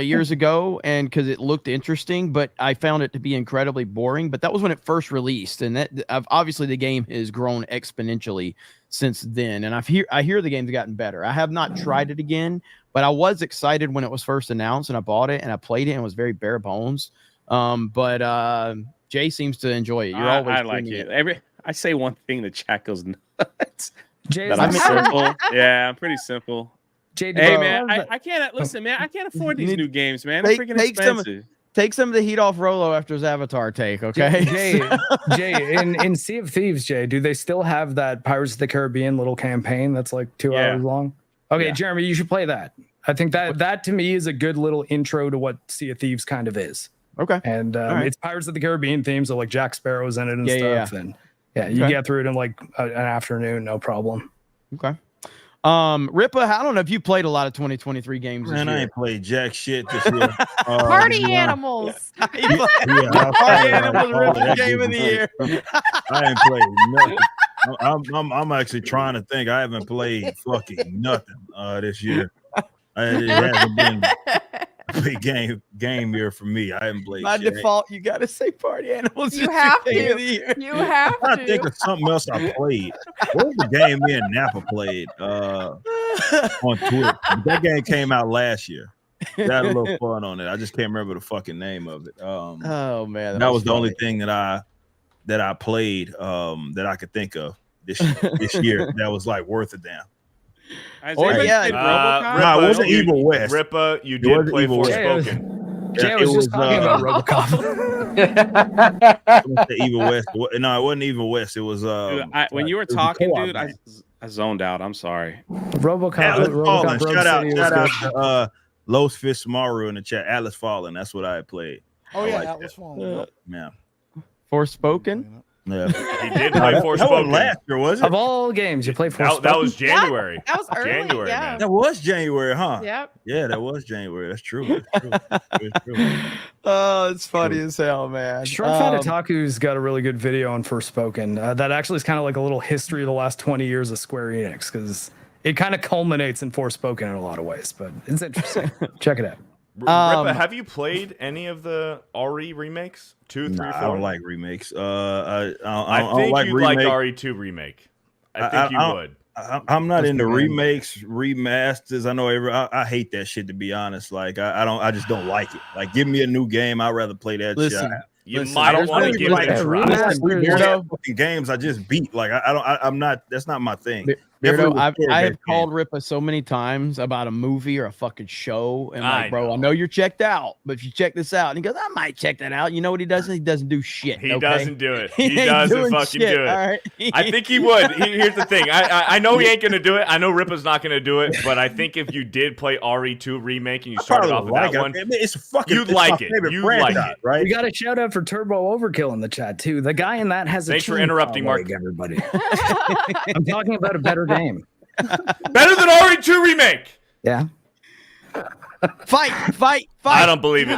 years ago, and because it looked interesting, but I found it to be incredibly boring. But that was when it first released, and that obviously the game has grown exponentially since then. And I hear the game's gotten better. I have not tried it again, but I was excited when it was first announced, and I bought it and I played it, and it was very bare bones. But Jay seems to enjoy it. You're always I like it. I say one thing, the chat goes nuts. I'm simple. Yeah, I'm pretty simple. Jay, hey man, I can't listen, man. I can't afford these new games, man. They're freaking expensive. Take some of the heat off Rolo after his Avatar take, okay? Jay, in Sea of Thieves, Jay, do they still have that Pirates of the Caribbean little campaign that's like 2 hours long? Okay, Jeremy, you should play that. I think that to me is a good little intro to what Sea of Thieves kind of is. Okay. And it's Pirates of the Caribbean theme, so like Jack Sparrow's in it and stuff. And you get through it in like an afternoon, no problem. Okay. Ripa, I don't know if you played a lot of 2023 games this Man, year. I ain't played jack shit this year. Party animals. Party Animals Ripa game of the year. I ain't played nothing. I'm actually trying to think. I haven't played fucking nothing this year. It hasn't been a big game year for me. I haven't played. By shit. default, you got to say Party Animals. You have to. You have I to. think of something else I played. What was the game me and Napa played on Twitter? That game came out last year. Got a little fun on it. I just can't remember the fucking name of it. Oh man, that was the only thing that I played that I could think of this year that was like worth a damn. Ripa, it wasn't Evil West. Ripa, you did play Forspoken. Jay was just talking about RoboCop. Evil West. No, it wasn't Evil West. It was when you were talking, dude, I zoned out. I'm sorry. RoboCop. Atlas Fallen. Rogue Shout out City was to Los Fist Maru in the chat. Atlas Fallen. That's what I had played. Oh I yeah, like Atlas that. Fallen. Yeah. Forspoken. Yeah, he did play Forspoken. That was last year, was it? Of all games, you played Forspoken. That was January. That was early. January, yeah. man. That was January, huh? Yep. Yeah, that was January. That's true. That's true. Oh, it's funny as hell, man. Short Fat Otaku's got a really good video on Forspoken. That actually is kind of like a little history of the last 20 years of Square Enix, because it kind of culminates in Forspoken in a lot of ways, but it's interesting. Check it out. Ripa, have you played any of the RE remakes? 2, 3, 4? I don't like remakes. I think like you'd like RE2 remake. I think you would. I'm not into remakes, remasters. I know I hate that shit, to be honest. Like I just don't like it. Like, give me a new game. I'd rather play that shit. You might want to give it a try. Fucking games I just beat. Like I'm not. That's not my thing. I have called Ripa so many times about a movie or a fucking show, and like, bro, I know you're checked out, but if you check this out, and he goes, I might check that out. You know what he does? He doesn't do shit. He doesn't do it. He doesn't fucking do it. Right? I think he would. Here's the thing. I know he ain't gonna do it. I know Ripa's not gonna do it, but I think if you did play RE2 remake and you started off with that one, it's fucking. You'd like it. You like it, right? We got a shout out for Turbo Overkill in the chat too. The guy in that has a. Thanks for interrupting, Mark. Everybody. I'm talking about a better game. Better than RE2 remake. Yeah. Fight. I don't believe it.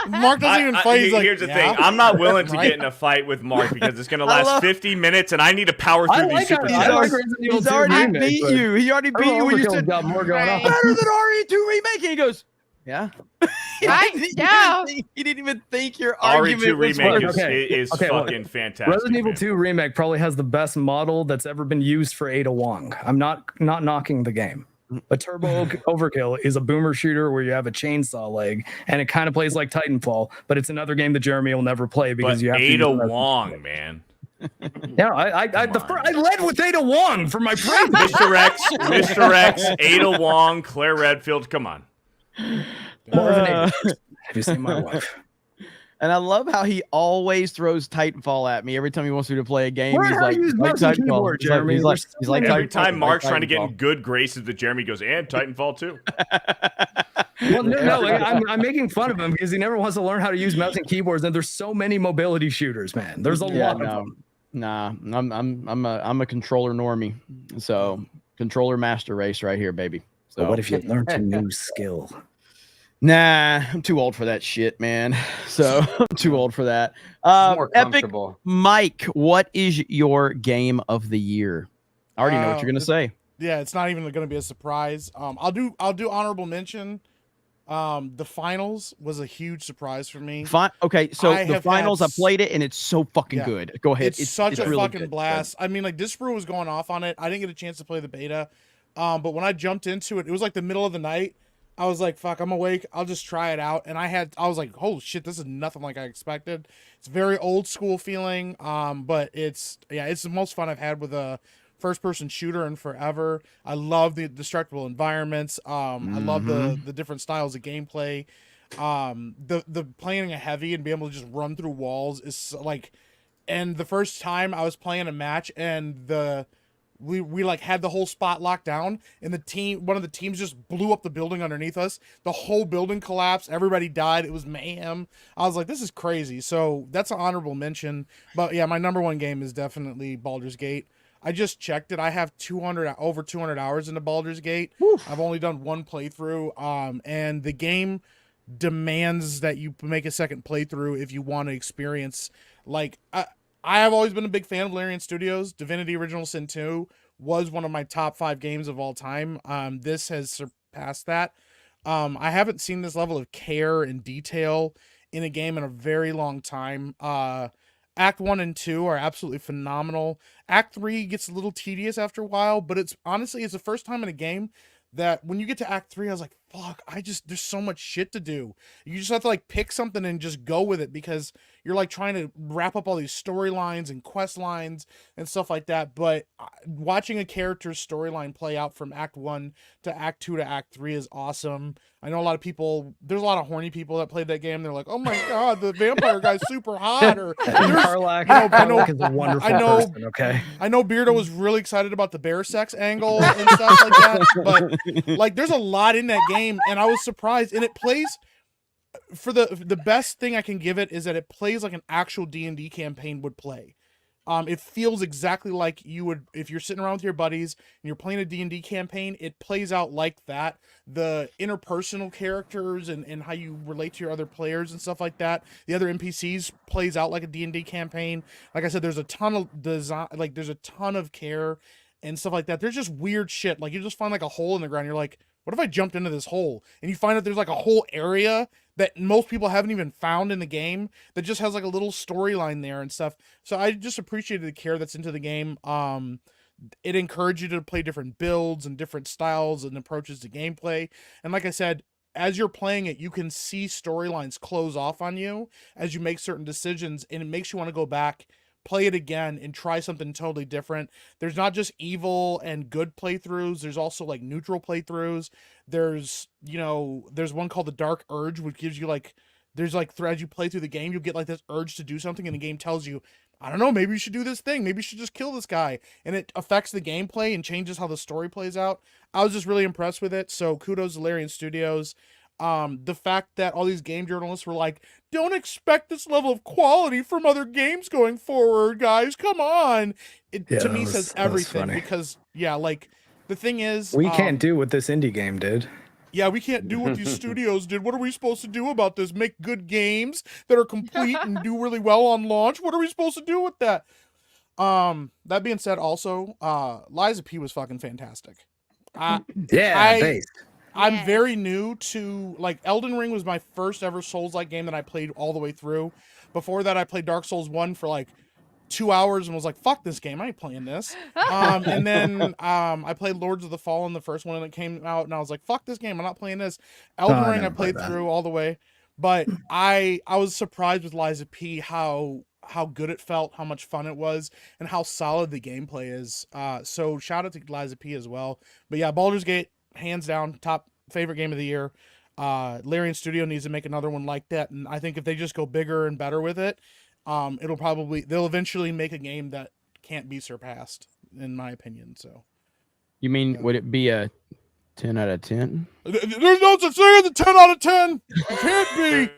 Mark doesn't even fight. He's like, here's the thing. I'm not willing to get in a fight with Mark because it's going to last 50 minutes, and I need to power through these super chats. He's already beat you. He already beat you when you said got more going on. better than RE2 remake, and he goes, yeah. He didn't even think your RE2 argument was remake is fucking fantastic. Resident Evil 2 remake probably has the best model that's ever been used for Ada Wong. I'm not knocking the game. But Turbo Overkill is a boomer shooter where you have a chainsaw leg, and it kind of plays like Titanfall, but it's another game that Jeremy will never play because you have Ada to. Wong, man. Yeah, I led with Ada Wong for my friend. Mr. X, Ada Wong, Claire Redfield. Come on. Have you seen my wife? And I love how he always throws Titanfall at me every time he wants me to play a game. He's like Titanfall. Jeremy. He's like every time Mark's trying to get in good graces with Jeremy, goes, and Titanfall too. Well, no, I'm making fun of him because he never wants to learn how to use mouse and keyboards. And there's so many mobility shooters, man. There's a lot of them. Nah, I'm a controller normie. So controller master race right here, baby. So but what if you learned a new skill? Nah, I'm too old for that shit, man. So I'm too old for that. More Epic comfortable. Mike, what is your game of the year? I already know what you're gonna say. Yeah, it's not even going to be a surprise. I'll do honorable mention. The finals was a huge surprise for me. Okay, so the finals, I played it and it's so fucking good. Go ahead. It's such a really fucking good. blast. I mean, like, Disparu was going off on it. I didn't get a chance to play the beta. But when I jumped into it, it was like the middle of the night. I was like, fuck, I'm awake. I'll just try it out. And I was like, holy shit, this is nothing like I expected. It's very old school feeling. But it's the most fun I've had with a first person shooter in forever. I love the destructible environments. I love the different styles of gameplay. The playing a heavy and being able to just run through walls is like, and the first time I was playing a match and we like had the whole spot locked down, and one of the teams just blew up the building underneath us. The whole building collapsed. Everybody died. It was mayhem. I was like, this is crazy. So that's an honorable mention. But yeah, my number one game is definitely Baldur's Gate. I just checked it. I have over 200 hours into Baldur's Gate. I've only done one playthrough, and the game demands that you make a second playthrough if you want to experience. Like, I have always been a big fan of Larian Studios. Divinity Original Sin 2 was one of my top 5 games of all time. This has surpassed that. I haven't seen this level of care and detail in a game in a very long time. Act 1 and 2 are absolutely phenomenal. Act 3 gets a little tedious after a while, but it's the first time in a game that when you get to Act 3, I was like, fuck, there's so much shit to do. You just have to like pick something and just go with it, because you're like trying to wrap up all these storylines and quest lines and stuff like that. But watching a character's storyline play out from Act 1 to Act 2 to Act 3 is awesome. I know there's a lot of horny people that played that game. They're like, oh my God, the vampire guy's super hot. Or Karlach is a wonderful person, okay? I know Beardo was really excited about the bear sex angle and stuff like that, but like there's a lot in that game, and I was surprised. And it plays, for the best thing I can give it is that it plays like an actual D&D campaign would play. It feels exactly like you would if you're sitting around with your buddies and you're playing a D&D campaign. It plays out like that. The interpersonal characters and how you relate to your other players and stuff like that. The other NPCs plays out like a D&D campaign. Like I said, there's a ton of design, like there's a ton of care and stuff like that. There's just weird shit. Like you just find like a hole in the ground. You're like, what if I jumped into this hole? And you find out there's like a whole area that most people haven't even found in the game that just has like a little storyline there and stuff. So I just appreciated the care that's into the game. It encouraged you to play different builds and different styles and approaches to gameplay. And like I said, as you're playing it, you can see storylines close off on you as you make certain decisions, and it makes you want to go back, play it again, and try something totally different. There's not just evil and good playthroughs. There's also like neutral playthroughs. There's one called the Dark Urge, which gives you like, as you play through the game, you'll get like this urge to do something, and the game tells you, I don't know, maybe you should do this thing. Maybe you should just kill this guy. And it affects the gameplay and changes how the story plays out. I was just really impressed with it. So kudos to Larian Studios. The fact that all these game journalists were like, don't expect this level of quality from other games going forward, guys. Come on. To me says everything, because like the thing is, we can't do what this indie game did. Yeah, we can't do what these studios did. What are we supposed to do about this? Make good games that are complete and do really well on launch? What are we supposed to do with that? That being said, also, Liza P was fucking fantastic. I'm very new to, like, Elden Ring was my first ever Souls-like game that I played all the way through. Before that, I played Dark Souls 1 for like 2 hours and was like, fuck this game, I ain't playing this. And then I played Lords of the Fallen, the first one that came out, and I was like, fuck this game, I'm not playing this. Elden Ring I played through all the way, but I was surprised with Liza P how good it felt, how much fun it was, and how solid the gameplay is. So shout out to Liza P as well. But yeah, Baldur's Gate, hands down, top favorite game of the year. Larian Studio needs to make another one like that, and I think if they just go bigger and better with it, they'll eventually make a game that can't be surpassed, in my opinion. So, you mean would it be a 10 out of 10? There's no such thing as a 10 out of 10. It can't be.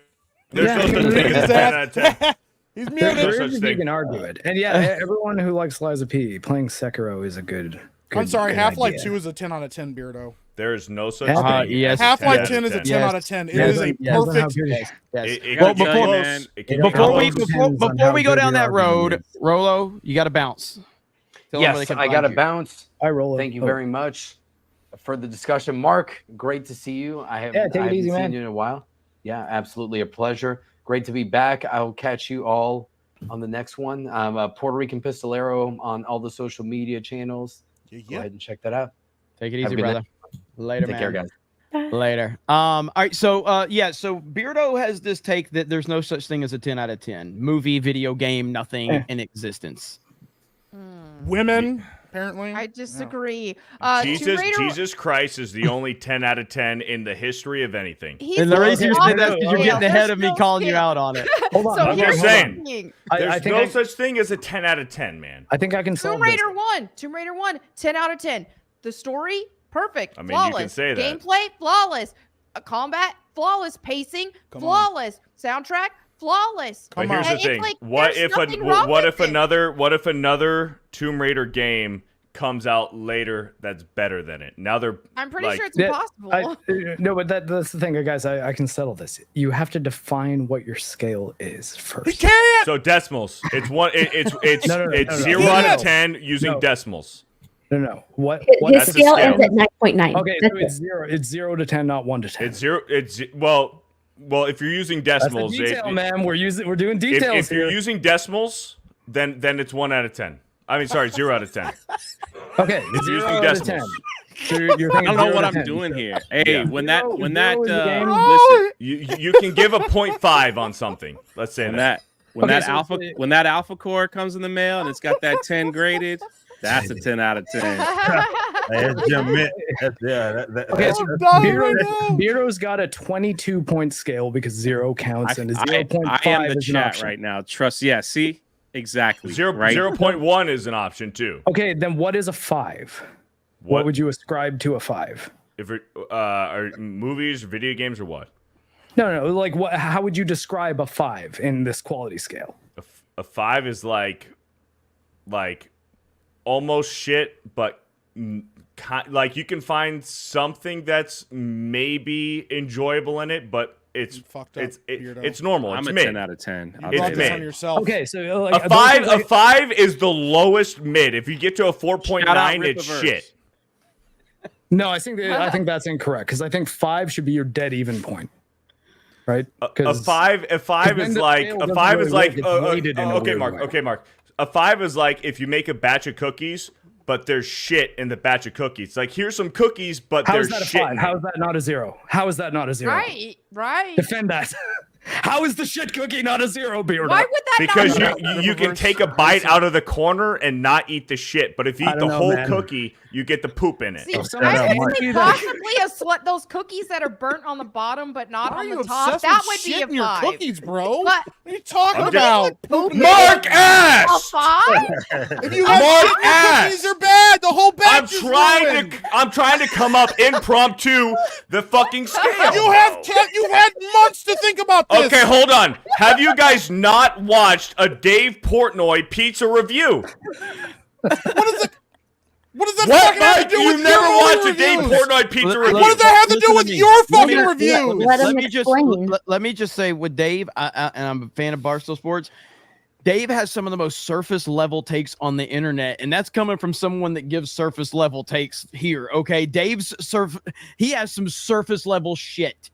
There's no such thing as a 10 out of 10. He's muted. You can argue it, and everyone who likes Liza P playing Sekiro is a good. I'm sorry, Half-Life 2 is a 10 out of 10, Beardo. There is no such thing. Yes, Half-Life 10 is a 10 out of 10. It is a perfect. Before we go down that road, Rolo, you got to bounce. Yes, I got to bounce. Hi, Rolo. Thank you very much for the discussion. Mark, great to see you. I haven't seen you in a while. Yeah, absolutely a pleasure. Great to be back. I'll catch you all on the next one. I'm Puerto Rican Pistolero on all the social media channels. Go ahead and check that out. Take it easy, brother. Later, Take care, guys. Later. All right. So, so Beardo has this take that there's no such thing as a 10 out of 10 movie, video game, nothing in existence. Women, apparently. I disagree. Jesus Christ is the only 10 out of 10 in the history of anything. And the reason you said that is because you're getting ahead of me calling you out on it. Hold on. I'm just saying. There's no such thing as a 10 out of 10, man. I think I can solve Tomb Raider 1, 10 out of 10. The story, perfect. I mean, flawless. you can say that. Gameplay, flawless. Combat, flawless. Pacing, flawless. Soundtrack, flawless. But here's the It's thing: like, what there's if nothing wrong with it. another Tomb Raider game comes out later that's better than it? Now they're I'm pretty like, sure it's impossible. No, but that's the thing, guys. I can settle this. You have to define what your scale is first. He can't. So decimals. It's one. It's No. 0 out of 10 using decimals. No. What? His That's the scale scale. ends at 9.9. Okay, That's so it. it's 0. It's 0 to 10, not 1 to 10. It's 0. It's well. If you're using decimals, That's the detail, man. We're doing if details you're here. using decimals, then it's 1 out of 10. I mean, sorry, 0 out of 10. Okay, If you're 0 using out of 10. decimals. So you're I thinking don't know 0 what to I'm 10. doing here. Hey, Yeah. when that Zero is the game. listen, You can give a 0.5 on something. Let's say when that. when that alpha core comes in the mail and it's got that 10 graded, that's a 10 out of 10. That's Jim Mint. Okay, so Beardo's got a 22-point scale because 0 counts and a 0.5 I am the is an chat option. right now. Trust, yeah, see? Exactly. 0.1 is an option too. Okay, then what is a 5? What would you ascribe to a 5? If it are movies, video games, or what? No, like what? How would you describe a 5 in this quality scale? A 5 is like almost shit, but like you can find something that's maybe enjoyable in it, but it's fucked up. It's normal. I'm It's a mid. 10 out of 10. You It's brought this mid. on yourself. Okay, so like, A 5 is the lowest mid. If you get to a 4.9, Shout out it's Rippaverse. shit. No, I think that's incorrect because I think 5 should be your dead even point, right? A 5 is like okay, Mark. Okay, Okay, Mark. A 5 is like if you make a batch of cookies, but there's shit in the batch of cookies. Like here's some cookies, but How there's is that a shit. 5? in How it. is that not a 0? How is that not a 0? Right. Defend that. How is the shit cookie not a 0, Beardo? Why would that Because not you can take a bite out of the corner and not eat the shit, but if you I eat the don't know, whole man. cookie, you get the poop in it. See, Shout I out, think Mark. possibly a slut those cookies that are burnt on the bottom but not Why are on you the top. obsessed That with would be shit a in your 5. cookies, bro? But What are you talking I'm about? Mark a ass. 5? If you have Mark shit in your ass. cookies, they're bad. The whole batch is ruined. I'm trying to come up impromptu the fucking scale. You've had months to think about this. Okay, hold on. Have you guys not watched a Dave Portnoy pizza review? What does that What? fucking have Mike, to do you with never your watched a reviews? Dave Portnoy pizza review? What does that have to do with your fucking reviews? Let him explain. Let me just say with Dave, and I'm a fan of Barstool Sports. Dave has some of the most surface level takes on the internet, and that's coming from someone that gives surface level takes here. Okay, he has some surface level shit.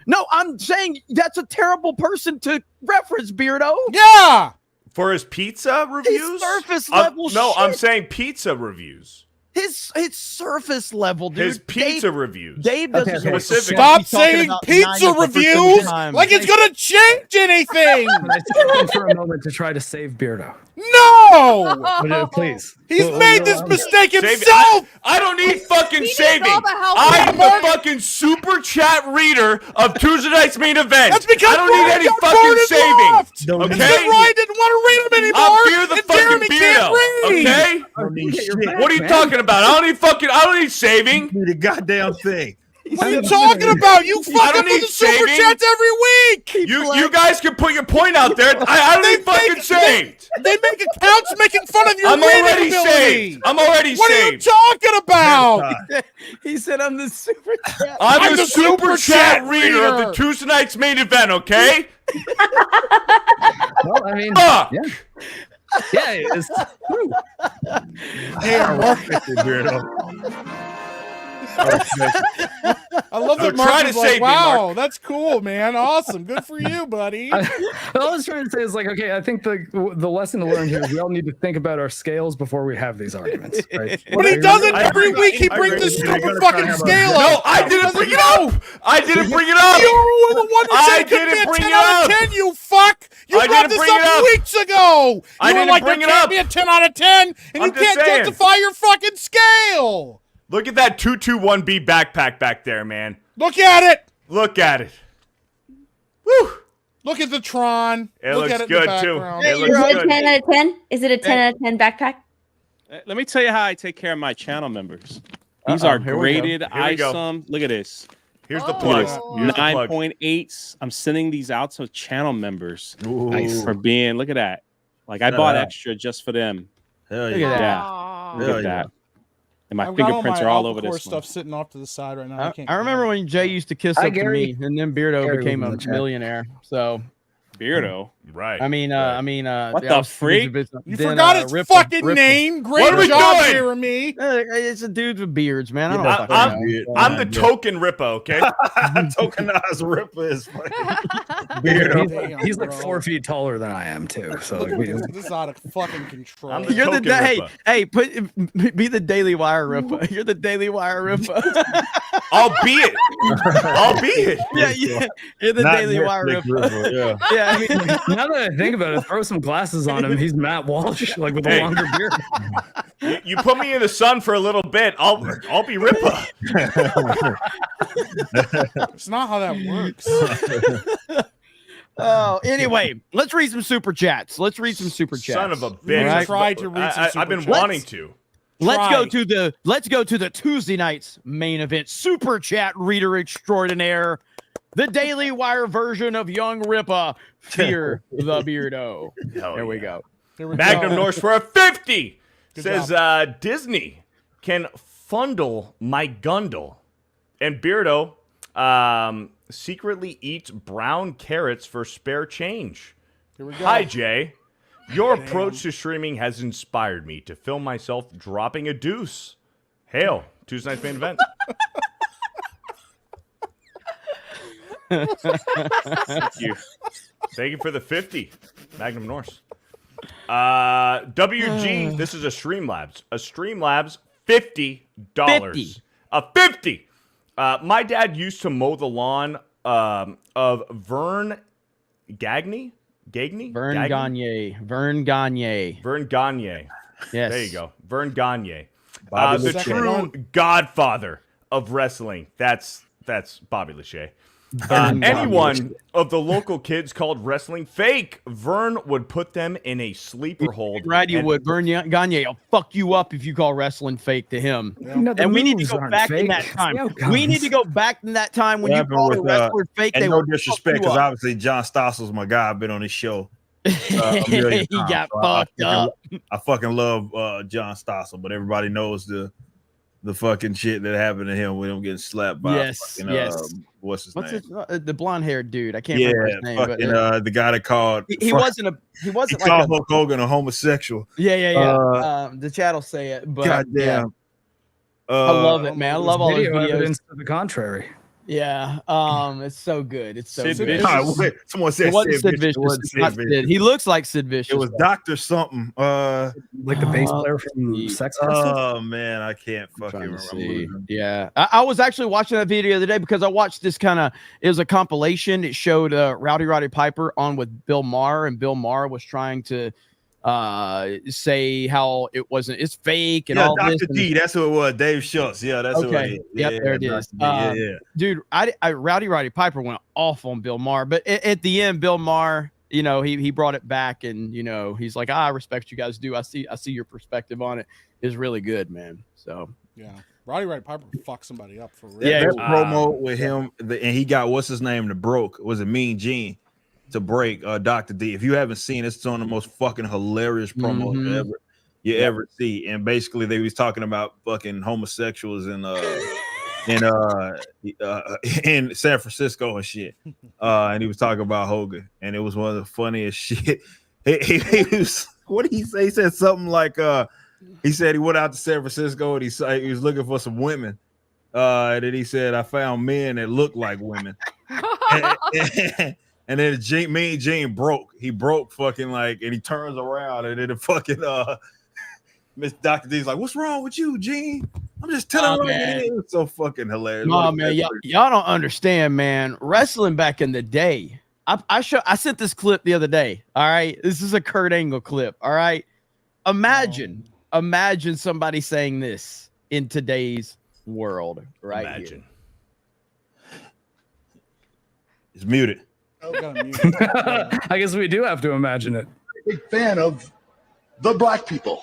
No, I'm saying that's a terrible person to reference, Beardo. Yeah. For his pizza reviews? surface level No, I'm shit. saying pizza reviews. His surface level, dude. His pizza reviews. Dave doesn't Okay, specific. Stop He's talking saying about pizza 90% of the reviews time. like it's gonna change anything. Can I step in for a moment to try to save Beardo? No. Please. He's made this mistake Save- himself. I don't need fucking needs saving. all the help I am he the fucking super chat reader of Tuesday night's main event. That's because I don't need any got fucking voted saving. left. Don't It's need because Okay? Ryan didn't want to read them anymore. I'm Beer the and fucking Jeremy can't Beardo. read. Okay? don't need shit. What are you talking about? I don't need saving. Need a goddamn thing. What are you talking about? You I fucking don't with need the super saving. chats every week. You guys can put your point out there. I don't need fucking saved. They make accounts making fun of your I'm reading already ability. saved. I'm already What are you saved. talking about? He said, "I'm the super chat." I'm the super chat chat reader of the reader. Tuesday night's main event, okay? Well, I mean, Fuck. yeah. Yeah, it is. Woo. Hey, Mark. Weirdo. I love that I'm Mark trying was to like, save you, wow, Mark. that's cool, man. Awesome. Good for you, buddy. All I was trying to say is like, okay, I think the lesson to learn here is we all need to think about our scales before we have these arguments, right? But he does it I every agree. week. He I brings agree. this You're stupid gonna try fucking to have a- scale No, up. I didn't bring it up. I didn't bring it up. You were the one that I said it could be didn't a bring 10 it out up. of 10, you fuck. You I brought didn't this bring it up up. weeks ago. I You were didn't like, bring there it can't up. be a 10 out of 10, and I'm you just can't saying. justify your fucking scale. Look at that 221B backpack back there, man. Look at it. Look at it. Woo. Look at the Tron. It Look looks at it good, in the too. background. It Is looks it a good. 10 out of 10? Is it a 10 out of 10 backpack? Let me tell you how I take care of my channel members. These are Here we go. graded Here we go. ISOM. Look at this. Here's the plugs. Here's the plugs. 9.8s. I'm sending these out to channel members. Nice. For being, look at that. Like I bought extra just for them. Hell Look yeah. at that. Aw. Look at that. And my I've got fingerprints my are all Alpha over Core this stuff one. sitting off to the side right now. I remember when Jay used to kiss Hi, up to Gary. me, and then Beardo Gary became was in a the chat. millionaire. So Beardo. Right. I mean, What the freak? You forgot its fucking name. Great What are we job, doing? Jeremy. It's a dude with beards, man. I don't I'm, fucking know. I'm the token Rippo, okay? Tokenized Ripper is funny. Damn, He's like bro. 4 feet taller than I am too. So Look like, at this is out of fucking control. I'm the You're the token Ripper. hey, be the Daily Wire Ripper. You're the Daily Wire Ripper. Albeit. yeah. You're the Not Daily Wire Netflix Ripper. Yeah. Yeah, I mean, now that I think about it, throw some glasses on him. He's Matt Walsh, like with a Hey. longer beard. You put me in the sun for a little bit, I'll be Ripper. It's not how that works. oh, anyway, let's read some super chats. Son Son of a We're bitch. gonna Right. try to read some I've been super chats. wanting to. Let's go Try. to the Tuesday night's main event. Super chat reader extraordinaire, the Daily Wire version of Young Ripper, Fear the Beardo. There we go. Here we Magnum go. Norse for a 50 Good says Disney can fundle my Gundle. And Beardo secretly eats brown carrots for spare change. Here we go. Hi, Jay. Your approach to streaming has inspired me to film myself dropping a deuce. Hail, Tuesday night's main event. Thank you. Thank you for the 50, Magnum Norse. WG, this is a Streamlabs. A Streamlabs, $50. 50. A 50. My dad used to mow the lawn of Vern Gagne. Vern Gagne. Vern Gagne. Vern Gagne. Yes. There you go. Vern Gagne. Bobby The Lachey. true godfather of wrestling. That's Bobby Lachey. Vern Anyone Gagne. of the local kids called wrestling fake, Vern would put them in a sleeper hold. Right, you and- would. Vern Gagne will fuck you up if you call wrestling fake to him. No, the And we need to moves go aren't back in fake. that time. The We need outcomes. to go back in that time when What you happened called a with, wrestler fake. And They no would disrespect, fuck you because up. obviously John Stossel's my guy. I've been on his show. A He million times, got so fucked up. I fucking love John Stossel, but everybody knows the fucking shit that happened to him with him getting slapped by Yes, fucking, yes. what's his What's name? his, the blonde haired dude? I can't remember his name. fucking But, the guy that called he wasn't he like called a, Hulk Hogan a homosexual. yeah. The chat will say it, but Goddamn. yeah, I love it, man. I love all those video videos. evidence to the contrary. Yeah, it's so good. It's so Sid good. Vicious. God, wait, someone said It wasn't Sid Sid Vicious. Vicious. It wasn't It's Sid not Vicious. Sid. He looks like Sid Vicious. It was Dr. something. Like the bass player from Sex Pistols. Oh man, I can't fucking Trying to remember. see. Yeah, I was actually watching that video the other day because I watched this it was a compilation. It showed Roddy Piper on with Bill Maher, and Bill Maher was trying to say how it's fake and Yeah, all Dr. this. D, that's who it was. Dave Schultz. Yeah, that's who it Okay. is. Yep, there it Dr. is. D, yeah. Dude, Roddy Piper went off on Bill Maher, but at the end, Bill Maher, he brought it back, and he's like, I respect you guys do. I see your perspective on it is really good, man. So Yeah. Roddy Piper fucked somebody up for real. Yeah, That promo with him, and he got what's his name to broke. Was it Mean Gene to break Dr. D? If you haven't seen it, it's one of the most fucking hilarious promos Mhm. you ever see. And basically, they was talking about fucking homosexuals in San Francisco and shit. And he was talking about Hogan, and it was one of the funniest shit. He was, what did he say? He said something like he said he went out to San Francisco and he was looking for some women. And then he said, I found men that look like women. And then Mean Gene broke. He broke fucking and he turns around and then the fucking Miss Dr. D's like, what's wrong with you, Gene? I'm just telling you. It was so fucking hilarious. No, man, y'all don't understand, man. Wrestling back in the day. I sent this clip the other day. All right. This is a Kurt Angle clip. All right. Imagine somebody saying this in today's world, right? Imagine. Here. It's muted. Oh, got him muted. I guess we do have to imagine it. Big fan of the black people.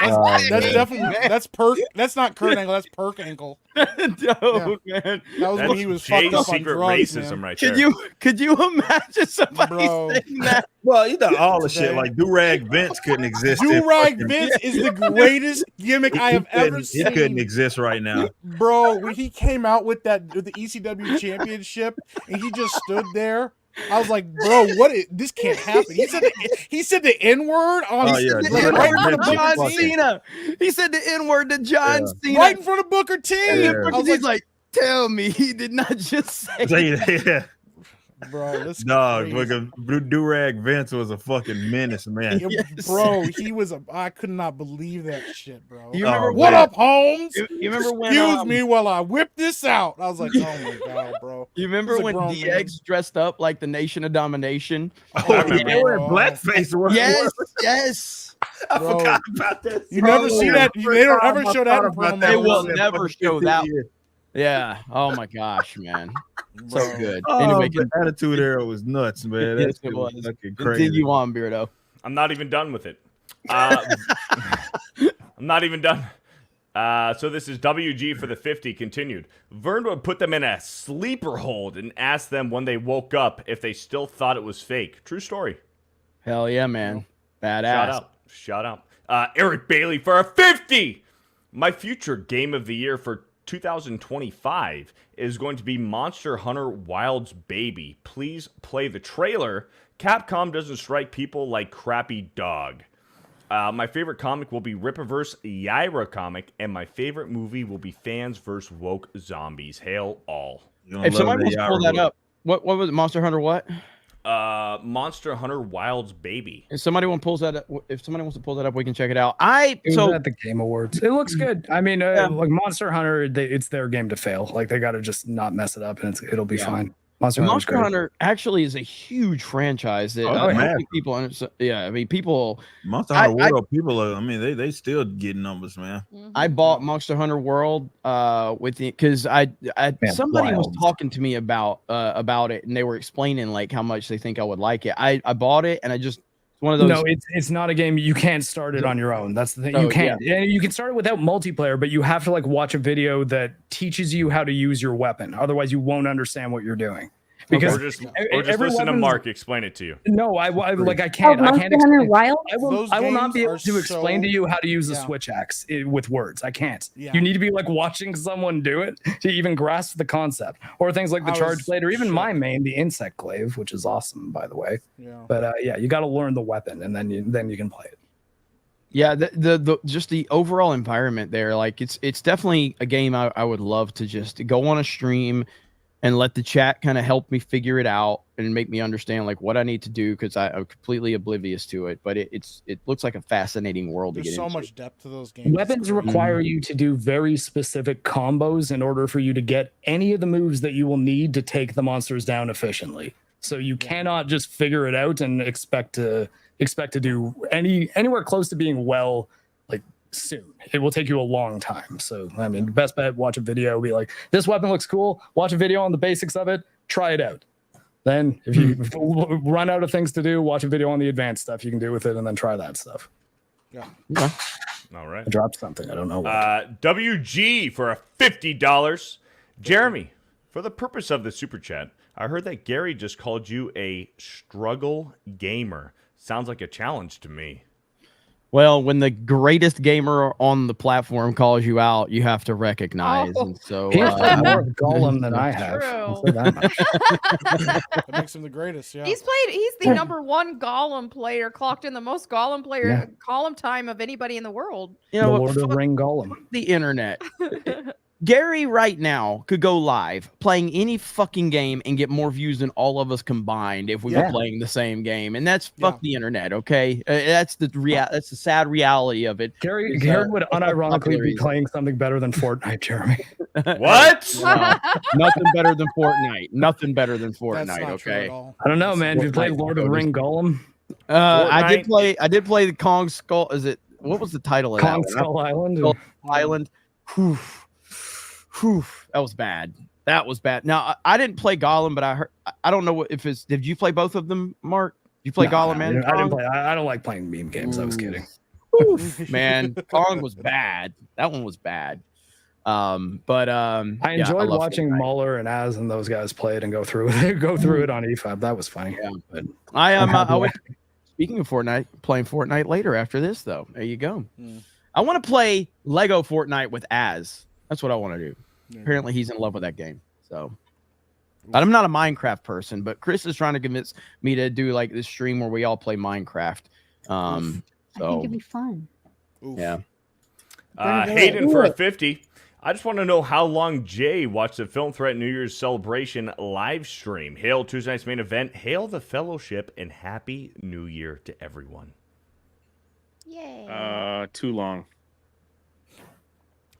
That's definitely that's perk. That's not Kurt Angle. That's perk ankle. Dude, man. That was That's when he was Jay's fucked up on secret drugs, racism man. right there. Could you imagine somebody Bro. saying that? Well, you know all the Today. shit like do-rag Vince couldn't exist. if Do-rag fucking- Vince is the greatest gimmick I have ever It seen. couldn't exist right now. Bro, when he came out with the ECW championship and he just stood there, I was like, bro, this can't happen. He said the N-word on Oh, yeah. right in front of John Booker T. Cena. He said the N-word to John Cena. Right in front of Booker T. Yeah. I was He's like, tell me he did not just say Yeah. bro, this Dog, crazy. fucking do-rag Vince was a fucking menace, man. Yeah, Yes. bro, I could not believe that shit, bro. You remember What man. up, Holmes? You remember when Excuse me while I whip this out. I was like, oh my god, bro. You remember He's a when grown DX dressed up like the Nation of Domination? Oh, I remember. they were in blackface. Yes, yes. I Bro. forgot about that. You never see that. They don't ever show that in promo. They will That never fucking show 15 that. years. Yeah. Oh my gosh, man. So Bro. good. Oh, Anyway, the Attitude Era was nuts, man. That Yes, shit it was was. fucking continue crazy. on, Beardo. I'm not even done with it. I'm not even done. So this is WG for the 50 continued. Vern would put them in a sleeper hold and ask them when they woke up if they still thought it was fake. True story. Hell yeah, man. Badass. Shout out. Eric Bailey for a 50. My future game of the year for 2025 is going to be Monster Hunter Wilds Baby. Please play the trailer. Capcom doesn't strike people like Crappy Dog. My favorite comic will be Rippaverse Yaira comic, and my favorite movie will be Fans vs. Woke Zombies. Hail all. If somebody wants to pull that up, what was it? Monster Hunter what? Monster Hunter Wilds Baby. If somebody wants to pull that up, we can check it out. It was at the Game Awards. It looks good. I mean, like Monster Hunter, it's their game to fail. Like they got to just not mess it up, and it'll be fine. Monster Hunter actually is a huge franchise that I don't think people understand. Yeah, I mean, people. Monster Hunter World, people are. I mean, they still get numbers, man. I bought Monster Hunter World with the because somebody was talking to me about it, and they were explaining like how much they think I would like it. I bought it, and I just one of those. No, it's not a game you can't start it on your own. That's the thing. You can't. Yeah. You can start it without multiplayer, but you have to like watch a video that teaches you how to use your weapon. Otherwise, you won't understand what you're doing. Because or just listen to Mark explain it to you. No, I can't. I can't explain. I will not be able to explain to you how to use the switch axe with words. I can't. Yeah. You need to be like watching someone do it to even grasp the concept. Or things like the charge blade, or even my main, the insect glaive, which is awesome, by the way. Yeah. But you got to learn the weapon, and then you can play it. Yeah, the just the overall environment there, like it's definitely a game I would love to just go on a stream and let the chat kind of help me figure it out and make me understand like what I need to do because I'm completely oblivious to it. But it looks like a fascinating world to get into. There's so much depth to those games. Weapons require you to do very specific combos in order for you to get any of the moves that you will need to take the monsters down efficiently. So you cannot just figure it out and expect to do anywhere close to being well like soon. It will take you a long time. So I mean, best bet, watch a video, be like, this weapon looks cool, watch a video on the basics of it, try it out. Then if you run out of things to do, watch a video on the advanced stuff you can do with it, and then try that stuff. Yeah. All right. I dropped something. I don't know what. WG for a $50. Jeremy, for the purpose of the super chat, I heard that Gary just called you a struggle gamer. Sounds like a challenge to me. Well, when the greatest gamer on the platform calls you out, you have to recognize. And so He's played more Golem than I have. That makes him the greatest. Yeah. He's the number one Golem player, clocked in the most Golem player Golem time of anybody in the world. You know, the Lord of the Ring Golem. The internet. Gary right now could go live playing any fucking game and get more views than all of us combined if we were playing the same game, and that's the internet. Okay, that's the sad reality of it. Gary would unironically be playing something better than Fortnite, Jeremy. What? Nothing better than Fortnite. Nothing better than Fortnite. That's not true Okay. at all. I don't know, man. Have you played Lord of the Ring Golem? I did play the Kong Skull. Is it what was the title of Kong that? Skull Island. Skull Island. That was bad. That was bad. Now I didn't play Gollum, but I don't know if it's. Did you play both of them, Mark? You play Gollum, man? I didn't play. I don't like playing meme games. I was kidding. Man, Kong was bad. That one was bad. I enjoyed watching Muller and Az and those guys play it and go through it on E5. That was funny. Yeah. But I am. Speaking of Fortnite, playing Fortnite later after this, though. There you go. I want to play Lego Fortnite with Az. That's what I want to do. Apparently, he's in love with that game. So, but I'm not a Minecraft person. But Chris is trying to convince me to do like this stream where we all play Minecraft. I think it'd be fun. Yeah. Hayden for a 50. I just want to know how long Jay watched the Film Threat New Year's celebration live stream. Hail Tuesday night's main event. Hail the fellowship and Happy New Year to everyone. Yay. Too long.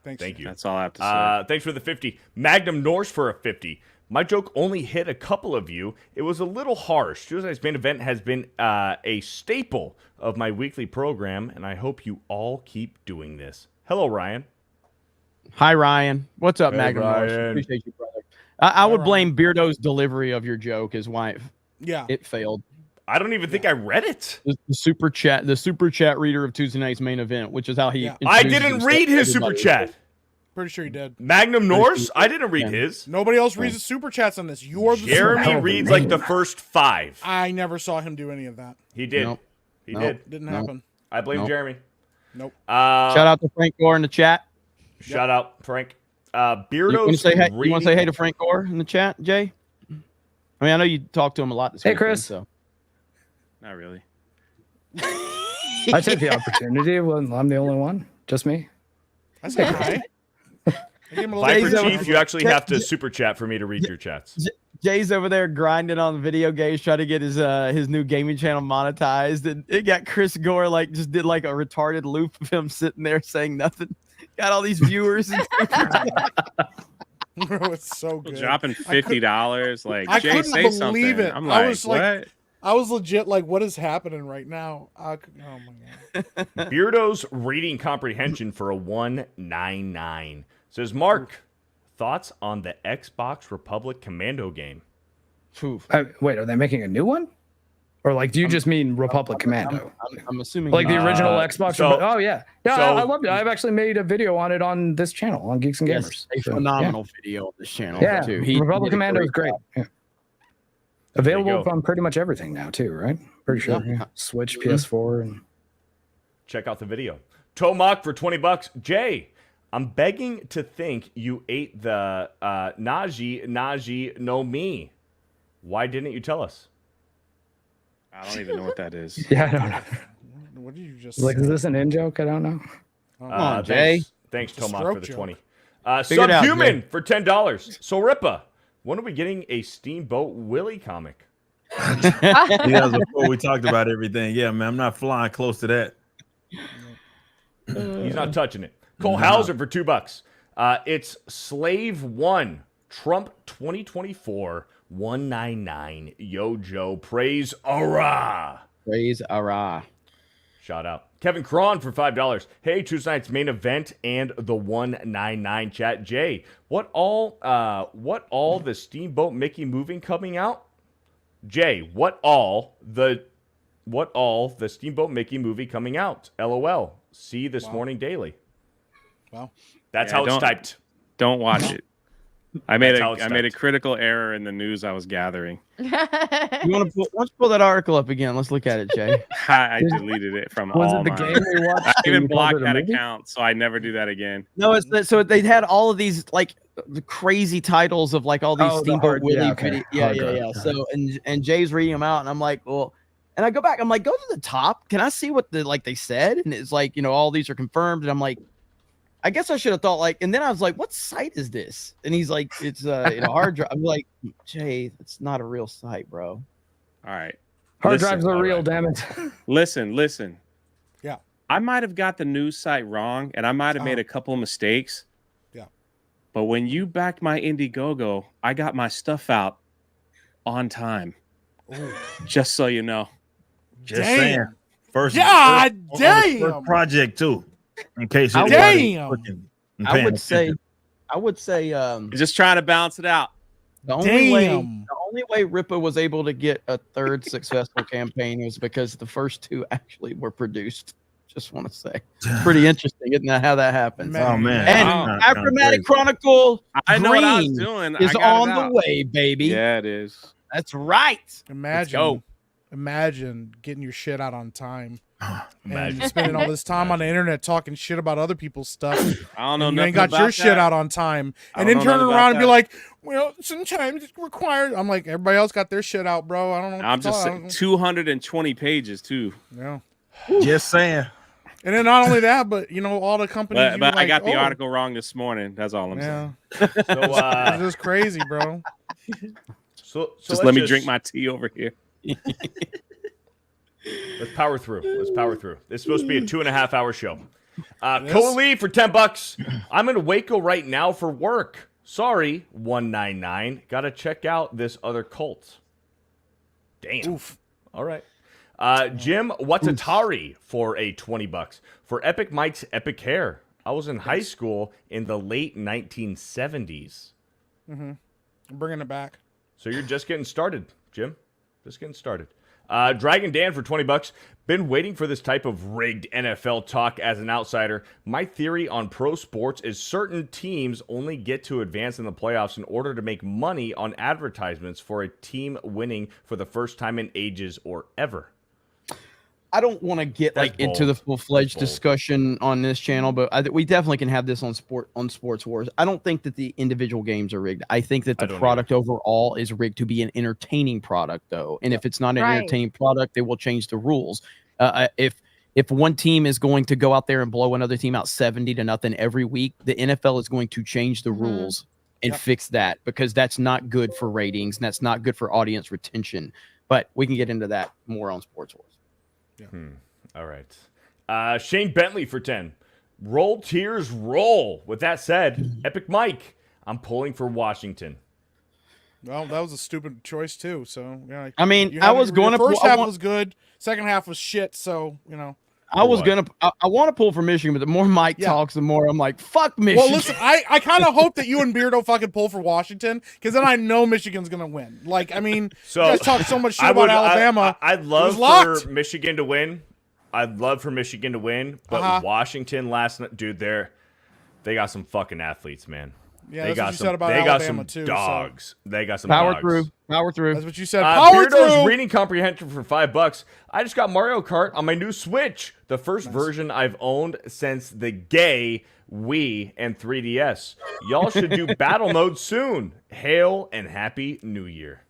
Thank you. That's all I have to say. Thanks for the 50. Magnum Norse for a 50. My joke only hit a couple of you. It was a little harsh. Tuesday night's main event has been a staple of my weekly program, and I hope you all keep doing this. Hello, Ryan. Hi, Ryan. What's up, Hey, Magnum Norse? Ryan. Appreciate you, brother. I would blame Beardo's delivery of your joke is why it failed. I don't even think I read it. The super chat reader of Tuesday night's main event, which is how he. I didn't read his super chat. Pretty sure you did. Magnum Norse? I didn't read his. Nobody else reads the super chats on this. You're the Jeremy reads like the first 5. I never saw him do any of that. He did. Nope. He did. Didn't happen. I blame Jeremy. Nope. Shout out to Frank Gore in the chat. Shout out, Frank. You Beardo's want to say hey to Frank Gore in the chat, Jay? I mean, I know you talked to him a lot this weekend. Hey, Chris. So. Not really. I took the opportunity when I'm the only one. Just me. I say hi. Viper Chief, you actually have to super chat for me to read your chats. Jay's over there grinding on the video games, trying to get his new gaming channel monetized, and it got Chris Gore just did like a retarded loop of him sitting there saying nothing. Got all these viewers. Bro, it's so good. Dropping $50. Like, I Jay, couldn't say believe something. it. I'm like, what? I was legit like, what is happening right now? Oh my god. Beardo's reading comprehension for a 199 says, Mark, thoughts on the Xbox Republic Commando game? Wait, are they making a new one? Or like, do you just mean Republic Commando? I'm assuming like the original Xbox. Oh yeah, I loved it. I've actually actually made a video on it on this channel on Geeks and Gamers. A phenomenal video on this channel. Yeah, too. Republic Commando is great. Yeah. Available go. on pretty much everything now too, right? Pretty sure. Yeah. Switch, PS4, and Check out the video. Tomac for $20. Jay, I'm begging to think you ate the Naji no Mi. Why didn't you tell us? I don't even know what that is. Yeah, I don't know. What did you just Like, is this an in joke? I don't know. Come on, Jay. Thanks It's a Tomac, stroke for the joke. 20. Figure it out, Subhuman for $10. So Ripa, when are we getting a Steamboat Willie comic? Yeah, before we talked about everything. Yeah, man, I'm not flying close to that. He's not touching it. Cole Hauser for $2. It's Slave 1, Trump 2024, 199. Yo, Joe, praise Ara. Praise Ara. Shout out. Kevin Cron for $5. Hey, Tuesday night's main event and the 199 chat. Jay, what all the Steamboat Mickey movie coming out? Jay, what all the Steamboat Mickey movie coming out? LOL. See this morning daily. Well, that's Yeah, how it's typed. Don't watch it. I made That's how it's I made a typed. critical error in the news I was gathering. Let's pull that article up again. Let's look at it, Jay. I deleted it from Was all it the mine. game we watched? I even and you called blocked it a that movie? account, so I never do that again. No, so they had all of these like the crazy titles of like all these Oh, the Steamboat hard- Willie yeah, okay. video. Yeah, Hard yeah, drive, yeah. okay. So and Jay's reading them out, and I'm like, well, and I go back, I'm like, go to the top. Can I see what they said? And it's like, all these are confirmed, and I'm like, I guess I should have thought like, and then I was like, what site is this? And he's like, it's hard drive. I'm like, Jay, it's not a real site, bro. All right. Hard Listen, drives are all real, right. damn it. Listen. Yeah. I might have got the news site wrong, and I might have made a couple of mistakes. Yeah. But when you backed my Indiegogo, I got my stuff out on time. Ooh. Just so you know. Just Damn. saying. First, God on the damn. first project too. In case I- anybody Damn. looking and I paying would say, attention. Just trying to balance it out. the only way Ripa was able to get a third successful campaign was because the first two actually were produced. Just want to say, it's pretty interesting, isn't that how that happens? Oh man! And Achromatic Chronicle I know what I was Green doing. is I got on it the out. way, baby. Yeah, it is. That's right. Imagine getting your shit out on time. Imagine And spending all this time on the internet talking shit about other people's stuff. I don't know. And you ain't nothing got your about shit that. out on time, I and don't then know turn nothing around about and be that. like, "Well, sometimes it's required." I'm like, everybody else got their shit out, bro. I don't know. What I'm to just tell- saying, 220 pages too. Yeah. Just saying. And then not only that, but all the companies. But, you but I like, got the oh, article wrong this morning. That's all I'm saying. So, It's just crazy, bro. so Just let me drink my tea over here. Let's power through. It's supposed to be a 2.5 hour show. Cole Lee for $10. I'm in Waco right now for work. Sorry, 199. Got to check out this other cult. Damn. Oof. All right. Jim Watatari for a $20 for Epic Mike's Epic Hair. I was in high school in the late 1970s. I'm bringing it back. So you're just getting started, Jim. Just getting started. Dragon Dan for $20. Been waiting for this type of rigged NFL talk as an outsider. My theory on pro sports is certain teams only get to advance in the playoffs in order to make money on advertisements for a team winning for the first time in ages or ever. I don't want to get into the full-fledged discussion on this channel, but we definitely can have this on Sports Wars. I don't think that the individual games are rigged. I think that the product overall is rigged to be an entertaining product, though. And if it's not an entertaining product, they will change the rules. If one team is going to go out there and blow another team out 70-0 every week, the NFL is going to change the rules and fix that, because that's not good for ratings and that's not good for audience retention. But we can get into that more on Sports Wars. All right. Shane Bentley for 10. Roll Tears Roll. With that said, Epic Mike, I'm pulling for Washington. Well, that was a stupid choice too. So yeah. I mean, I was going to first half was good. Second half was shit. So I want to pull for Michigan, but the more Mike talks, the more I'm like, fuck Michigan. Well, listen, I kind of hope that you and Beardo fucking pull for Washington, because then I know Michigan's gonna win. Like, I mean, So you guys talk so much shit about Alabama. I'd love for Michigan to win. But Washington last night, dude, they got some fucking athletes, man. Yeah, they that's got what you some, said about they got Alabama some too, dogs. so. They got some Power dogs. through. That's what you said. Power Beardo's through. reading comprehension for $5. I just got Mario Kart on my new Switch, the first version I've owned since the gay Wii and 3DS. Y'all should do battle mode soon. Hail and Happy New Year.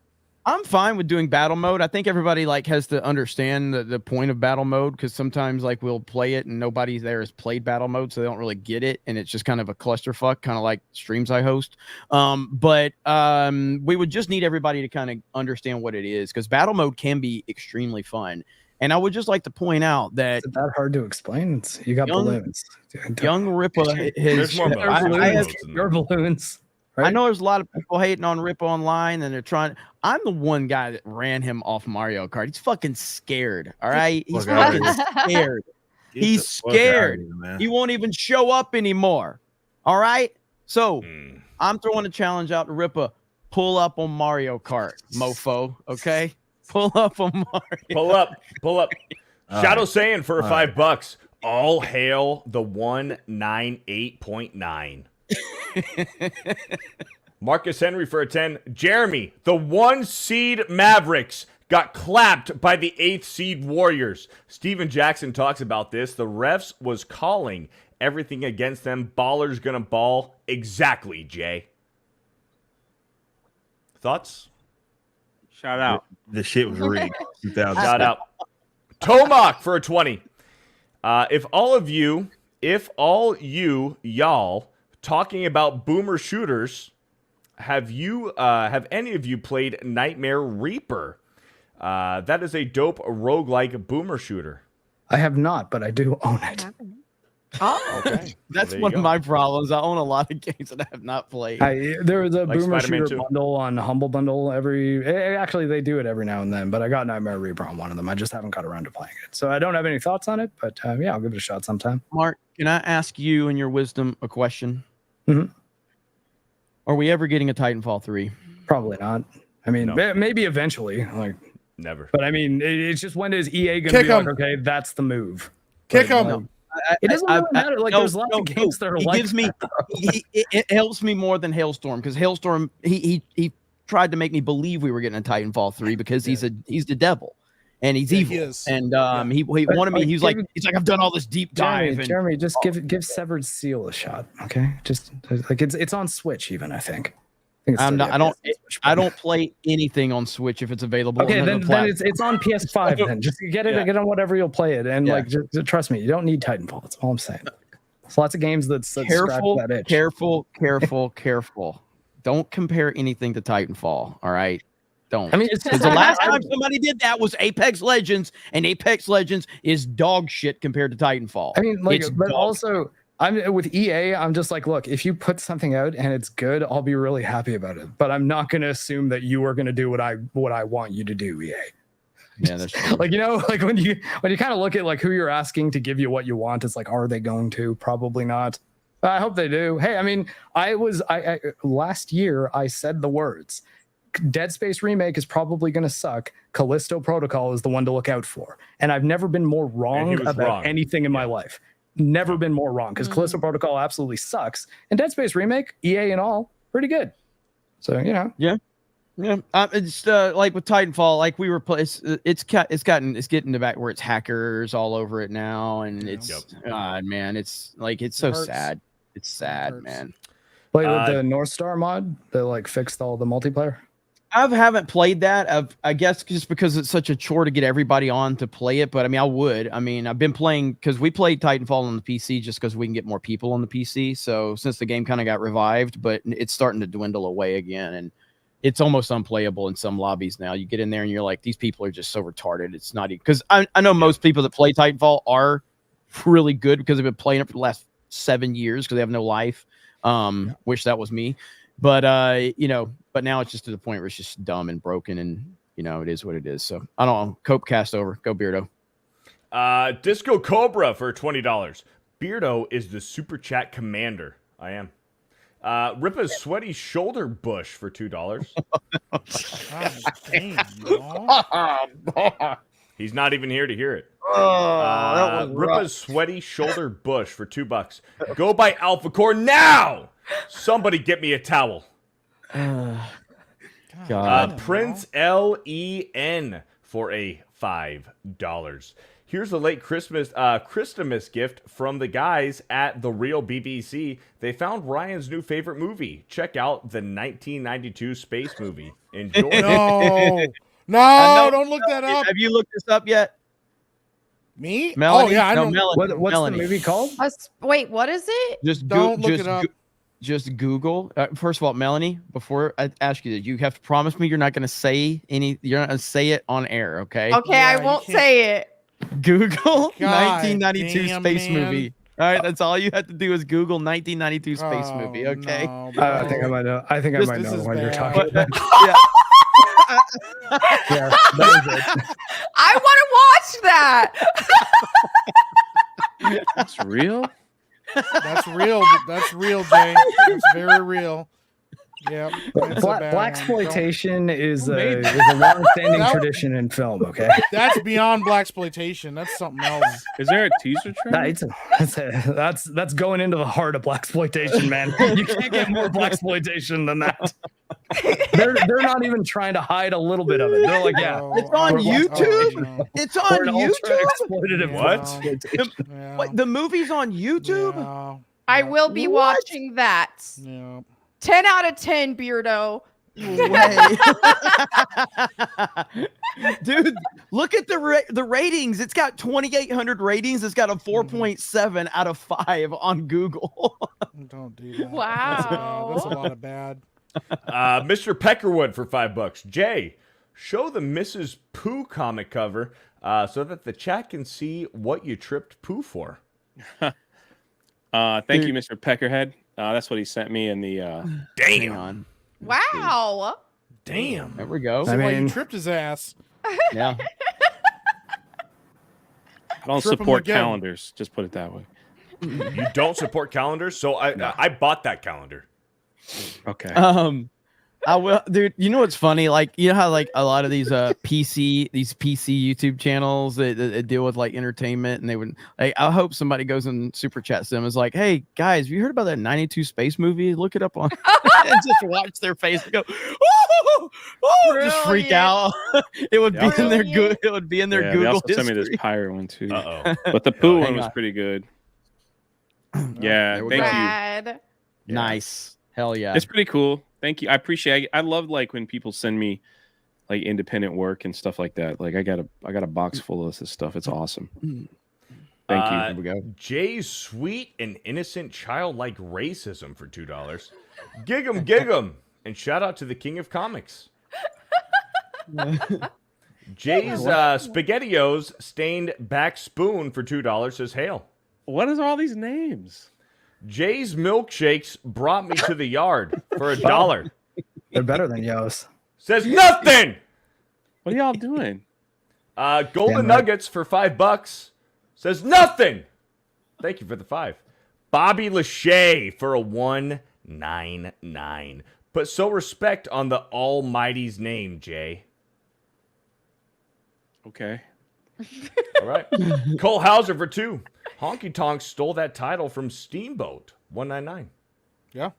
I'm fine with doing battle mode. I think everybody has to understand the point of battle mode, because sometimes we'll play it and nobody there has played battle mode, so they don't really get it, and it's just kind of a clusterfuck, kind of like streams I host. But we would just need everybody to kind of understand what it is, because battle mode can be extremely fun. And I would just like to point out that it's that hard to explain. You got balloons. Young Ripa There's more balloons. Your balloons. Right? I know there's a lot of people hating on Rip online, and they're trying. I'm the one guy that ran him off Mario Kart. He's fucking scared. All right, he's fucking scared. He's scared. He won't even show up anymore. All right. So I'm throwing a challenge out to Ripa. Pull up on Mario Kart, mofo. Okay. Pull up on Mario. Pull up. Shadow saying for $5. All hail the 198.9. Marcus Henry for a 10. Jeremy, the 1 seed Mavericks got clapped by the 8th seed Warriors. Steven Jackson talks about this. The refs was calling everything against them. Ballers gonna ball. Exactly, Jay. Thoughts? Shout out. The shit was rigged. 2000. Shout out. Tomac for a 20. If all you y'all talking about boomer shooters, have any of you played Nightmare Reaper? That is a dope roguelike boomer shooter. I have not, but I do own it. Oh, okay. That's one of my problems. I own a lot of games that I have not played. There was a Like Boomer Spider-Man Shooter 2? bundle on Humble Bundle actually they do it every now and then, but I got Nightmare Reaper on one of them. I just haven't got around to playing it. So I don't have any thoughts on it, but yeah, I'll give it a shot sometime. Mark, can I ask you and your wisdom a question? Mhm. Are we ever getting a Titanfall 3? Probably not. I mean, No. maybe eventually, Never. but I mean, it's just when is EA going to Kick be like, 'em. okay, that's the move. Kick but, him. It doesn't really matter. Like, there's lots of games that are he like gives me that. it helps me more than Hailstorm, because Hailstorm he tried to make me believe we were getting a Titanfall 3 because he's the devil and he's evil. He is. And he wanted me. He's like I've done all this deep dive. Jeremy, just give Severed Seal a shot, okay? Just like it's on Switch even, I think. I don't play anything on Switch if it's available. Okay, on then it's on PS5 then. Just get on whatever you'll play it, and like just trust me, you don't need Titanfall. That's all I'm saying. There's lots of games that scratch that itch. Careful. Don't compare anything to Titanfall. All right. Don't. I mean, it's the last time somebody did that was Apex Legends, and Apex Legends is dog shit compared to Titanfall. I mean, like, it's but also I'm with EA. I'm just like, look, if you put something out and it's good, I'll be really happy about it. But I'm not going to assume that you are going to do what I want you to do, EA. Yeah, that's true. Like, like when you kind of look at like who you're asking to give you what you want, it's like, are they going to? Probably not. I hope they do. Hey, I mean, I last year I said the words. Dead Space Remake is probably going to suck. Callisto Protocol is the one to look out for. And I've never been more wrong about anything in my life. Never been more wrong, because Callisto Protocol absolutely sucks. And Dead Space Remake, EA and all, pretty good. So, Yeah. It's like with Titanfall, like we were it's getting to back where it's hackers all over it now, and it's God, man, it's like it's so sad. It's sad, man. Play with the North Star mod that like fixed all the multiplayer. I haven't played that. I guess just because it's such a chore to get everybody on to play it. But I mean, I would. I mean, I've been playing because we played Titanfall on the PC just because we can get more people on the PC. So since the game kind of got revived, but it's starting to dwindle away again, and it's almost unplayable in some lobbies now. You get in there and you're like, these people are just so retarded. It's not even because I know most people that play Titanfall are really good because they've been playing it for the last 7 years because they have no life. Wish that was me. But but now it's just to the point where it's just dumb and broken, and it is what it is. So I don't know. Cope cast over. Go Beardo. Disco Cobra for $20. Beardo is the super chat commander. I am. Rip a sweaty shoulder bush for $2. He's not even here to hear it. Rip a sweaty shoulder bush for $2. Go by Alpha Core now. Somebody get me a towel. God. Prince LEN for a $5. Here's a late Christmas gift from the guys at The Real BBC. They found Ryan's new favorite movie. Check out the 1992 space movie. Enjoy. No, don't look that up. Have you looked this up yet? Me? Melanie? Oh, yeah, I know. Melanie. What's Melanie. the movie called? Wait, what is it? Just Don't look it up. Just Google. First of all, Melanie, before I ask you this, you have to promise me you're not going to say you're not going to say it on air, okay? Okay, I won't say it. Google God 1992 damn, space man. movie. All right, that's all you have to do is Google 1992 space movie, okay? No, I think I might know. I think I might know what you're talking about. Yeah. Yeah, that was it. I want to watch that. That's real. That's real. That's real, Jay. That's very real. Yep. Blaxploitation is a long-standing tradition in film. Okay, That's beyond blaxploitation. That's something else. Is there a teaser trailer? That's going into the heart of blaxploitation, man. You can't get more blaxploitation than that. They're not even trying to hide a little bit of it. They're like, yeah, It's on YouTube. no. It's on YouTube. Exploitative Yeah. What? The movie's on YouTube? Yeah. I will be What? watching that. Yeah. 10 out of 10, Beardo. Dude, look at the ratings. It's got 2,800 ratings. It's got a 4.7 out of 5 on Google. Don't do that. Wow. That's a lot of bad. Mr. Peckerwood for $5. Jay, show the Mrs. Pooh comic cover so that the chat can see what you tripped Pooh for. Thank you, Mr. Peckerhead. That's what he sent me in the. Hang on. Wow. Damn. There we go. So why you tripped his ass? Yeah. I don't Trip him support again. calendars. Just put it that way. You don't support calendars, so I bought that calendar. Okay. I will, dude. You know what's funny? Like, you know how like a lot of these PC YouTube channels that deal with like entertainment, and they would like. I hope somebody goes and super chats them. Is like, hey guys, have you heard about that '92 space movie? Look it up on and just watch their face and go, just freak out. It would be in their good. It would be in their Google. They also sent me this pirate one too. But the poo one was pretty good. Yeah, thank you. Rad. Nice. Hell yeah. It's pretty cool. Thank you. I appreciate it. I love like when people send me like independent work and stuff like that. Like I got a box full of this stuff. It's awesome. Thank you. Here we go. Jay's sweet and innocent childlike racism for $2. Gig 'em. And shout out to the king of comics. Jay's SpaghettiOs stained back spoon for $2 says hail. What is all these names? Jay's milkshakes brought me to the yard for $1. They're better than Yo's. Says nothing. What are y'all doing? Golden Nuggets for $5 says nothing. Thank you for the 5. Bobby Lachey for a 199. Put so respect on the Almighty's name, Jay. Okay. All right. Cole Hauser for 2. Honky Tonk stole that title from Steamboat. 199. Yeah.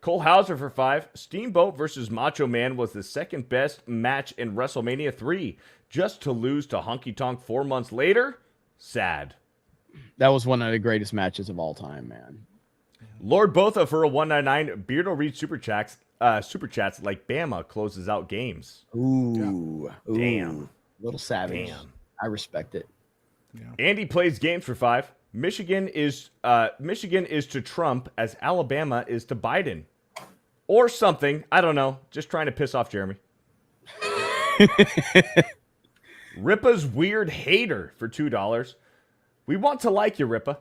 Cole Hauser for 5. Steamboat versus Macho Man was the second best match in WrestleMania 3. Just to lose to Honky Tonk 4 months later? Sad. That was one of the greatest matches of all time, man. Lord Botha for a 199. Beardo reads super chats like Bama closes out games. Ooh. Damn. Little savage. Damn. I respect it. Yeah. Andy plays games for 5. Michigan is to Trump as Alabama is to Biden. Or something. I don't know. Just trying to piss off Jeremy. Ripa's weird hater for $2. We want to like you, Ripa.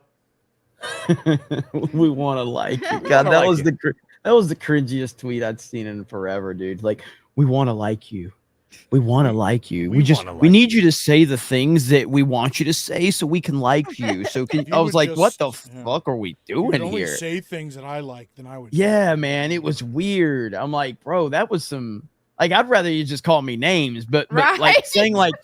We want to like you. God, that was the cringiest tweet I'd seen in forever, dude. Like, we want to like you. We want to like you. We need you to say the things that we want you to say so we can like you. So I was like, what the fuck are we doing only here? Say things that I like, then I would. Yeah, man, it was weird. I'm like, bro, that was some. Like, I'd rather you just call me names, but like saying like,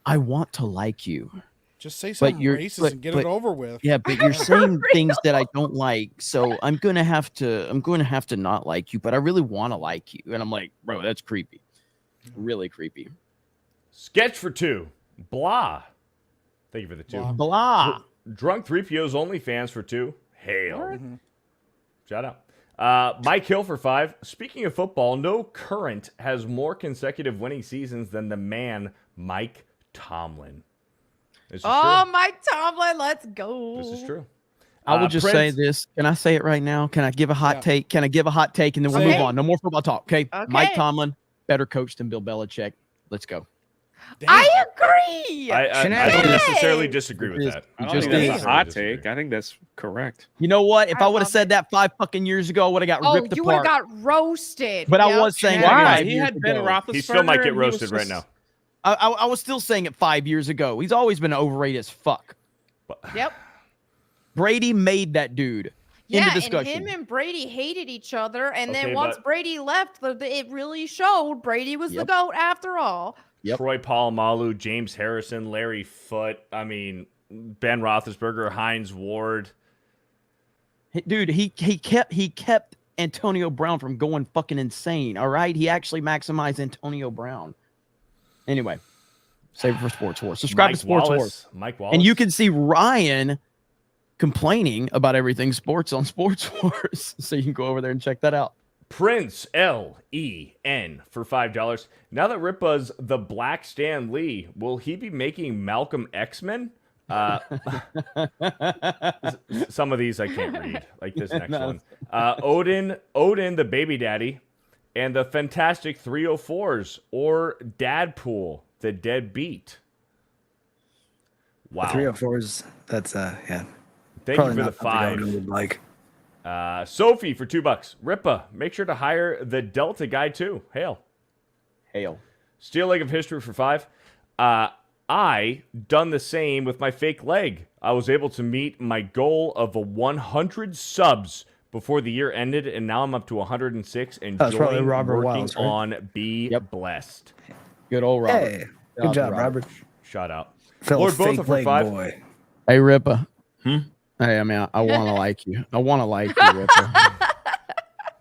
I want to like you. Just say something racist and get it over with. Yeah, but you're saying things that I don't like, so I'm gonna have to not like you, but I really want to like you. And I'm like, bro, that's creepy. Really creepy. Sketch for 2. Blah. Thank you for the 2. Blah. Drunk 3PO's OnlyFans for 2. Hail. Mm-hmm. Shout out. Mike Hill for 5. Speaking of football, no current has more consecutive winning seasons than the man Mike Tomlin. Mike Tomlin, let's go. This is true. I will just say this. Can I say it right now? Can I give a hot take? Can I give a hot take and then we'll move on? No more football talk. Okay. Mike Tomlin, better coach than Bill Belichick. Let's go. Damn. I agree. I don't necessarily disagree with that. I don't think that's a hot take. I think that's correct. You know what? If I would have said that 5 fucking years ago, I would have got ripped apart. You would have got roasted. But I was saying why he had Ben Roethlisberger. He still might get roasted right now. I was still saying it 5 years ago. He's always been overrated as fuck. Yep. Brady made that dude. Yeah, into discussion. and him and Brady hated each other, and then once Brady left, it really showed Brady was the GOAT after all. Yep. Troy Polamalu, James Harrison, Larry Foote. I mean, Ben Roethlisberger, Hines Ward. Dude, he kept Antonio Brown from going fucking insane. All right, he actually maximized Antonio Brown. Anyway, save it for Sports Wars. Subscribe to Sports Wars. Mike Wallace. And you can see Ryan complaining about everything sports on Sports Wars. So you can go over there and check that out. Prince LEN for $5. Now that Ripa's the Black Stan Lee, will he be making Malcolm X-Men? Some of these I can't read, like this next one. Odin the baby daddy, and the Fantastic 304s, or Dadpool the deadbeat. Wow. The 304s, that's yeah. Thank Probably you for the 5. Would like. Sophie for $2. Ripa, make sure to hire the Delta guy too. Hail. Steel leg of history for 5. I done the same with my fake leg. I was able to meet my goal of 100 subs before the year ended, and now I'm up to 106. That's probably Enjoying Robert working Wiles, right? on Be Blessed. Good old Robert. Hey, good job, Robert. Shout out. Phil, Lord fake Botha for leg 5. boy. Hey, Ripper. Hmm? Hey, I mean, I want to like you. I want to like you, Ripper.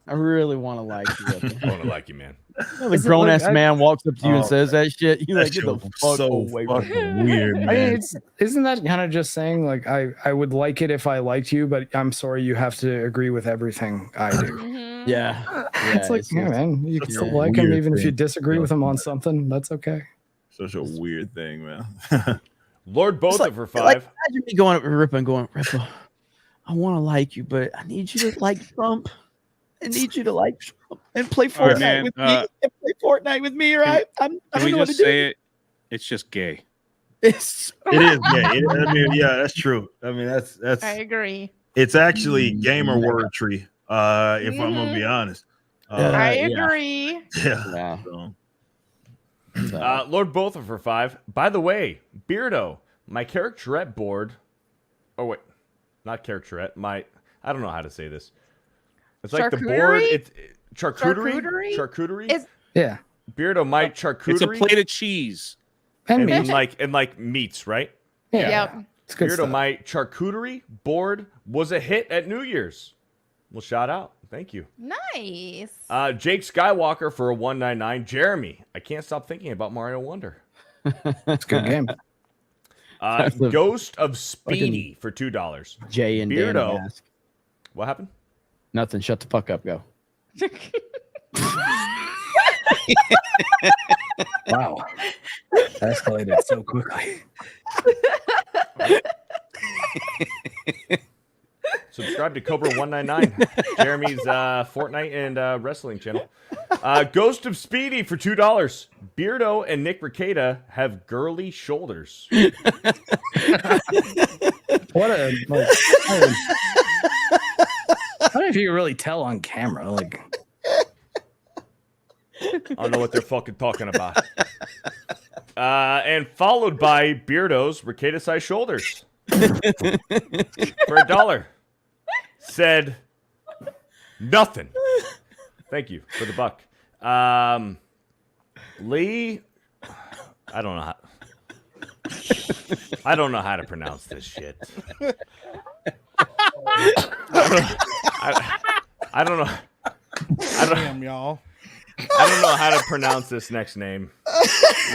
I really want to like you, Ripper. I want to like you, man. The grown ass man walks up to you and says that shit. You like, That get the shit was fuck so away from me. fucking weird, man. I mean, isn't that kind of just saying like I would like it if I liked you, but I'm sorry you have to agree with everything I do. Mhm. Yeah. It's like, yeah, man, you can such still a like him weird even if you thing. disagree with him on something. That's okay. Such a weird thing, man. Lord Botha like- for Like, 5. imagine me going up to Ripper and going, Ripper, I want to like you, but I need you to like Trump. I need you to like Trump and play All right, Fortnite man, with me. And play Fortnite with me, right? I Can don't we know what to just do. say it? It's just gay. It's It is gay. I mean, yeah, that's true. I mean, that's I agree. it's actually gamer wordry. If I'm gonna be honest. I yeah. agree. Yeah. Yeah. Lord Botha for 5. By the way, Beardo, my characterette board. Oh wait, not characterette. I don't know how to say this. It's like the board. Charcuterie? It's charcuterie. Charcuterie? Charcuterie. Is- Yeah. Beardo, my charcuterie. It's a plate of cheese. And and me. like meats, right? Yeah. Yep. It's good Beardo, stuff. my charcuterie board was a hit at New Year's. Well, shout out. Thank you. Nice. Jake Skywalker for a 199. Jeremy, I can't stop thinking about Mario Wonder. It's a good game. That's a Ghost of Speedy for $2. Jay and Dan Beardo. mask. What happened? Nothing. Shut the fuck up. Go. Wow. Escalated so quickly. Subscribe to Cobra 199, Jeremy's Fortnite and wrestling channel. Ghost of Speedy for $2. Beardo and Nick Ricada have girly shoulders. What a like, I don't know if you can really tell on camera. Like, I don't know what they're fucking talking about. And followed by Beardo's Ricada size shoulders for $1. Said nothing. Thank you for the buck. Lee, I don't know how to pronounce this shit. I don't know. Damn, y'all. I don't know how to pronounce this next name.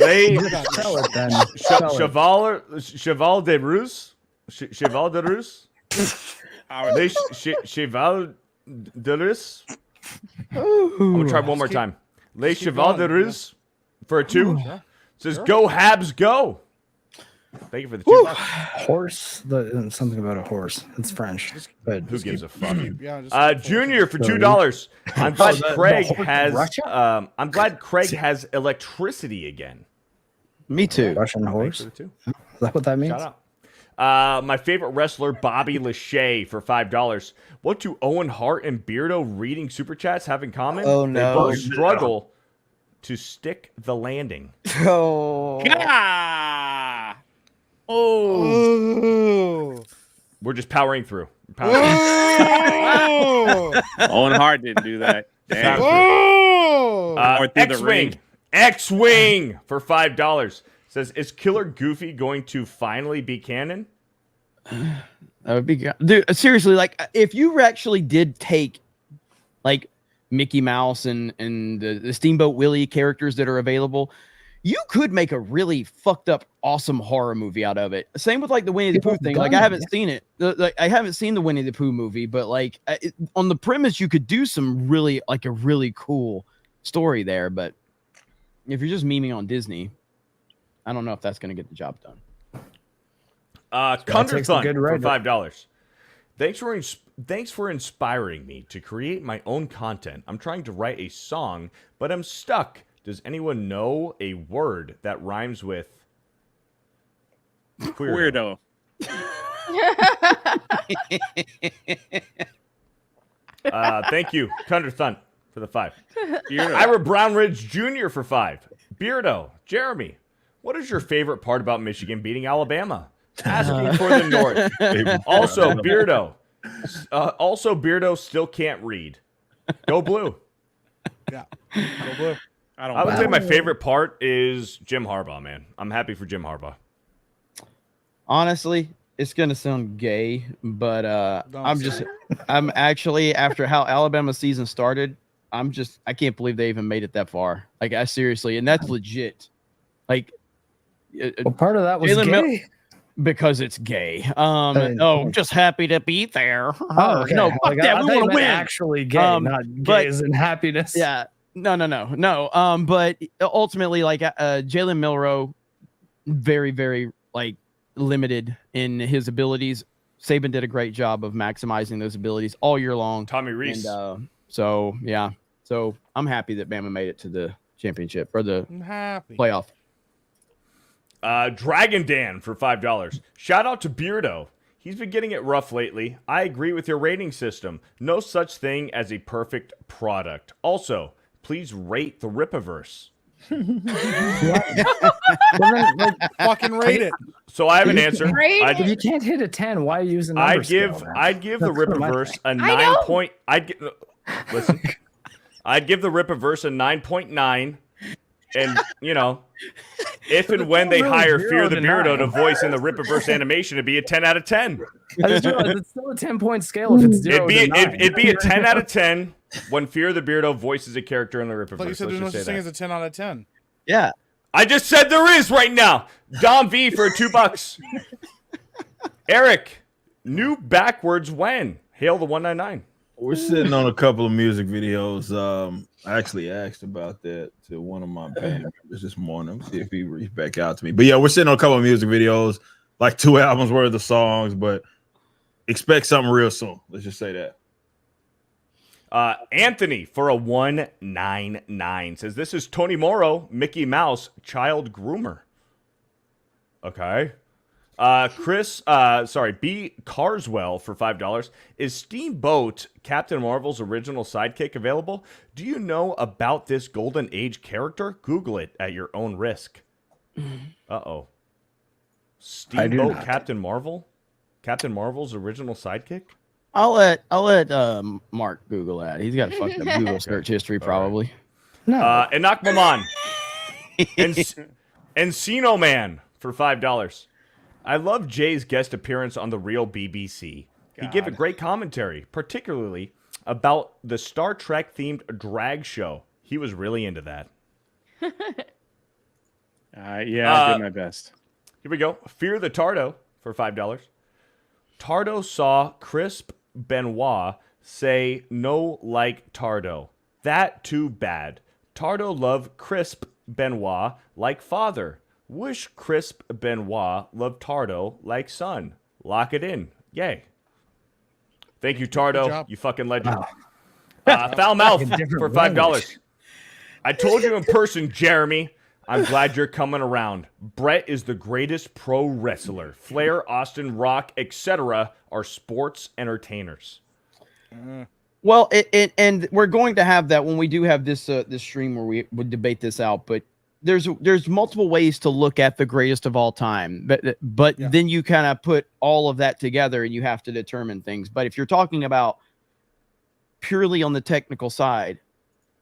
Lee tell it then. Cheval de Ruse. Cheval de Ruse. Cheval de Ruse. I'm gonna try one more time. Les Cheval de Ruse for a 2. Says go Habs go. Thank you for the $2. Horse. Something about a horse. It's French. But Who gives a fuck? Yeah, just Junior for $2. I'm glad the Craig horse has. Russia? I'm glad Craig has electricity again. Me too. Russian horse. For the 2. Is that what that means? Shout out. My favorite wrestler, Bobby Lachey, for $5. What do Owen Hart and Beardo reading super chats have in common? Oh, They no. both struggle to stick the landing. Oh. Ah! Ooh. We're just powering through. Owen Hart didn't do that. Damn. Ooh. Or through the X-Wing. ring. X-Wing for $5. Says, is Killer Goofy going to finally be canon? That would be good. Dude, seriously, like if you actually did take like Mickey Mouse and the Steamboat Willie characters that are available, you could make a really fucked up, awesome horror movie out of it. Same with like the Winnie the Pooh thing. Like I haven't seen it. I haven't seen the Winnie the Pooh movie, but like on the premise, you could do some really like a really cool story there. But if you're just memeing on Disney, I don't know if that's going to get the job done. Cunderthun for $5. Thanks for inspiring me to create my own content. I'm trying to write a song, but I'm stuck. Does anyone know a word that rhymes with Weirdo? Thank you, Cunderthun, for the 5. Beardo. Ira Brownridge Jr. for 5. Beardo, Jeremy, what is your favorite part about Michigan beating Alabama? Asking for the North. Also, Beardo, Also, Beardo still can't read. Go blue. Yeah. Go blue. I would say my favorite part is Jim Harbaugh, man. I'm happy for Jim Harbaugh. Honestly, it's gonna sound gay, but I'm actually, after how Alabama season started, I can't believe they even made it that far. Like, I seriously, and that's legit. Like, well, part of that was gay. Because it's gay. I'm just happy to be there. Oh, okay. No, fuck that. We want to win. Actually gay, not gay as in happiness. Yeah. No. But ultimately, like, Jalen Milroe, very, very, like, limited in his abilities. Saban did a great job of maximizing those abilities all year long. Tommy Reese. And, so I'm happy that Bama made it to the championship or the playoff. Dragon Dan for $5. Shout out to Beardo. He's been getting it rough lately. I agree with your rating system. No such thing as a perfect product. Also, please rate the Ripiverse. Fucking rate it. So I have an answer. If you can't hit a 10, why use a number I'd give the Ripiverse a 9 point. Listen. I'd give the Ripiverse a 9.9. And, you know, if and when they hire Fear the Beardo to voice in the Ripiverse animation, it'd be a 10 out of 10. I just realized it's still a 10-point scale if it's 0 to 9. It'd be a 10 out of 10 when Fear the Beardo voices a character in the Ripiverse. But you said there's no such thing as a 10 out of 10. Yeah. I just said there is right now. Dom V for $2. Eric, new backwards when? Hail the 199. We're sitting on a couple of music videos. I actually asked about that to one of my band members this morning. See if he reached back out to me. But yeah, we're sitting on a couple of music videos, like 2 albums worth of songs, but expect something real soon. Let's just say that. Anthony for a 199 says, this is Tony Morrow, Mickey Mouse, child groomer. Okay. B. Carswell for $5. Is Steamboat Captain Marvel's original sidekick available? Do you know about this Golden Age character? Google it at your own risk. Uh-oh. Steamboat Captain Marvel? Captain Marvel's original sidekick? I'll let Mark Google that. He's got a fucked up Google search history, probably. No. Enoch Maman. Encino Man for $5. I love Jay's guest appearance on the Real BBC. He gave a great commentary, particularly about the Star Trek themed drag show. He was really into that. I did my best. Here we go. Fear the Tardo for $5. Tardo saw Crisp Benoit say no like Tardo. That too bad. Tardo loved Crisp Benoit like father. Wish Crisp Benoit loved Tardo like son. Lock it in. Yay. Thank you, Tardo. You fucking legend. Wow. Foul Mouth for $5. I told you in person, Jeremy. I'm glad you're coming around. Brett is the greatest pro wrestler. Flair, Austin, Rock, etc. are sports entertainers. Well, and we're going to have that when we do have this stream where we would debate this out, but there's multiple ways to look at the greatest of all time, but then you kind of put all of that together and you have to determine things. But if you're talking about purely on the technical side,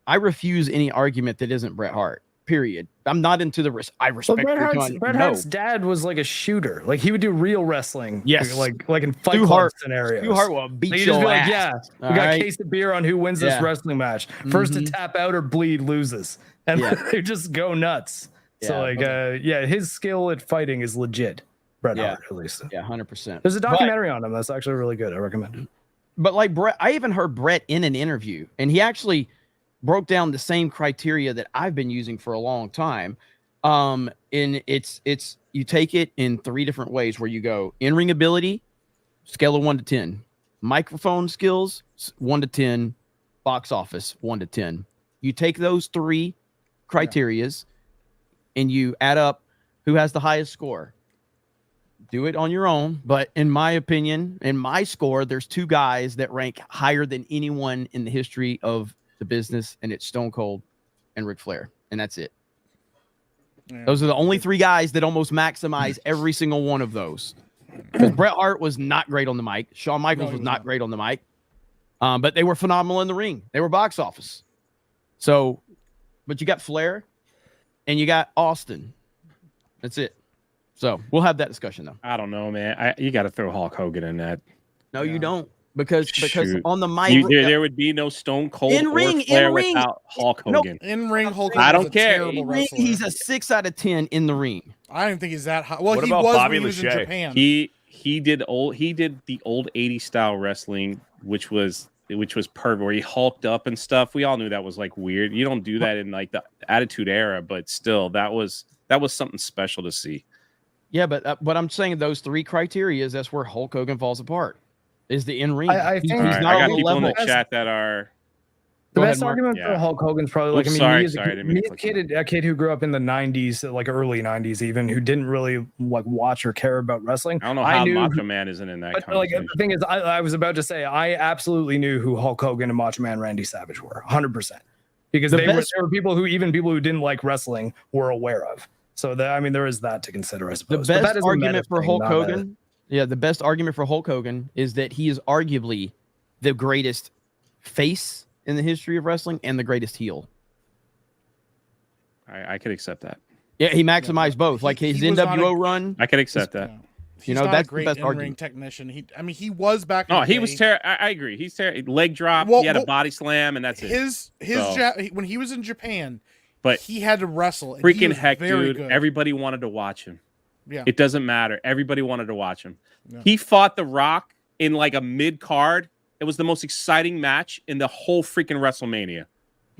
I refuse any argument that isn't Bret Hart. Period. I'm not into the risk. I respect Bret Hart's dad was like a shooter. Like he would do real wrestling. Yes, like in fight club scenarios. Stu Hart will beat so your ass. ass. Yeah, we got a case of beer on who wins this wrestling match. First to tap out or bleed loses, and they just go nuts. So his skill at fighting is legit. Bret Hart, at least. Yeah, 100%. There's a documentary on him that's actually really good. I recommend it. But like Bret, I even heard Bret in an interview, and he actually broke down the same criteria that I've been using for a long time. And it's you take it in 3 different ways where you go in-ring ability, scale of 1 to 10, microphone skills, 1 to 10, box office, 1 to 10. You take those 3 criterias and you add up who has the highest score. Do it on your own. But in my opinion, in my score, there's 2 guys that rank higher than anyone in the history of the business, and it's Stone Cold and Ric Flair, and that's it. Those are the only 3 guys that almost maximize every single one of those. Because Bret Hart was not great on the mic. Shawn Michaels was not great on the mic. But they were phenomenal in the ring. They were box office. So, but you got Flair and you got Austin. That's it. So we'll have that discussion though. I don't know, man. You got to throw Hulk Hogan in that. No, you don't. Because Shoot. on the mic, there would be no Stone Cold in or ring, Flair in ring. without Hulk Hogan. In ring, Hulk I Hogan don't was a care. terrible In ring, wrestler. he's a 6 out of 10 in the ring. I don't think he's that high. Well, What he about was Bobby when he was in Lashley? Japan. He did the old 80s style wrestling, which was perfect, where he hulked up and stuff. We all knew that was like weird. You don't do that in like the Attitude Era, but still, that was something special to see. Yeah, but I'm saying those 3 criteria, that's where Hulk Hogan falls apart. Is the in ring? I think All right, not I got on the people in level. the chat that are. The Go best ahead, Mark. argument for Yeah. Hulk Hogan's probably like, Oops, I sorry, mean, sorry, I didn't mean me to as click a kid who grew up in the 90s, like early 90s even, who didn't really like watch or care about wrestling. I don't know how Macho Man isn't in that But like conversation. the thing is, I was about to say, I absolutely knew who Hulk Hogan and Macho Man Randy Savage were, 100%, because The they best- were people who didn't like wrestling were aware of. So I mean, there is that to consider, I The suppose. But that best is a meta argument for thing, Hulk not a- Hogan, the best argument for Hulk Hogan is that he is arguably the greatest face in the history of wrestling and the greatest heel. I could accept that. Yeah, he maximized both. Like his he was not NWO a- run. I could accept that. He's You know, not that's a the great best in-ring argument. technician. He was back. No, in the he was day. terrible. I agree. He's terrible. Leg drop. Well, he had a well, body slam, and that's it. His So- when he was in Japan, But he had to wrestle. And he freaking was heck, very dude! good. Everybody wanted to watch him. Yeah. It doesn't matter. Everybody wanted to watch him. Yeah. He fought The Rock in like a mid card. It was the most exciting match in the whole freaking WrestleMania,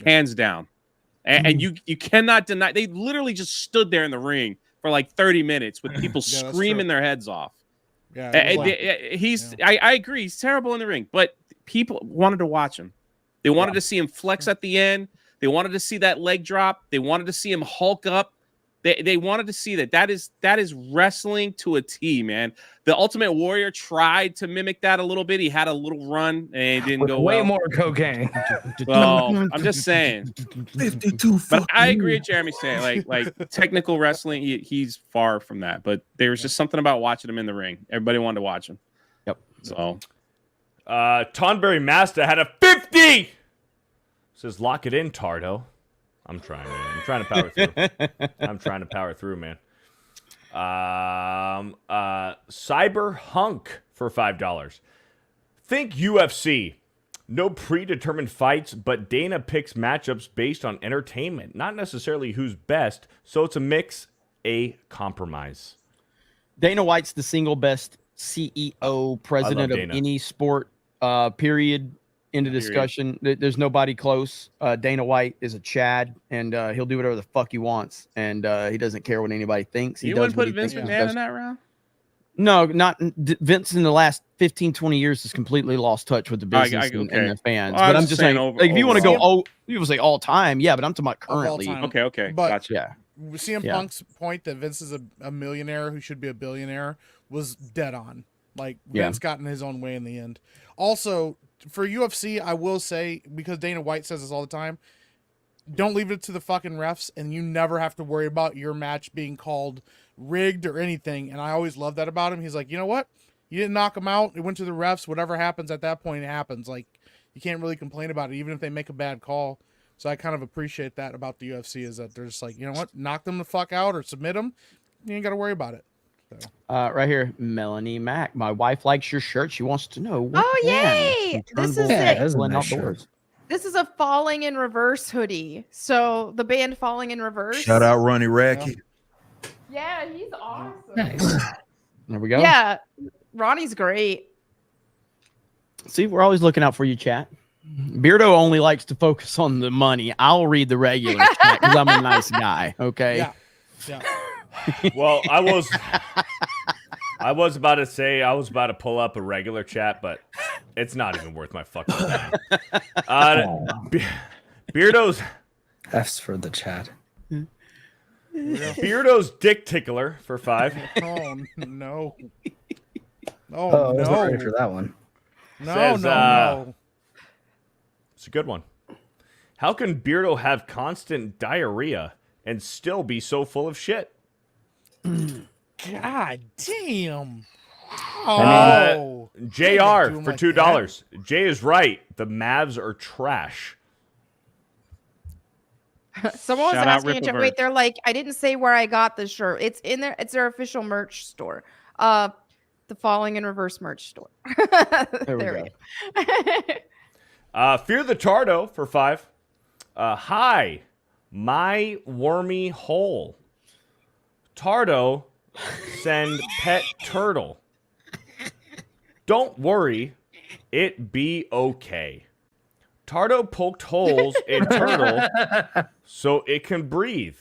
hands down. And you cannot deny. They literally just stood there in the ring for like 30 minutes with people Yeah, that's screaming true. their heads off. Yeah, I agree. He's terrible in the ring, but people wanted to watch him. They wanted to see him flex at the end. They wanted to see that leg drop. They wanted to see him hulk up. They wanted to see that. That is wrestling to a T, man. The Ultimate Warrior tried to mimic that a little bit. He had a little run and it didn't with go way well. more cocaine. Well, I'm just saying. 52. But I agree with Jeremy saying, like technical wrestling, he's far from that. But there was just something about watching him in the ring. Everybody wanted to watch him. Yep. So Tonberry Master had a 50. Says lock it in, Tardo. I'm trying, man. I'm trying to power through. I'm trying to power through, man. Cyber Hunk for $5. Think UFC. No predetermined fights, but Dana picks matchups based on entertainment, not necessarily who's best. So it's a mix, a compromise. Dana White's the single best CEO, president of Dana. any sport, period. Into discussion. There's nobody close. Dana White is a Chad, and he'll do whatever the fuck he wants, and he doesn't care what anybody thinks. He you does wouldn't what put he Vince thinks is McMahon best. in that round? No, not Vince. In the last 15, 20 years, has completely lost touch with the business and the fans. Well, but I'm just saying, like, if you want to go, overall. people say all time, yeah, but I'm talking about Of all currently. time. Okay, But- gotcha. Yeah. CM Yeah. Punk's point that Vince is a millionaire who should be a billionaire was dead on. Like Yeah. Vince got in his own way in the end. Also, for UFC, I will say, because Dana White says this all the time, don't leave it to the fucking refs, and you never have to worry about your match being called rigged or anything. And I always love that about him. He's like, you know what? You didn't knock him out. It went to the refs. Whatever happens at that point, it happens. Like, you can't really complain about it, even if they make a bad call. So I kind of appreciate that about the UFC, is that they're just like, you know what? Knock them the fuck out or submit them. You ain't got to worry about it. So. Right here, Melanie Mack. My wife likes your shirt. She wants to know. What Oh, yay! This is it. Outdoors. This is a Falling in Reverse hoodie. So the band Falling in Reverse. Shout out Ronnie Racky. Yeah, he's awesome. Nice. There we go. Yeah, Ronnie's great. See, we're always looking out for you, chat. Beardo only likes to focus on the money. I'll read the regular chat because I'm a nice guy. Okay. Yeah. Well, I was about to say I was about to pull up a regular chat, but it's not even worth my fucking time. Beardo's F's for the chat. Beardo's dick tickler for $5. Oh no. Oh, I was not no. ready for that one. No, Says, no. It's a good one. How can Beardo have constant diarrhea and still be so full of shit? God damn. Oh, JR for like $2. Jay is right. The Mavs are trash. Someone was Shout out asking in chat. Rippaverse. Wait, they're like, I didn't say where I got the shirt. It's in there. It's their official merch store. The Falling in Reverse merch store. There we go. Fear the Tardo for $5. Hi, my wormy hole. Tardo, send pet turtle. Don't worry, it be okay. Tardo poked holes in turtle so it can breathe.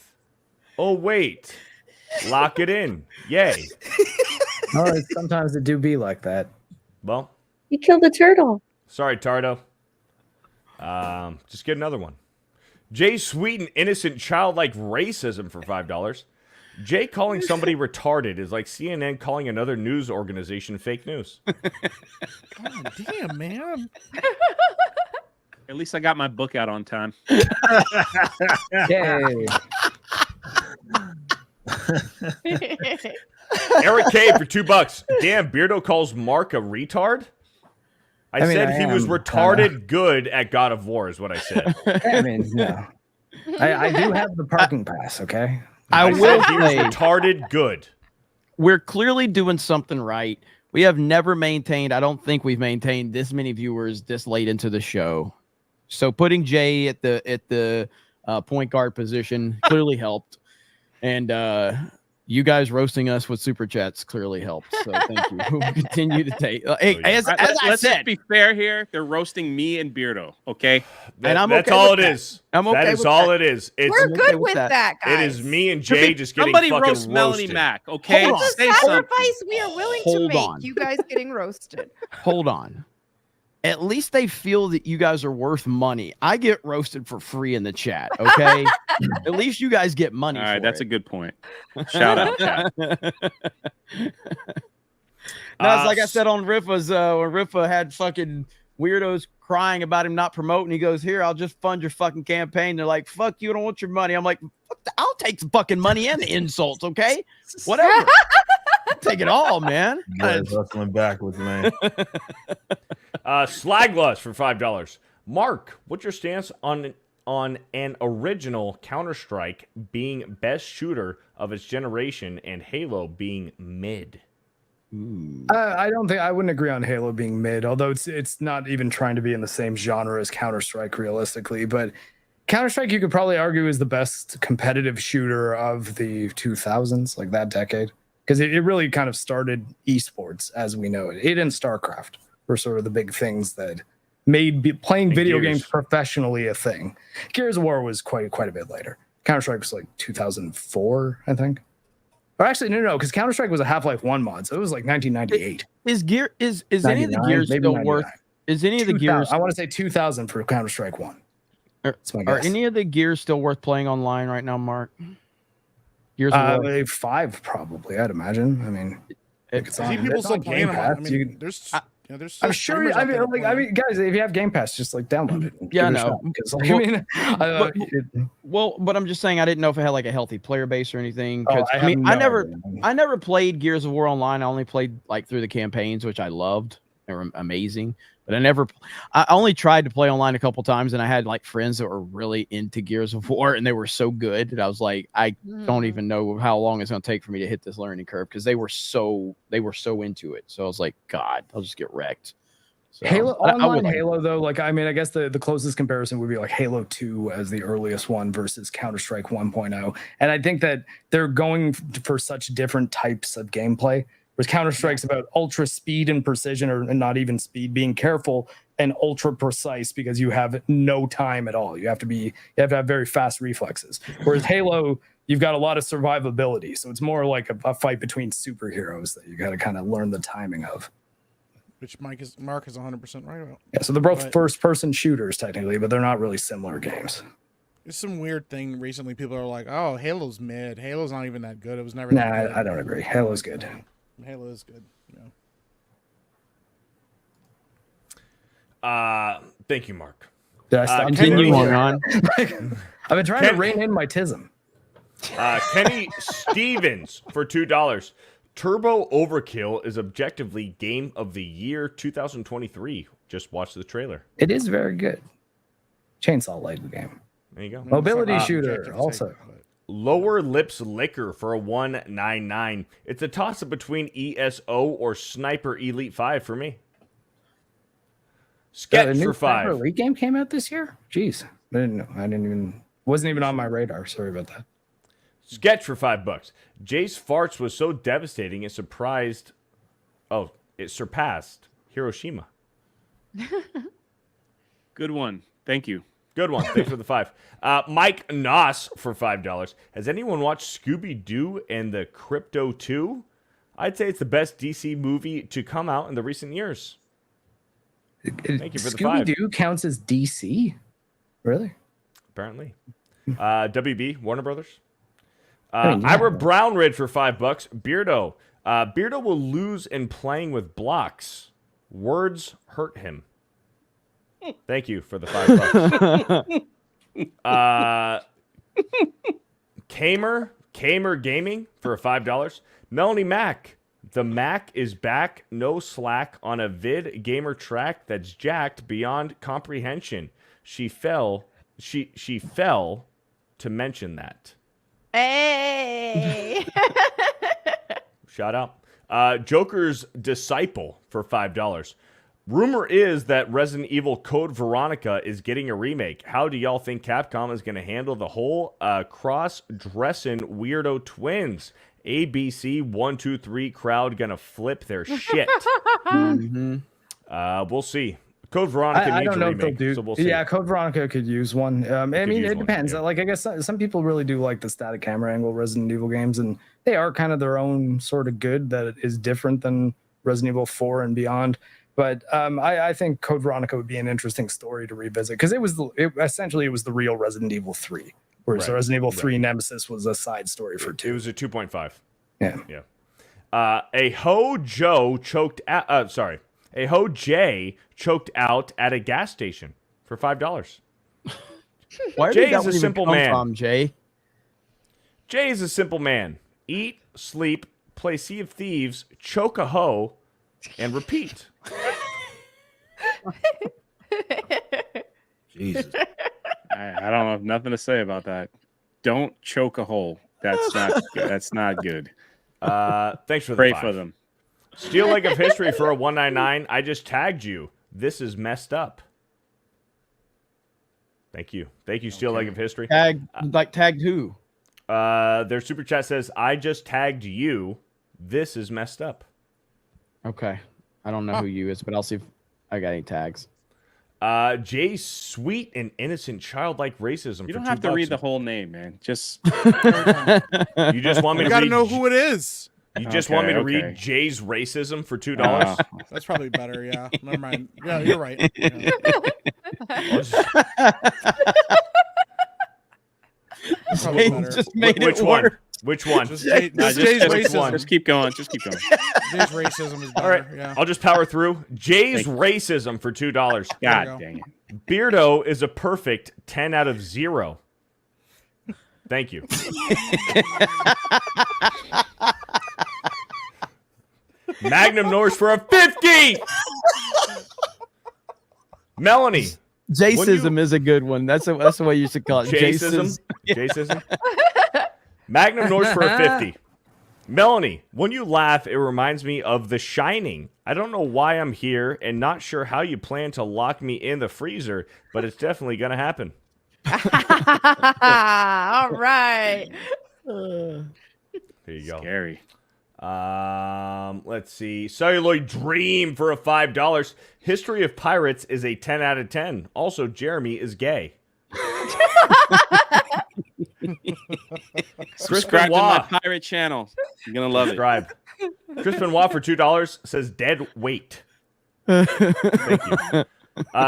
Oh wait, lock it in. Yay. Oh, sometimes it do be like that. Well, You killed a turtle. sorry, Tardo. Just get another one. Jay Sweeten innocent childlike racism for $5. Jay calling somebody retarded is like CNN calling another news organization fake news. God damn, man. At least I got my book out on time. Yay. Eric K for $2. Damn, Beardo calls Mark a retard. I mean, said I he was am retarded good at God of War is what I said. I mean, no. I do have the parking pass, okay? I said will he was say, retarded good. we're clearly doing something right. We have never maintained, I don't think we've maintained this many viewers this late into the show. So putting Jay at the point guard position clearly helped. And you guys roasting us with super chats clearly helped. So thank you. We'll continue to take. Hey, as I Let's said, just be fair here. They're roasting me and Beardo, okay? And I'm That's okay all with it that. is. I'm okay That is with all that. it is. It's We're okay good with with that. that, guys. it is me and Jay just getting Somebody fucking roast Melanie roasted. Mack, okay? Hold It's on. a Say something. sacrifice we are willing to Hold make. on. You guys getting roasted. Hold on. At least they feel that you guys are worth money. I get roasted for free in the chat, okay? At least you guys get money. All right, for that's it. a good point. Shout out, chat. That's like I said on Riffa's when Riffa had fucking weirdos crying about him not promoting. He goes, "Here, I'll just fund your fucking campaign." They're like, "Fuck you, I don't want your money." I'm like, "I'll take the fucking money and the insults, okay? Whatever. Take it all, man." Guys hustling backwards, man. Slaglust for $5. Mark, what's your stance on an original Counter-Strike being best shooter of its generation and Halo being mid? I don't think I wouldn't agree on Halo being mid, although it's not even trying to be in the same genre as Counter-Strike realistically. But Counter-Strike, you could probably argue, is the best competitive shooter of the 2000s, like that decade, because it really kind of started esports as we know it. It and StarCraft were sort of the big things that made playing video games professionally a thing. Gears of War was quite a bit later. Counter-Strike was like 2004, I think. Or actually, no, because Counter-Strike was a Half-Life 1 mod, so it was like 1998. Is any of the gears maybe still 99. worth? Is any of the 2000 gears? I want to say 2000 for Counter-Strike 1. That's my Are guess. any of the gears still worth playing online right now, Mark? Gears of War. 5 probably, I'd imagine. I mean, I see people still playing them. I mean, there's I'm sure. streamers out there playing. Guys, if you have Game Pass, just like download it. and Yeah, I give it a know. shot, 'cause, But I'm just saying I didn't know if it had like a healthy player base or anything. Oh, 'Cause, I I mean, have no I never played Gears of War online. I only played like through the campaigns, which I loved. They were amazing. But I only tried to play online a couple times, and I had like friends that were really into Gears of War, and they were so good that I was like, I don't even know how long it's going to take for me to hit this learning curve because they were so into it. So I was like, God, I'll just get wrecked. So, Halo I would online like- Halo though, like I mean, I guess the closest comparison would be like Halo 2 as the earliest one versus Counter-Strike 1.0. And I think that they're going for such different types of gameplay. Whereas Counter-Strike's about ultra speed and precision, or not even speed, being careful and ultra precise because you have no time at all. You have to have very fast reflexes. Whereas Halo, you've got a lot of survivability. So it's more like a fight between superheroes that you got to kind of learn the timing of. Which Mark is 100% right about. Yeah, so they're both But first-person shooters technically, but they're not really similar games. It's some weird thing recently. People are like, "Oh, Halo's mid. Halo's not even that good. It was never." Nah, that good. I don't agree. Halo's good. Halo is good. Thank you, Mark. Did I stop continue on? I've been trying to rein in my tism. Kenny Stevens for $2. Turbo Overkill is objectively game of the year 2023. Just watch the trailer. It is very good. Chainsaw Lego game. There you go. Mobility shooter also. Lower Lips Liquor for a 199. It's a toss-up between ESO or Sniper Elite 5 for me. Sketch for 5. Sniper Elite game came out this year? Jeez. I didn't know. Wasn't even on my radar. Sorry about that. Sketch for $5. Jay's farts was so devastating it surprised. Oh, it surpassed Hiroshima. Good one. Thank you. Good one. Thanks for the 5. Mike Noss for $5. Has anyone watched Scooby-Doo and the Crypto 2? I'd say it's the best DC movie to come out in the recent years. Thank you for the 5. Scooby-Doo counts as DC? Really? Apparently. WB, Warner Brothers. Ira Brownridge for $5. Beardo. Beardo will lose in playing with blocks. Words hurt him. Thank you for the $5. Kamer Gaming for $5. Melanie Mack. The Mack is back. No slack on a vid gamer track that's jacked beyond comprehension. She fell to mention that. Hey. Shout out. Joker's Disciple for $5. Rumor is that Resident Evil Code Veronica is getting a remake. How do y'all think Capcom is going to handle the whole cross-dressing weirdo twins? ABC 123 crowd going to flip their shit. We'll see. Code Veronica I needs don't a know remake, if they'll do. so we'll see. Yeah, Code Veronica could use one. I mean, use it one, depends. yeah. Like, I guess some people really do like the static camera angle Resident Evil games, and they are kind of their own sort of good that is different than Resident Evil 4 and beyond. But I think Code Veronica would be an interesting story to revisit because essentially it was the real Resident Evil 3, whereas Resident Evil 3 Nemesis was a side story for 2. It was a 2.5. Yeah. A Ho Joe choked out. A Ho Jay choked out at a gas station for $5. Why Jay did that is a one even simple come man. from, Jay? Jay is a simple man. Eat, sleep, play Sea of Thieves, choke a hoe, and repeat. Jesus. I don't have nothing to say about that. Don't choke a hole. That's not good. That's not good. Thanks for the Pray 5. for them. Steel Leg of History for a 199. I just tagged you. This is messed up. Thank you. Thank you, Steel Leg of History. Tagged who? Their super chat says, I just tagged you. This is messed up. Okay. I don't know who you is, but I'll see if I got any tags. Jay's sweet and innocent childlike racism. You for don't have $2. to read the whole name, man. Just You just want me to You got to read know who it is. You just want me to read Jay's racism for $2? That's probably better. Yeah. Never mind. Yeah, you're right. Yeah. Probably better. Just made Which it one? worse. Which one? Just Jay's racism. Just keep going. Just keep going. Jay's racism is better. All right. Yeah. I'll just power through. Jay's racism for $2. God dang it. Beardo is a perfect 10 out of 0. Thank you. Magnum Norse for a 50. Melanie. Jaysism is a good one. That's the way you should call it. Jaysism. Jaysism. Magnum Norse for a 50. Melanie, when you laugh, it reminds me of The Shining. I don't know why I'm here and not sure how you plan to lock me in the freezer, but it's definitely going to happen. All right. There you go. Scary. Let's see. Celluloid Dream for a $5. History of Pirates is a 10 out of 10. Also, Jeremy is gay. Subscribe to my pirate channel. You're gonna love Subscribe. Chris Benoit for $2 says dead weight. Thank you.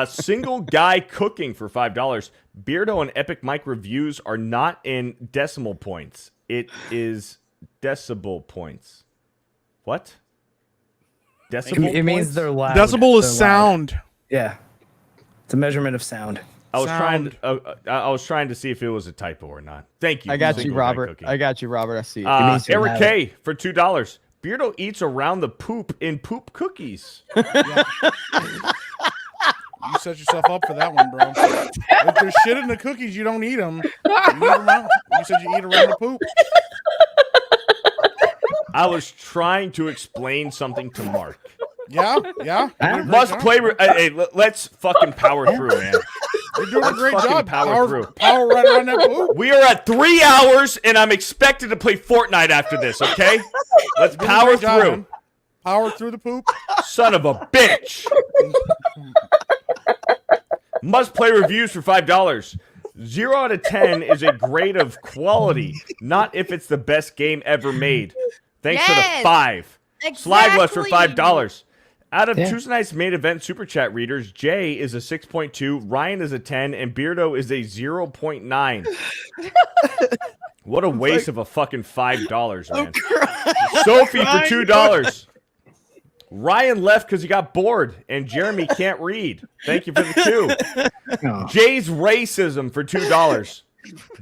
Single guy cooking for $5. Beardo and Epic Mike reviews are not in decimal points. It is decibel points. What? Decibel It means points? they're loud. Decibel is They're loud. sound. Yeah. It's a measurement of sound. I was trying to see if it was a typo or not. Thank you. I got you, Single guy Robert. cooking. I got you, Robert. I see it. Eric K for $2. Beardo eats around the poop in poop cookies. You set yourself up for that one, bro. If there's shit in the cookies, you don't eat them. You said you eat around the poop. I was trying to explain something to Mark. Yeah. Must play. Hey, let's fucking power through, man. You're doing a great job. Power through. Power right around that poop. We are at 3 hours, and I'm expected to play Fortnite after this. Okay, let's power through. Man. Power through the poop. Son of a bitch. Must play reviews for $5. 0 out of 10 is a grade of quality, not if it's the best game ever made. Thanks for the 5. Slagless for $5. Out of Tuesday night's main event super chat readers, Jay is a 6.2, Ryan is a 10, and Beardo is a 0.9. What a waste of a fucking $5, man. Sophie for $2. Ryan left because he got bored, and Jeremy can't read. Thank you for the 2. Jay's racism for $2.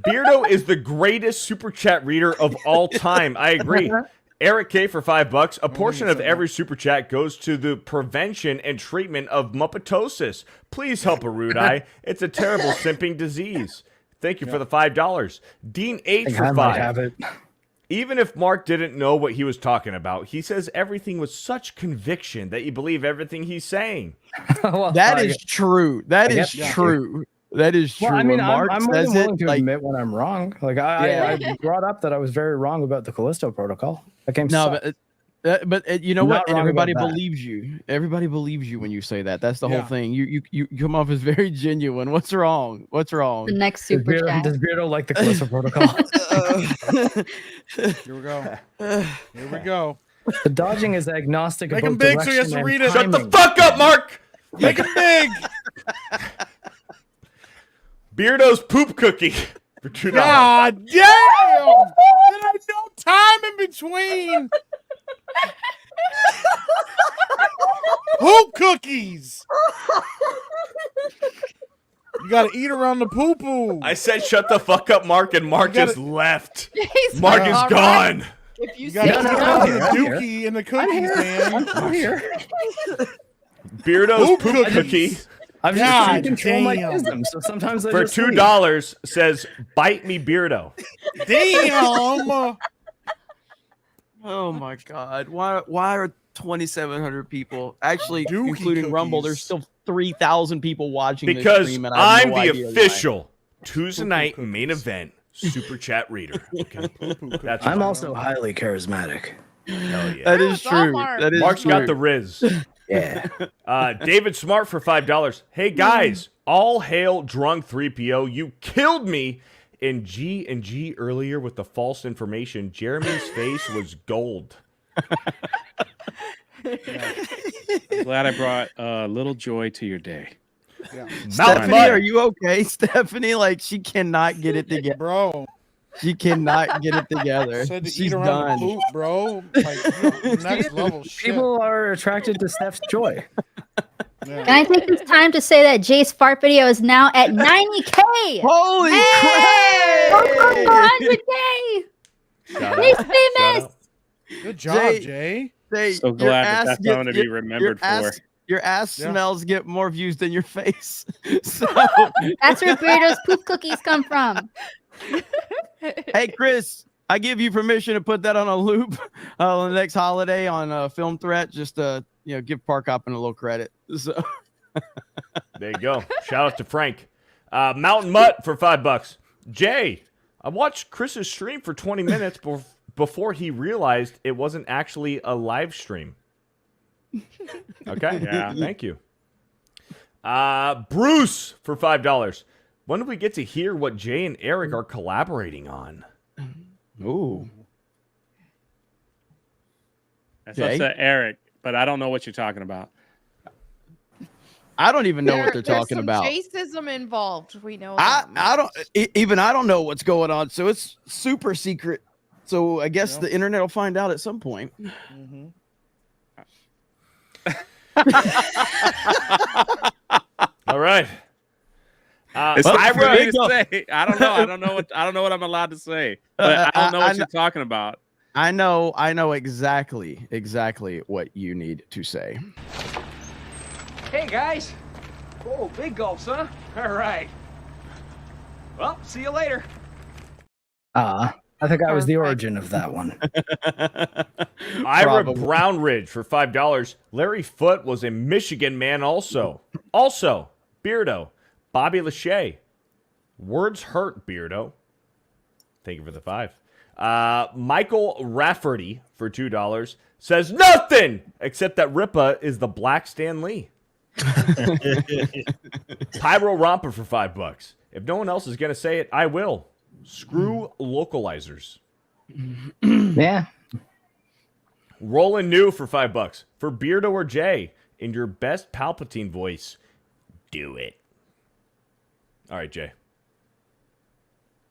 Beardo is the greatest super chat reader of all time. I agree. Eric K for $5. A portion of every super chat goes to the prevention and treatment of muppetosis. Please help a rude eye. It's a terrible simping disease. Thank you for the $5. Dean H for $5. Even if Mark didn't know what he was talking about, he says everything with such conviction that you believe everything he's saying. That is true. That is true. That is true. Well, I mean, Mark I'm more than willing to like, admit when I'm wrong. Like I brought up that I was very wrong about the Callisto Protocol. That game sucked. But you know what? And everybody about that. believes you. Everybody believes you when you say that. That's the whole thing. You come off as very genuine. What's wrong? What's wrong? The next super chat. Does Beardo like the Callisto Protocol? Here we go. Here we go. The dodging is agnostic Make about him big so he has direction to read and it. Shut the timing. fuck up, Mark! Make him big. Beardo's poop cookie for $2. God damn! There ain't no time in between. Poop cookies. You gotta eat around the poo poo. I said shut the fuck up, Mark, and Mark just left. He's Mark like, is "All gone. right, if you You say gotta eat so." around the dookie and the cookies, man. I'm here. Beardo's Poop poop cookies. cookie I'm just God trying to control my damn. wisdom, so sometimes I for just leave. $2 says bite me Beardo. Damn. Oh my God! Why are 2,700 people actually, Dookie including Rumble? There's cookies. still 3,000 people watching this Because stream, and I have I'm no the idea why. official Tuesday night main event super chat reader. Okay. That's I'm fine. also highly charismatic. Hell yeah. That is It's all true. Mark. That is Mark's true. got the Riz. Yeah. David Smart for $5. Hey guys, all hail drunk 3PO. You killed me in G&G earlier with the false information. Jeremy's face was gold. Glad I brought a little joy to your day. Stephanie, Mud. are you okay? Stephanie, like she cannot get it together. Bro. She cannot get it together. Said to She's eat around done. the poop, bro. Like next level shit. People are attracted to Steph's joy. Yeah. Can I take this time to say that Jay's fart video is now at 90K? Holy crap! 100K! Shout Jay's out. famous! Good job, Jay. Jay. Say, So your glad ass that's get- something to be your- remembered your for. ass- Your ass Yeah. smells get more views than your face. So, That's where Beardo's poop cookies come from. hey, Chris, I give you permission to put that on a loop on the next holiday on Film Threat. Just give Park Hoppin a little credit. So There you go. Shout out to Frank. Mountain Mutt for $5. Jay, I watched Chris's stream for 20 minutes before he realized it wasn't actually a live stream. Okay. Yeah. Thank you. Bruce for $5. When do we get to hear what Jay and Eric are collaborating on? ooh, That's Jay? upset Eric, but I don't know what you're talking about. I don't even know what they're There's talking some about. Racism involved. We know. I that. don't know what's going on. So it's super secret. So I guess the internet will find out at some point. Mm-hmm. All right. It's Well, hard for me Rico. to say. I don't know. I don't know what I'm allowed to say. But I don't know what you're talking about. I know exactly what you need to say. Hey, guys. Oh, big gulps, huh? All right. Well, see you later. I think I was the origin of that one. Ira Brownridge for $5. Larry Foote was a Michigan man also. Also, Beardo. Bobby Lachey. Words hurt, Beardo. Thank you for the 5. Michael Rafferty for $2 says nothing except that Ripa is the Black Stan Lee. Pyro Romper for $5. If no one else is going to say it, I will. Screw localizers. Yeah. Roland New for $5. For Beardo or Jay, in your best Palpatine voice, do it. All right, Jay.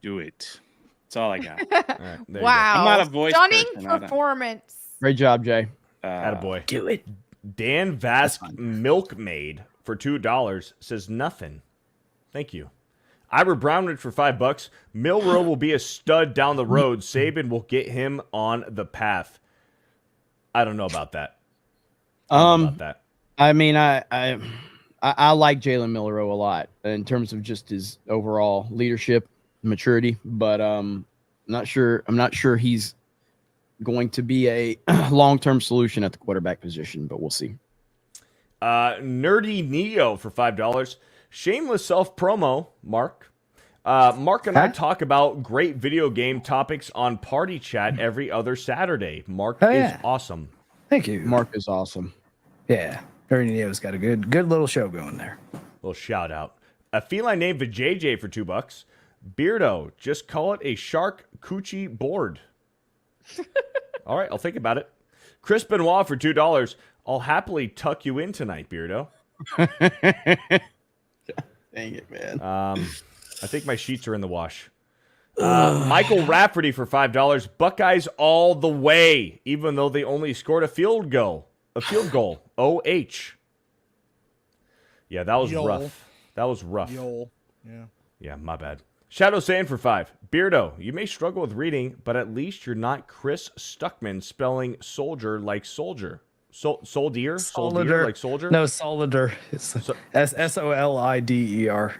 Do it. That's all I got. All right, there Wow. I'm not a voice Stunning person. performance. Great job, Jay. Attaboy. Do it. Dan Vask Milkmaid for $2 says nothing. Thank you. Ira Brownridge for $5. Milrow will be a stud down the road. Saban will get him on the path. I don't know about that. I mean, I like Jalen Milrow a lot in terms of just his overall leadership, maturity, but I'm not sure he's going to be a long-term solution at the quarterback position, but we'll see. Nerdy Neo for $5. Shameless self-promo, Mark. Mark and I talk about great video game topics on Party Chat every other Saturday. Mark is awesome. Thank you. Mark is awesome. Yeah. Nerdy Neo's got a good little show going there. Little shout out. A feline named JJ for $2. Beardo, just call it a shark coochie board. All right, I'll think about it. Chris Benoit for $2. I'll happily tuck you in tonight, Beardo. Dang it, man. I think my sheets are in the wash. Michael Rafferty for $5. Buckeyes all the way, even though they only scored a field goal. OH. Yeah, that was rough. That was rough. Yeah, my bad. Shadow Sand for $5. Beardo, you may struggle with reading, but at least you're not Chris Stuckman spelling soldier like soldier. Soldier like soldier? No, solider. It's S-O-L-I-D-E-R.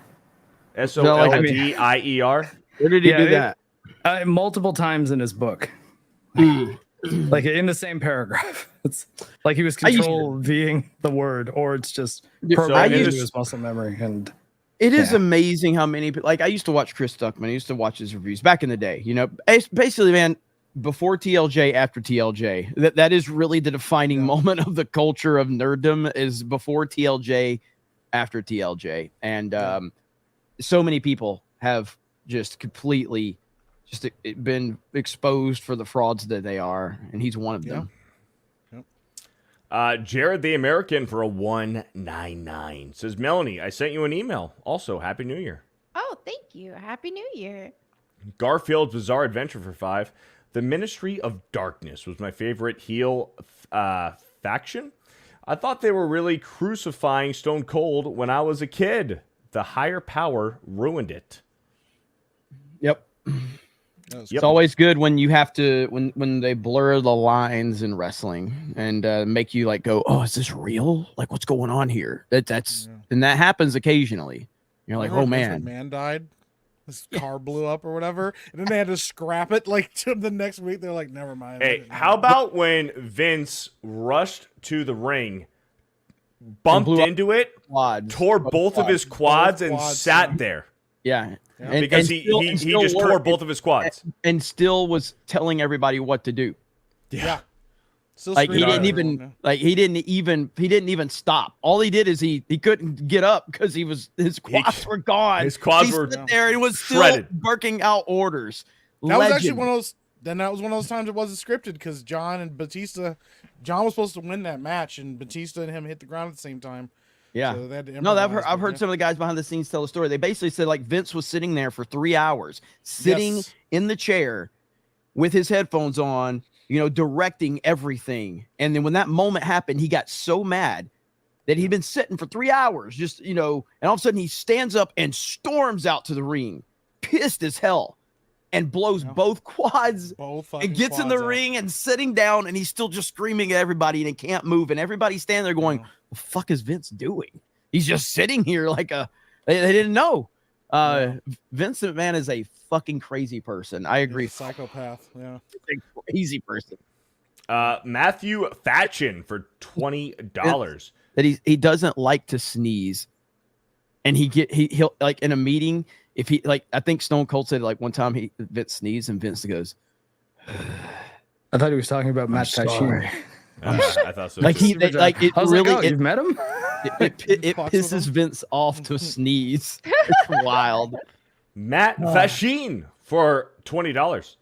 S-O-L-D-I-E-R? Where did he do that? Multiple times in his book. Like in the same paragraph. It's like he was control Ving the word, or it's just programmed into his muscle memory. And it is amazing how many people, like I used to watch Chris Stuckman. I used to watch his reviews back in the day. You know, basically, man, before TLJ, after TLJ, that is really the defining moment of the culture of nerddom is before TLJ, after TLJ. And so many people have just completely been exposed for the frauds that they are, and he's one of them. Jared the American for a $1.99 says, Melanie, I sent you an email. Also, Happy New Year. Oh, thank you. Happy New Year. Garfield's Bizarre Adventure for $5. The Ministry of Darkness was my favorite heel faction. I thought they were really crucifying Stone Cold when I was a kid. The higher power ruined it. Yep. It's always good when you have to when they blur the lines in wrestling and make you like go, oh, is this real? Like, what's going on here? And that happens occasionally. You're like, oh man, man died. His car blew up or whatever, and then they had to scrap it. Like to the next week, they're like, never mind. Hey, how about when Vince rushed to the ring, bumped into it, tore both of his quads, and sat there? Yeah. Because he just tore both of his quads and still was telling everybody what to do. Yeah. Like he didn't even stop. All he did is he couldn't get up because his quads were gone. His quads he were stood there and was shredded. still barking out orders. That was actually one of those. Then that was one of those times it wasn't scripted because John was supposed to win that match, and Batista and him hit the ground at the same time. Yeah. So I've heard some of the guys behind the scenes tell the story. They basically said like Vince was sitting there for 3 hours, sitting in the chair with his headphones on, directing everything. And then when that moment happened, he got so mad that he'd been sitting for 3 hours, and all of a sudden he stands up and storms out to the ring, pissed as hell. and blows both quads Both and gets in the ring and sitting down, and he's still just screaming at everybody and he can't move. And everybody's standing there going, "What the fuck is Vince doing? He's just sitting here like a." They didn't know. Vince McMahon is a fucking crazy person. I agree. Psychopath. Yeah. A crazy person. Matthew Thatchin for $20. That he doesn't like to sneeze, and he'll like in a meeting. If he like, I think Stone Cold said like one time Vince sneezed and Vince goes. I thought he was talking about Matt Teixeira. I thought so. Like too. it I was really. like, oh, you've met him? It pisses Vince off to sneeze. It's wild. Matt Fashin for $20.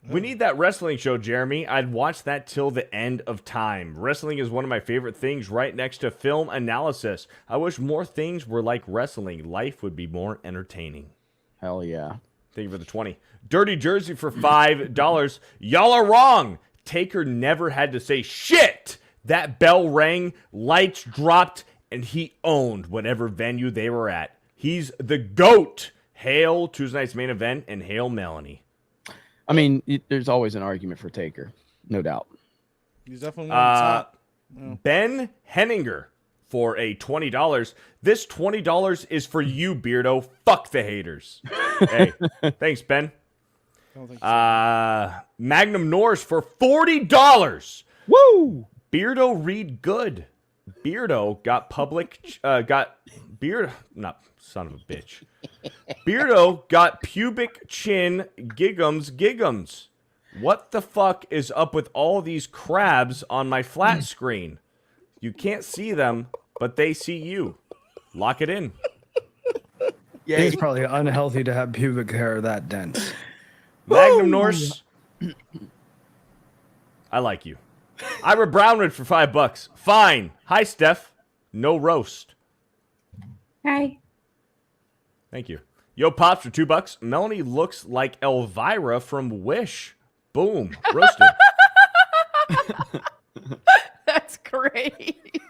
We need that wrestling show, Jeremy. I'd watch that till the end of time. Wrestling is one of my favorite things, right next to film analysis. I wish more things were like wrestling. Life would be more entertaining. Hell yeah. Thank you for the 20. Dirty Jersey for $5. Y'all are wrong. Taker never had to say shit. That bell rang, lights dropped, and he owned whatever venue they were at. He's the GOAT. Hail Tuesday night's main event, and hail Melanie. I mean, there's always an argument for Taker, no doubt. He's definitely one of the top. Ben Henninger for a $20. This $20 is for you, Beardo. Fuck the haters. Hey, thanks, Ben. Magnum Norse for $40. Woo! Beardo read good. Beardo got son of a bitch. Beardo got pubic chin giggums. What the fuck is up with all these crabs on my flat screen? You can't see them, but they see you. Lock it in. Yeah, it's probably unhealthy to have pubic hair that dense. Magnum Norse. I like you. Ira Brownwood for $5. Fine. Hi, Steph. No roast. Hi. Thank you. Yo, Pops for $2. Melanie looks like Elvira from Wish. Boom. Roasted. That's great.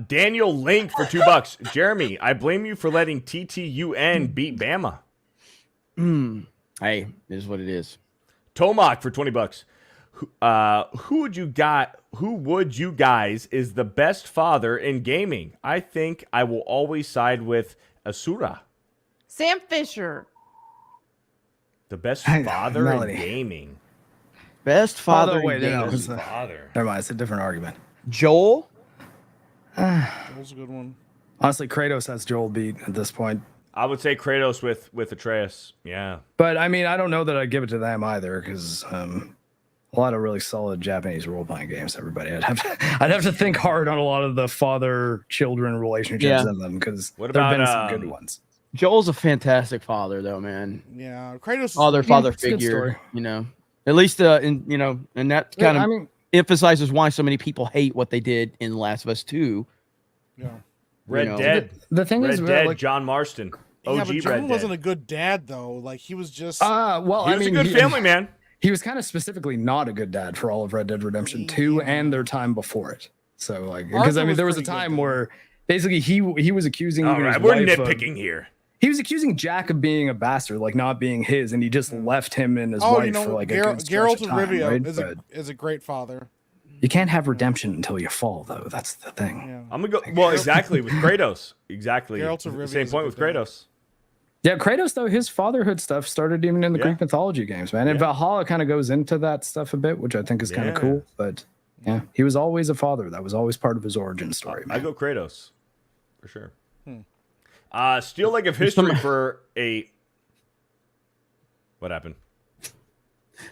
Daniel Link for $2. Jeremy, I blame you for letting TTUN beat Bama. Hey, it is what it is. Tomac for $20. Who would you guys is the best father in gaming? I think I will always side with Asura. Sam Fisher. The best father in Melanie. gaming. Best father Wait, in no, gaming. it's Father. never mind. It's a different argument. Joel? Joel's a good one. Honestly, Kratos has Joel beat at this point. I would say Kratos with Atreus. Yeah. But I mean, I don't know that I'd give it to them either, because a lot of really solid Japanese role-playing games. Everybody, I'd have to think hard on a lot of the father-children relationships in them, because What there've been about, some good ones. Joel's a fantastic father, though, man. Yeah, Kratos. Father it's a good figure. story. You know, at least and that kind of I mean, emphasizes why so many people hate what they did in Last of Us 2. Yeah. Red Dead. the thing Red is, Dead. like, John Marston. OG Yeah, but Red John Dead. wasn't a good dad though. Like he was just. well, He I was mean, a good family man. He was kind of specifically not a good dad for all of Red Dead Redemption 2 and their time before it. So, like, because I Arthur mean, was there was a pretty good, time though. where basically he was accusing. All even right, his we're wife of- nitpicking here. He was accusing Jack of being a bastard, like not being his, and he just left him and his Oh, wife you know, for like a Geralt good stretch of of time, Rivia right? is a great father. You can't have redemption until you fall, though. That's the thing. Yeah. I'm gonna go. Well, exactly with Kratos. Exactly. Geralt of Rivia Same is a point with good dad. Kratos. Yeah, Kratos, though, his fatherhood stuff started even in the Yeah. Greek mythology games, man. And Yeah. Valhalla kind of goes into that stuff a bit, which I think is kind of Yeah. cool. But yeah, he was always a father. That was always part of his origin story, I man. go Kratos for sure. Steel Leg of History for a. What happened?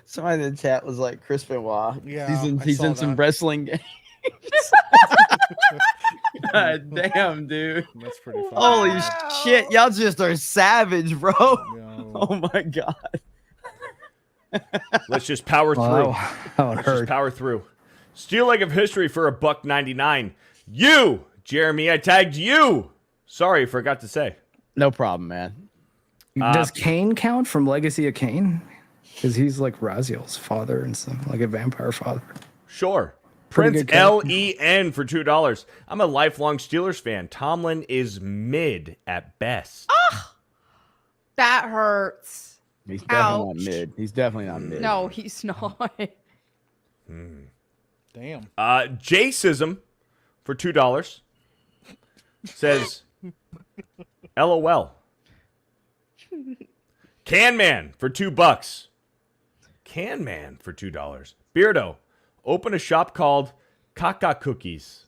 Somebody in the chat was like, Chris Benoit. Yeah, he's I in saw some that. wrestling games. God damn, dude. That's pretty funny. Holy shit. Y'all just are savage, bro. Yo. Oh my God. Let's just power through. Wow, that would Let's just hurt. power through. Steel Leg of History for $1.99. You, Jeremy, I tagged you. Sorry, forgot to say. No problem, man. Does Kane count from Legacy of Kane? Because he's like Raziel's father and stuff, like a vampire father. Sure. Pretty Prince good character. LEN for $2. I'm a lifelong Steelers fan. Tomlin is mid at best. That hurts. He's definitely not mid. He's definitely not mid. No, he's not. Damn. Jacism for $2 says, LOL. Can Man for $2. Can Man for $2. Beardo, open a shop called Caca Cookies.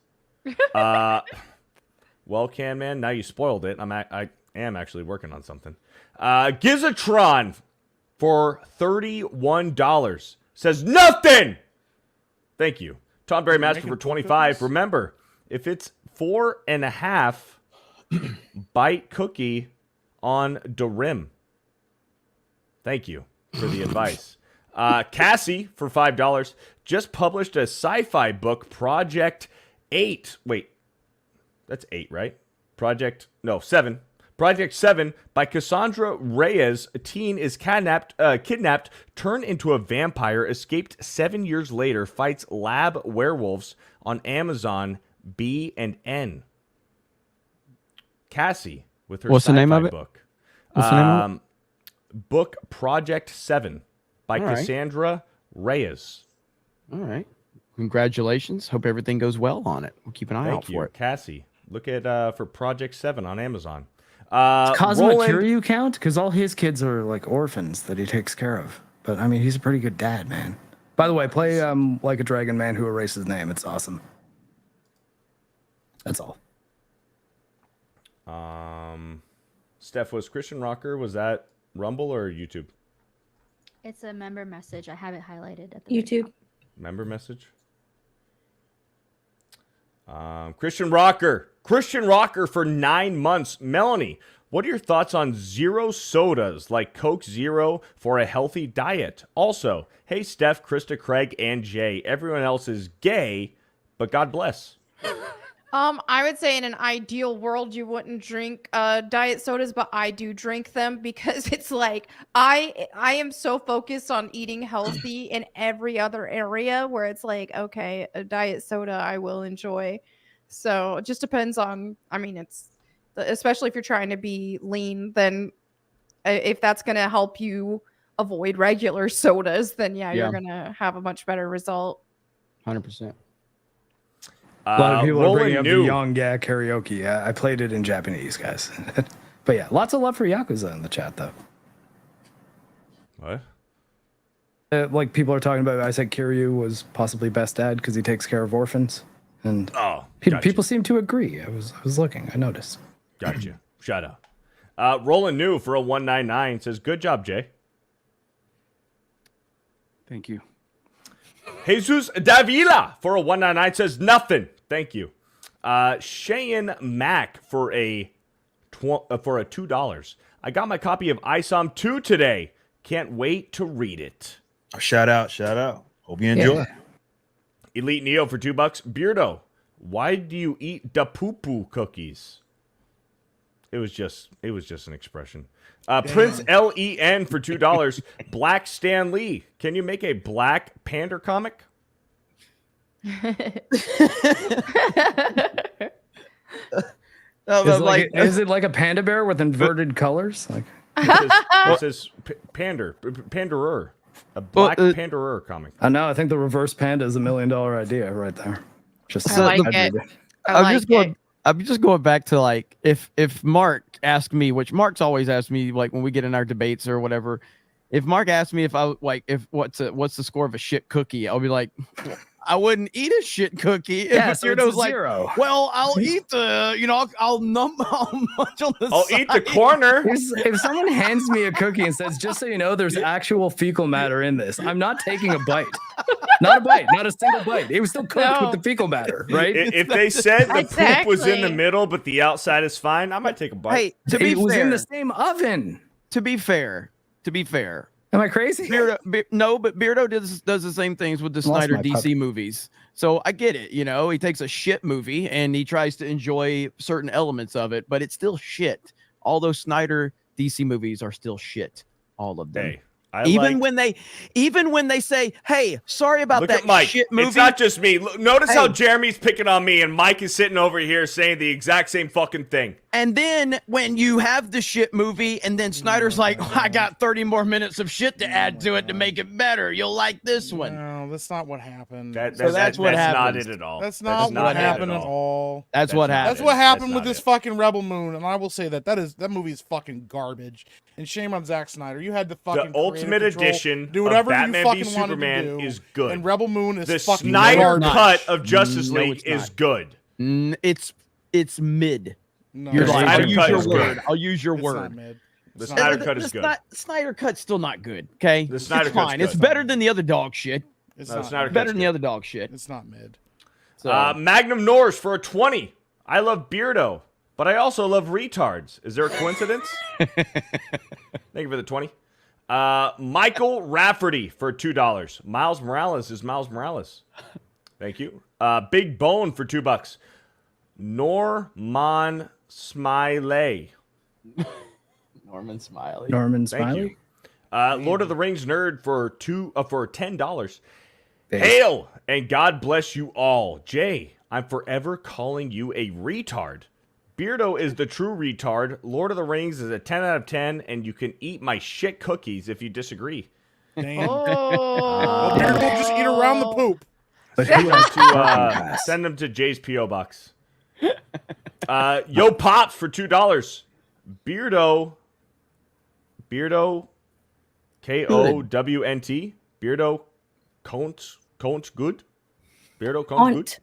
Well, Can Man, now you spoiled it. I am actually working on something. Gizatron for $31 says nothing. Thank you. Tom Berry Master for 25. Remember, if it's 4.5 bite cookie on the rim. Thank you for the advice. Cassie for $5 just published a sci-fi book, Project 8. Wait, that's 8, right? 7. Project 7 by Cassandra Reyes. A teen is kidnapped, turned into a vampire, escaped 7 years later, fights lab werewolves on Amazon B and N. Cassie with her What's the name of it? book. What's the name of it? Book Project 7 by All right. Cassandra Reyes. All right. Congratulations. Hope everything goes well on it. We'll keep an eye out for it. Cassie. Look at for Project 7 on Amazon. Does Cosmic Roland- Kiryu count? Because all his kids are like orphans that he takes care of. But I mean, he's a pretty good dad, man. By the way, play Like a Dragon Man Who Erased His Name. It's awesome. That's all. Steph, was Christian Rocker, was that Rumble or YouTube? It's a member message. I have it highlighted at the YouTube. Member message? Christian Rocker for 9 months. Melanie, what are your thoughts on zero sodas like Coke Zero for a healthy diet? Also, hey Steph, Krista, Craig, and Jay. Everyone else is gay, but God bless. I would say in an ideal world you wouldn't drink diet sodas, but I do drink them because it's like I am so focused on eating healthy in every other area where it's like, okay, a diet soda I will enjoy. So it just depends on, I mean, it's especially if you're trying to be lean, then if that's going to help you avoid regular sodas, then you're going to have a much better result. 100%. A lot of people are bringing up Roland the Yonga karaoke. I played it in Japanese, guys. But yeah, lots of love for Yakuza in the chat, though. What? Like people are talking about, I said Kiryu was possibly best dad because he takes care of orphans. And people seem to agree. I was looking. I noticed. Gotcha. Shut up. Roland New for a 199 says, good job, Jay. Thank you. Jesus Davila for a 199 says nothing. Thank you. Cheyenne Mack for a $2. I got my copy of ISOM 2 today. Can't wait to read it. Shout out. Hope you enjoy. Yeah. Elite Neo for $2. Beardo, why do you eat da poo-poo cookies? It was just an expression. Prince LEN for $2. Black Stan Lee. Can you make a Black Panther comic? Is it like a panda bear with inverted colors? Like It says Panderer. A Black Panderer comic. I know. I think the reverse panda is $1 million idea right there. Just I like it. I'm just going back to like if Mark asked me, which Mark's always asked me like when we get in our debates or whatever, if Mark asked me if I like if what's the score of a shit cookie, I'll be like, I wouldn't eat a shit cookie. Yeah, if so it's a like, zero. well, I'll eat the, I'll munch on the I'll side. eat the corner. If someone hands me a cookie and says, just so you know, there's actual fecal matter in this, I'm not taking a bite. Not a bite, not a single bite. It was still cooked with the fecal matter, right? If they said the poop was in the Exactly. middle, but the outside is fine, I might take a bite. Hey, to be It was fair, in the same oven. to be fair, Am I crazy? No, but Beardo does the same things with the Lost Snyder my DC puppy. movies. So I get it. He takes a shit movie and he tries to enjoy certain elements of it, but it's still shit. All those Snyder DC movies are still shit. All of them. Hey, Even when they say, "Hey, sorry about Look that at Mike. shit movie." It's not just me. Notice how Hey. Jeremy's picking on me, and Mike is sitting over here saying the exact same fucking thing. And then when you have the shit movie, and then Snyder's like, "I got 30 more minutes of shit to add to it to make it better. You'll like this one." No, that's not what happened. That's what That's not happens. it at all. That's not what happened at all. That's what happened. That's what happened with not this fucking Rebel Moon, and I will say that movie is fucking garbage. And shame on Zack Snyder. You had the fucking The Ultimate creative control, Edition do whatever of Batman you v fucking wanted Superman to do, is good. And Rebel Moon is The fucking Snyder garbage. cut of Justice No, League it's is not. good. It's mid. No, You're The like, Snyder I'll use cut your is word. good. I'll use your It's word. not mid. The It's Snyder not cut mid. is good. Snyder cut's still not good. Okay, The Snyder it's cut's fine. good. It's better than the other dog shit. It's No, the not Snyder mid. Better cut's than the good. other dog shit. It's not mid. So, Magnum Norse for a 20. I love Beardo, but I also love retards. Is there a coincidence? Thank you for the 20. Michael Rafferty for $2. Miles Morales is Miles Morales. Thank you. Big Bone for $2. Norman Smiley. Norman Smiley. Norman Thank Smiley. you. Lord of the Rings nerd for $10. Hail and God bless you all. Jay, I'm forever calling you a retard. Beardo is the true retard. Lord of the Rings is a 10 out of 10, and you can eat my shit cookies if you disagree. Damn. Oh. Beardo will just eat around the poop. But who has To send them to Jay's P.O. Box. Yo Pops for $2. Beardo, Kownt. Beardo, Count good. Beardo, Count good.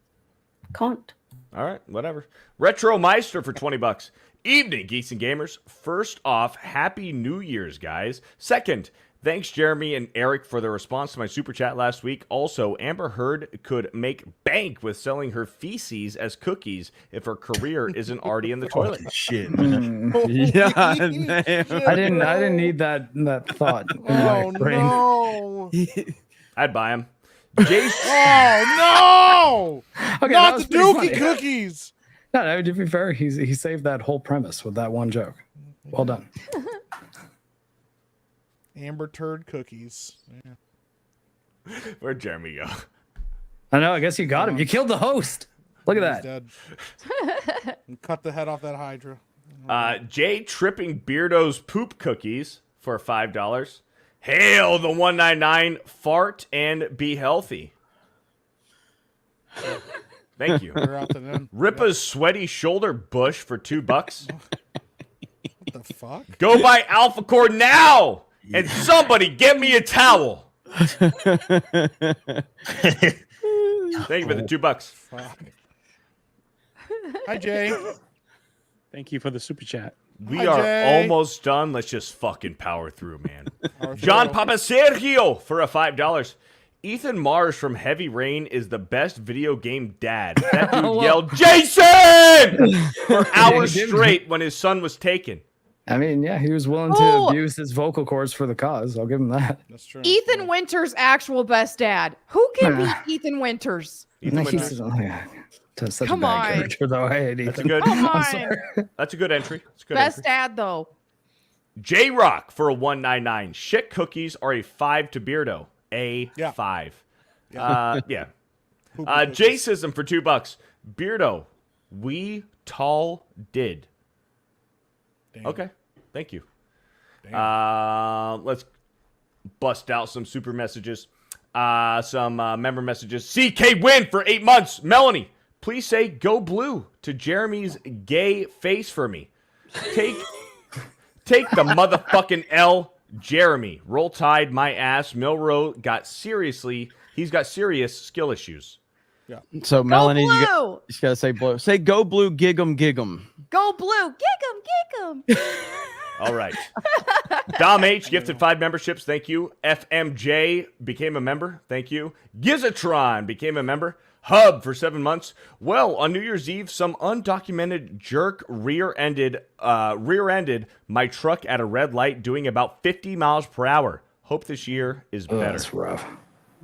Can't. All right, whatever. Retro Meister for $20. Evening, Geeks and Gamers. First off, Happy New Year's, guys. Second, thanks, Jeremy and Eric, for their response to my super chat last week. Also, Amber Heard could make bank with selling her feces as cookies if her career isn't already in the toilet. Shit. Yeah, I didn't need that thought. in my Oh brain. no! I'd buy him. Jason. Oh no! Okay, that Not was the pretty Dookie funny. cookies. No, to be fair, he saved that whole premise with that one joke. Well done. Amber turd cookies. Yeah. Where'd Jeremy go? I know. I guess you got him. You killed the host. Look at He's that. dead. And cut the head off that Hydra. Jay tripping Beardo's poop cookies for $5. Hail the 199. Fart and be healthy. Thank you. You're out to them. Ripa's sweaty shoulder bush for $2. What the fuck? Go buy Alpha Core now, and somebody get me a towel. Thank you for the $2. Fuck. Hi, Jay. Thank you for the super chat. We Hi, are Jay. almost done. Let's just fucking power through, man. Power John through. Papa Sergio for a $5. Ethan Mars from Heavy Rain is the best video game dad. That dude Whoa. yelled, Jason! for hours he did. straight when his son was taken. I mean, yeah, he was willing to Oh. abuse his vocal cords for the cause. I'll give him that. That's true. Ethan Winters' actual best dad. Who can Nah. beat Ethan Winters? Ethan He's Winters. such Come a bad on. character, though. I hate That's a Ethan. good. Come I'm on. sorry. That's a good entry. That's a good Best entry. dad, though. J Rock for a 199. Shit cookies are a 5 to Beardo. A Yeah. 5. Yeah. Yeah. Poopy cookies. Jaysism for $2. Beardo, we tall did. Damn. Okay. Thank you. Damn. Let's bust out some super messages. Some member messages. CK win for 8 months. Melanie, please say go blue to Jeremy's gay face for me. Take the motherfucking L, Jeremy. Roll Tide, my ass. Milrow he's got serious skill issues. so Melanie, Go you blue. just gotta say blue. Say go blue, gig 'em. Go blue. Gig 'em. All right. Dom H gifted 5 memberships. Thank you. FMJ became a member. Thank you. Gizatron became a member. Hub for 7 months. Well, on New Year's Eve, some undocumented jerk rear-ended my truck at a red light doing about 50 miles per hour. Hope this year is Oh, better. that's rough.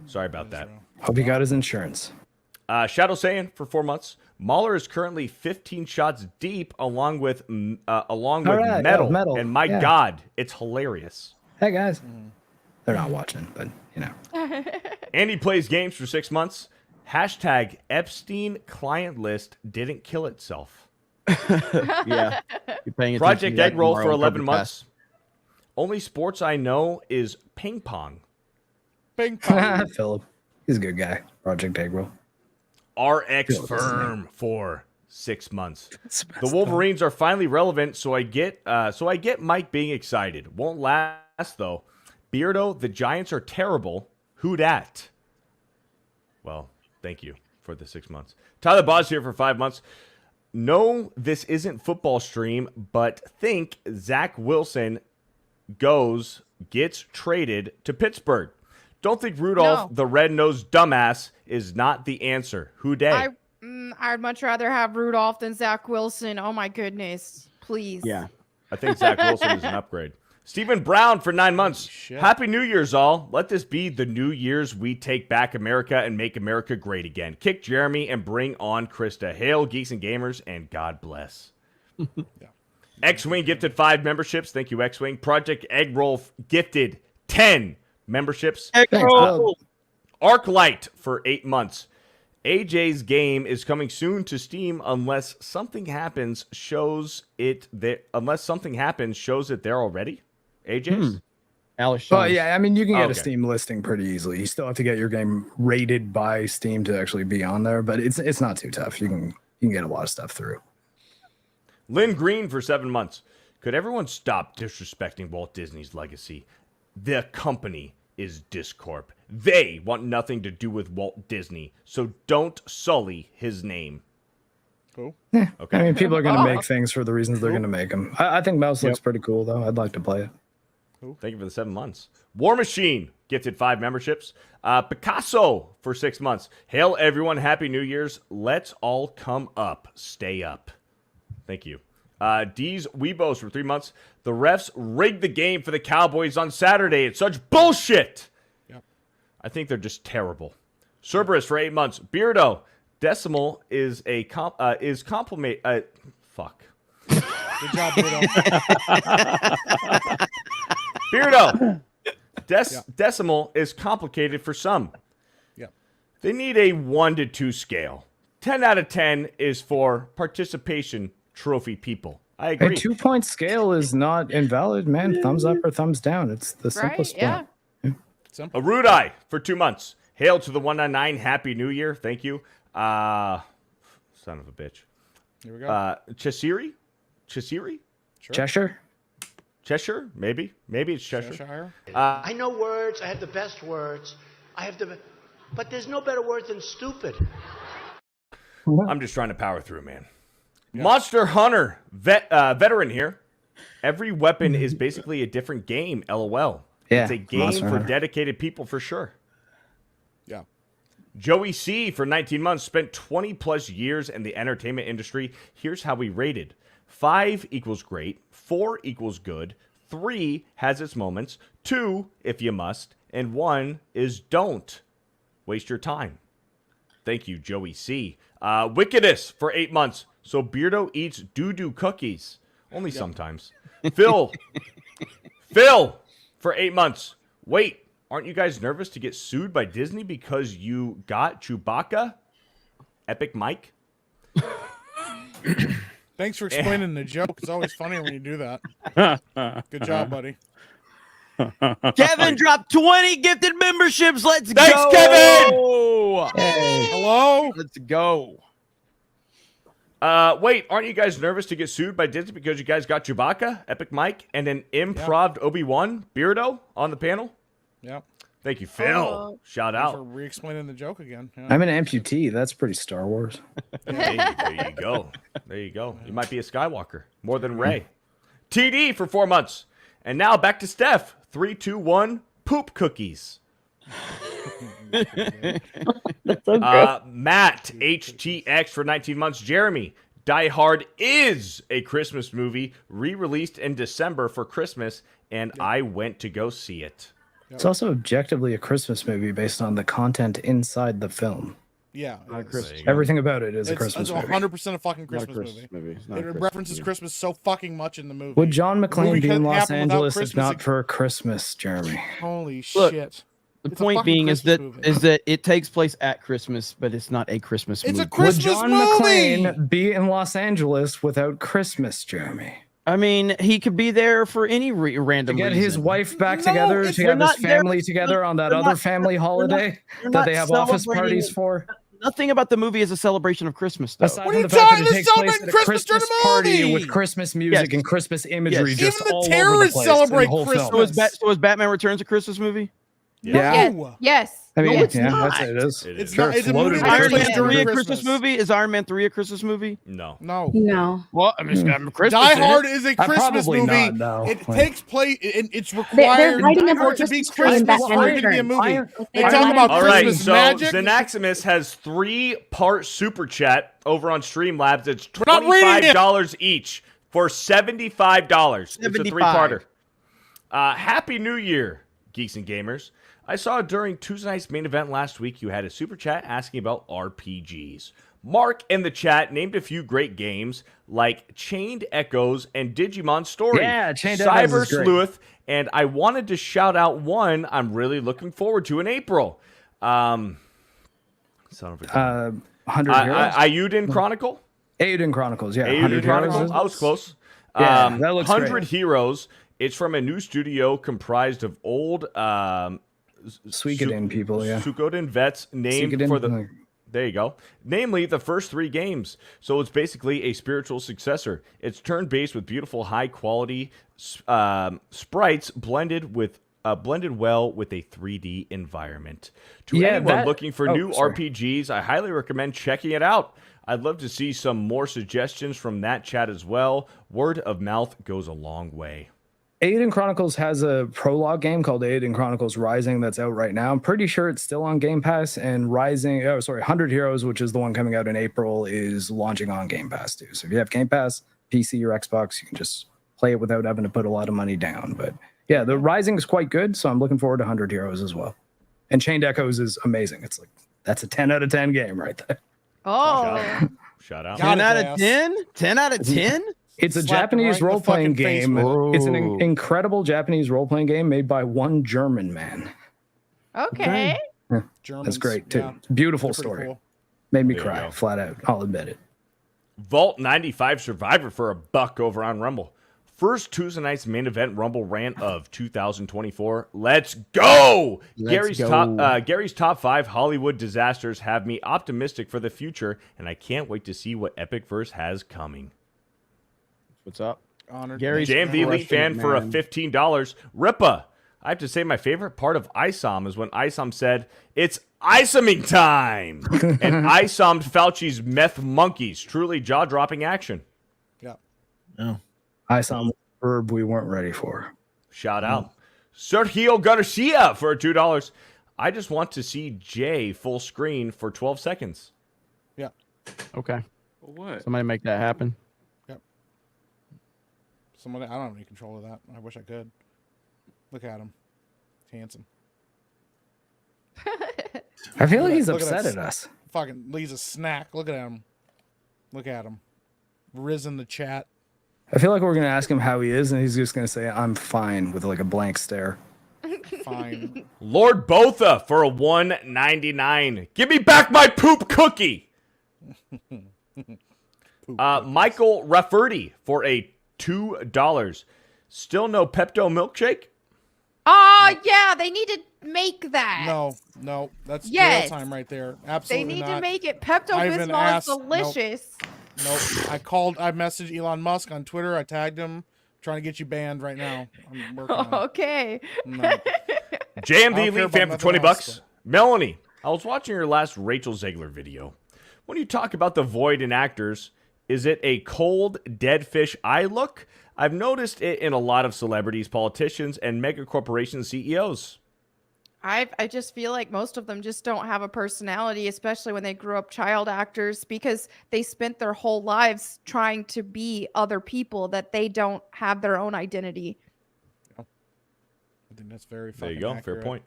Sorry about that. Hope he got his insurance. Shadow Saiyan for 4 months. Mahler is currently 15 shots deep along with right, yeah, metal. Metal, And my yeah. God, it's hilarious. Hey, guys. they're not watching, but you know. Andy plays games for 6 months. Hashtag Epstein client list didn't kill itself. Yeah. You're paying attention Project to that Egg Roll tomorrow for on 11 Cobra months. Only sports I know is ping pong. Ping pong. Philip, he's a good guy. Project Egg Roll. RX Philip, what's his firm for 6 months. It's The Wolverines are finally relevant, so I get Mike being excited. Won't last though. Beardo, the Giants are terrible. Who dat? Well, thank you for the 6 months. Tyler Boz here for 5 months. No, this isn't football stream, but think Zach Wilson gets traded to Pittsburgh. Don't think Rudolph, No. the red-nosed dumbass, is not the answer. Who day? I'd much rather have Rudolph than Zach Wilson. Oh my goodness. Please. Yeah. I think Zach Wilson is an upgrade. Stephen Brown for 9 months. Happy New Year's, all. Let this be the New Year's we take back America and make America great again. Kick Jeremy and bring on Krista. Hail, Geeks and Gamers, and God bless. X-Wing gifted 5 memberships. Thank you, X-Wing. Project Egg Roll gifted 10 memberships. Arclight for 8 months. AJ's game is coming soon to Steam unless something happens shows it there. Unless something happens shows it there already. AJ's. Alice. Well, yeah, I mean, you can get Okay. a Steam listing pretty easily. You still have to get your game rated by Steam to actually be on there, but it's not too tough. You can get a lot of stuff through. Lynn Green for 7 months. Could everyone stop disrespecting Walt Disney's legacy? The company is Discorp. They want nothing to do with Walt Disney, so don't sully his name. Cool. Yeah. Okay. I mean, people are going to make things for the reasons they're going to make them. I think Mouse looks Yep. pretty cool, though. I'd like to play it. Thank you for the 7 months. War Machine gifted 5 memberships. Picasso for 6 months. Hail everyone. Happy New Year's. Let's all come up. Stay up. Thank you. D's Weebos for 3 months. The refs rigged the game for the Cowboys on Saturday. It's such bullshit. Yep. I think they're just terrible. Cerberus for 8 months. Beardo. Decimal is a compliment. Fuck. Good job, Beardo. Beardo. Decimal is complicated for some. Yep. They need a 1 to 2 scale. 10 out of 10 is for participation trophy people. I A agree. 2-point scale is not invalid, man. Thumbs up or thumbs down. It's the simplest Yeah. one. A rude eye for 2 months. Hail to the 199. Happy New Year. Thank you. Son of a bitch. Here we go. Cheshire? Sure. Cheshire? Maybe it's Cheshire. Cheshire. I know words. I have the best words. But there's no better word than stupid. I'm just trying to power through, man. Monster Hunter veteran here. Every weapon is basically a different game. LOL. Yeah, It's a game Monster for Hunter. dedicated people for sure. Yeah. Joey C for 19 months spent 20 plus years in the entertainment industry. Here's how we rated. 5 equals great. 4 equals good. 3 has its moments. 2 if you must. And 1 is don't waste your time. Thank you, Joey C. Wickedest for 8 months. So Beardo eats doo-doo cookies. Only sometimes. Phil for 8 months. Wait, aren't you guys nervous to get sued by Disney because you got Chewbacca? Epic Mike? Thanks for explaining the joke. It's always funny when you do that. Good job, buddy. Kevin dropped 20 gifted memberships. Let's Thanks, go. Kevin! Hey. Hello? Let's go. Wait, aren't you guys nervous to get sued by Disney because you guys got Chewbacca, Epic Mike, and an improv Obi-Wan Beardo on the panel? Yep. Thank you, Phil. Shout Thanks for out. re-explaining the joke again. Yeah. I'm an amputee. That's pretty Star Wars. There you go. There you go. You might be a Skywalker. More than Rey. TD for 4 months. And now back to Steph. 3, 2, 1. Poop cookies. That's so gross. Matt HTX for 19 months. Jeremy. Die Hard is a Christmas movie re-released in December for Christmas, and I went to go see it. It's also objectively a Christmas movie based on the content inside the film. Yeah, Not a Christmas. Everything about it is a it's Christmas movie. 100% a fucking Not a Christmas Christmas movie. movie. It's not a It Christmas references movie. Christmas so fucking much in the movie. Would John The movie McClane be in couldn't Los happen without Angeles if Christmas not for Christmas, Jeremy? Holy Look, shit! The It's a point fucking being is Christmas that movie. it takes place at Christmas, but it's not a Christmas It's movie. a Christmas Would John movie! McClane be in Los Angeles without Christmas, Jeremy? I mean, he could be there for any To random get reason. his wife back No, together, it's- to they're have his not there- family together on that they're other not- family holiday they're that not they have office celebrating- parties for. Nothing about the movie is a celebration of Christmas, though. Aside What from are you the fact that talking- it they're takes place celebrating at a Christmas during Christmas the party movie! with Christmas music Yes. and Christmas imagery Yes. just Even the all over the terrorists place in the celebrate whole Christmas. film. So is Batman Returns a Christmas movie? Yeah. No. Yes. I mean, No, it's yeah, not. that's it is. It It's is. Sure, not. It's a floated movie with that Iron takes Man place 3 during a Christmas movie? Is Iron Man 3 a Christmas movie? No. No. No. Well, I mean, it's got Christmas Die in it. Hard is a Christmas probably movie. not, no. It Like- takes place. It's They're required writing for about it to be Christmas tree in Christmas Batman for it to be a Returns. movie. They They're talk writing about All right, Christmas so magic. Xanaximus has 3-part super chat over on Streamlabs. It's We're not reading it. $25 each for $75. It's a 3-parter. Happy New Year, Geeks and Gamers. I saw during Tuesday night's main event last week you had a super chat asking about RPGs. Mark in the chat named a few great games like Chained Echoes and Digimon Story. Yeah, Chained Cyber Echoes is great. Sleuth, and I wanted to shout out one I'm really looking forward to in April. Son of a gun. 100 Heroes? Ayuden Chronicle? Ayuden Chronicles, yeah. Ayuden 100 Chronicle? Heroes. I was close. Yeah, that looks 100 great. Heroes. It's from a new studio comprised of old Suikoden people, yeah. Suikoden vets named Suikoden, for the... like- There you go. Namely, the first 3 games. So it's basically a spiritual successor. It's turn-based with beautiful, high-quality sprites blended well with a 3D environment. To Yeah, anyone that- looking for oh, new sorry. RPGs, I highly recommend checking it out. I'd love to see some more suggestions from that chat as well. Word of mouth goes a long way. Ayuden Chronicles has a prologue game called Ayuden Chronicles Rising that's out right now. I'm pretty sure it's still on Game Pass, and 100 Heroes, which is the one coming out in April, is launching on Game Pass too. So if you have Game Pass, PC or Xbox, you can just play it without having to put a lot of money down. But yeah, the Rising is quite good, so I'm looking forward to 100 Heroes as well. And Chained Echoes is amazing. It's like, that's a 10 out of 10 game right there. Oh. Shout out. 10 out of 10? 10 out of 10? It's a Slap him right Japanese in the role-playing fucking face game. with It's an Whoa. incredible Japanese role-playing game made by one German man. Okay. That's Germans, great too. yeah. Beautiful They're pretty story. cool. Made me There you cry, go. flat out. I'll admit it. Vault 95 Survivor for $1 over on Rumble. First Tuesday night's main event Rumble rant of 2024. Let's go! Let's go. Gary's top 5 Hollywood disasters have me optimistic for the future, and I can't wait to see what Epicverse has coming. What's up? Honored. Gary's JMV Elite crushing fan it, for a man. $15. Ripa. I have to say my favorite part of ISOM is when ISOM said, "It's ISOMing time!" and ISOM'd Fauci's meth monkeys. Truly jaw-dropping action. Yeah. Yeah. I saw a verb we weren't ready for. Shout out. Sergio Garcia for $2. I just want to see Jay full screen for 12 seconds. Yeah. Okay. What? Somebody make that happen. Somebody, I don't have any control of that. I wish I could. Look at him. He's handsome. I feel like he's Look at upset that at us. Fucking, he's a snack. Look at him. Look at him. Riz in the chat. I feel like we're gonna ask him how he is, and he's just gonna say, "I'm fine," with like a blank stare. Fine. Lord Botha for a $1.99. Give me back my poop cookie. Michael Rafferty for a $2. Still no Pepto milkshake? Oh, yeah. They need to make that. No, that's Yes. jail time right there. They Absolutely need not. to make it. I even Pepto-Bismol is asked- delicious. Nope. I messaged Elon Musk on Twitter. I tagged him. Trying to get you banned right now. I'm working on it. Okay. No. I JMV don't care Elite about fan for nothing $20. else, Melanie, I was watching your last Rachel Zegler video. When you talk about the void in actors, is it a cold, dead fish eye look? I've noticed it in a lot of celebrities, politicians, and mega corporation CEOs. I just feel like most of them just don't have a personality, especially when they grew up child actors, because they spent their whole lives trying to be other people that they don't have their own identity. I think that's very There fucking you go. accurate. Fair point.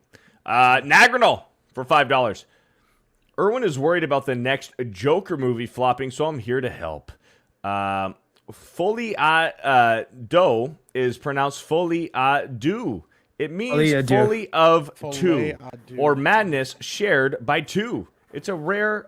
Nagrinol for $5. Erwin is worried about the next Joker movie flopping, so I'm here to help. Folie à dos is pronounced folie à deux. It means fully of two, or madness shared by two. It's a rare,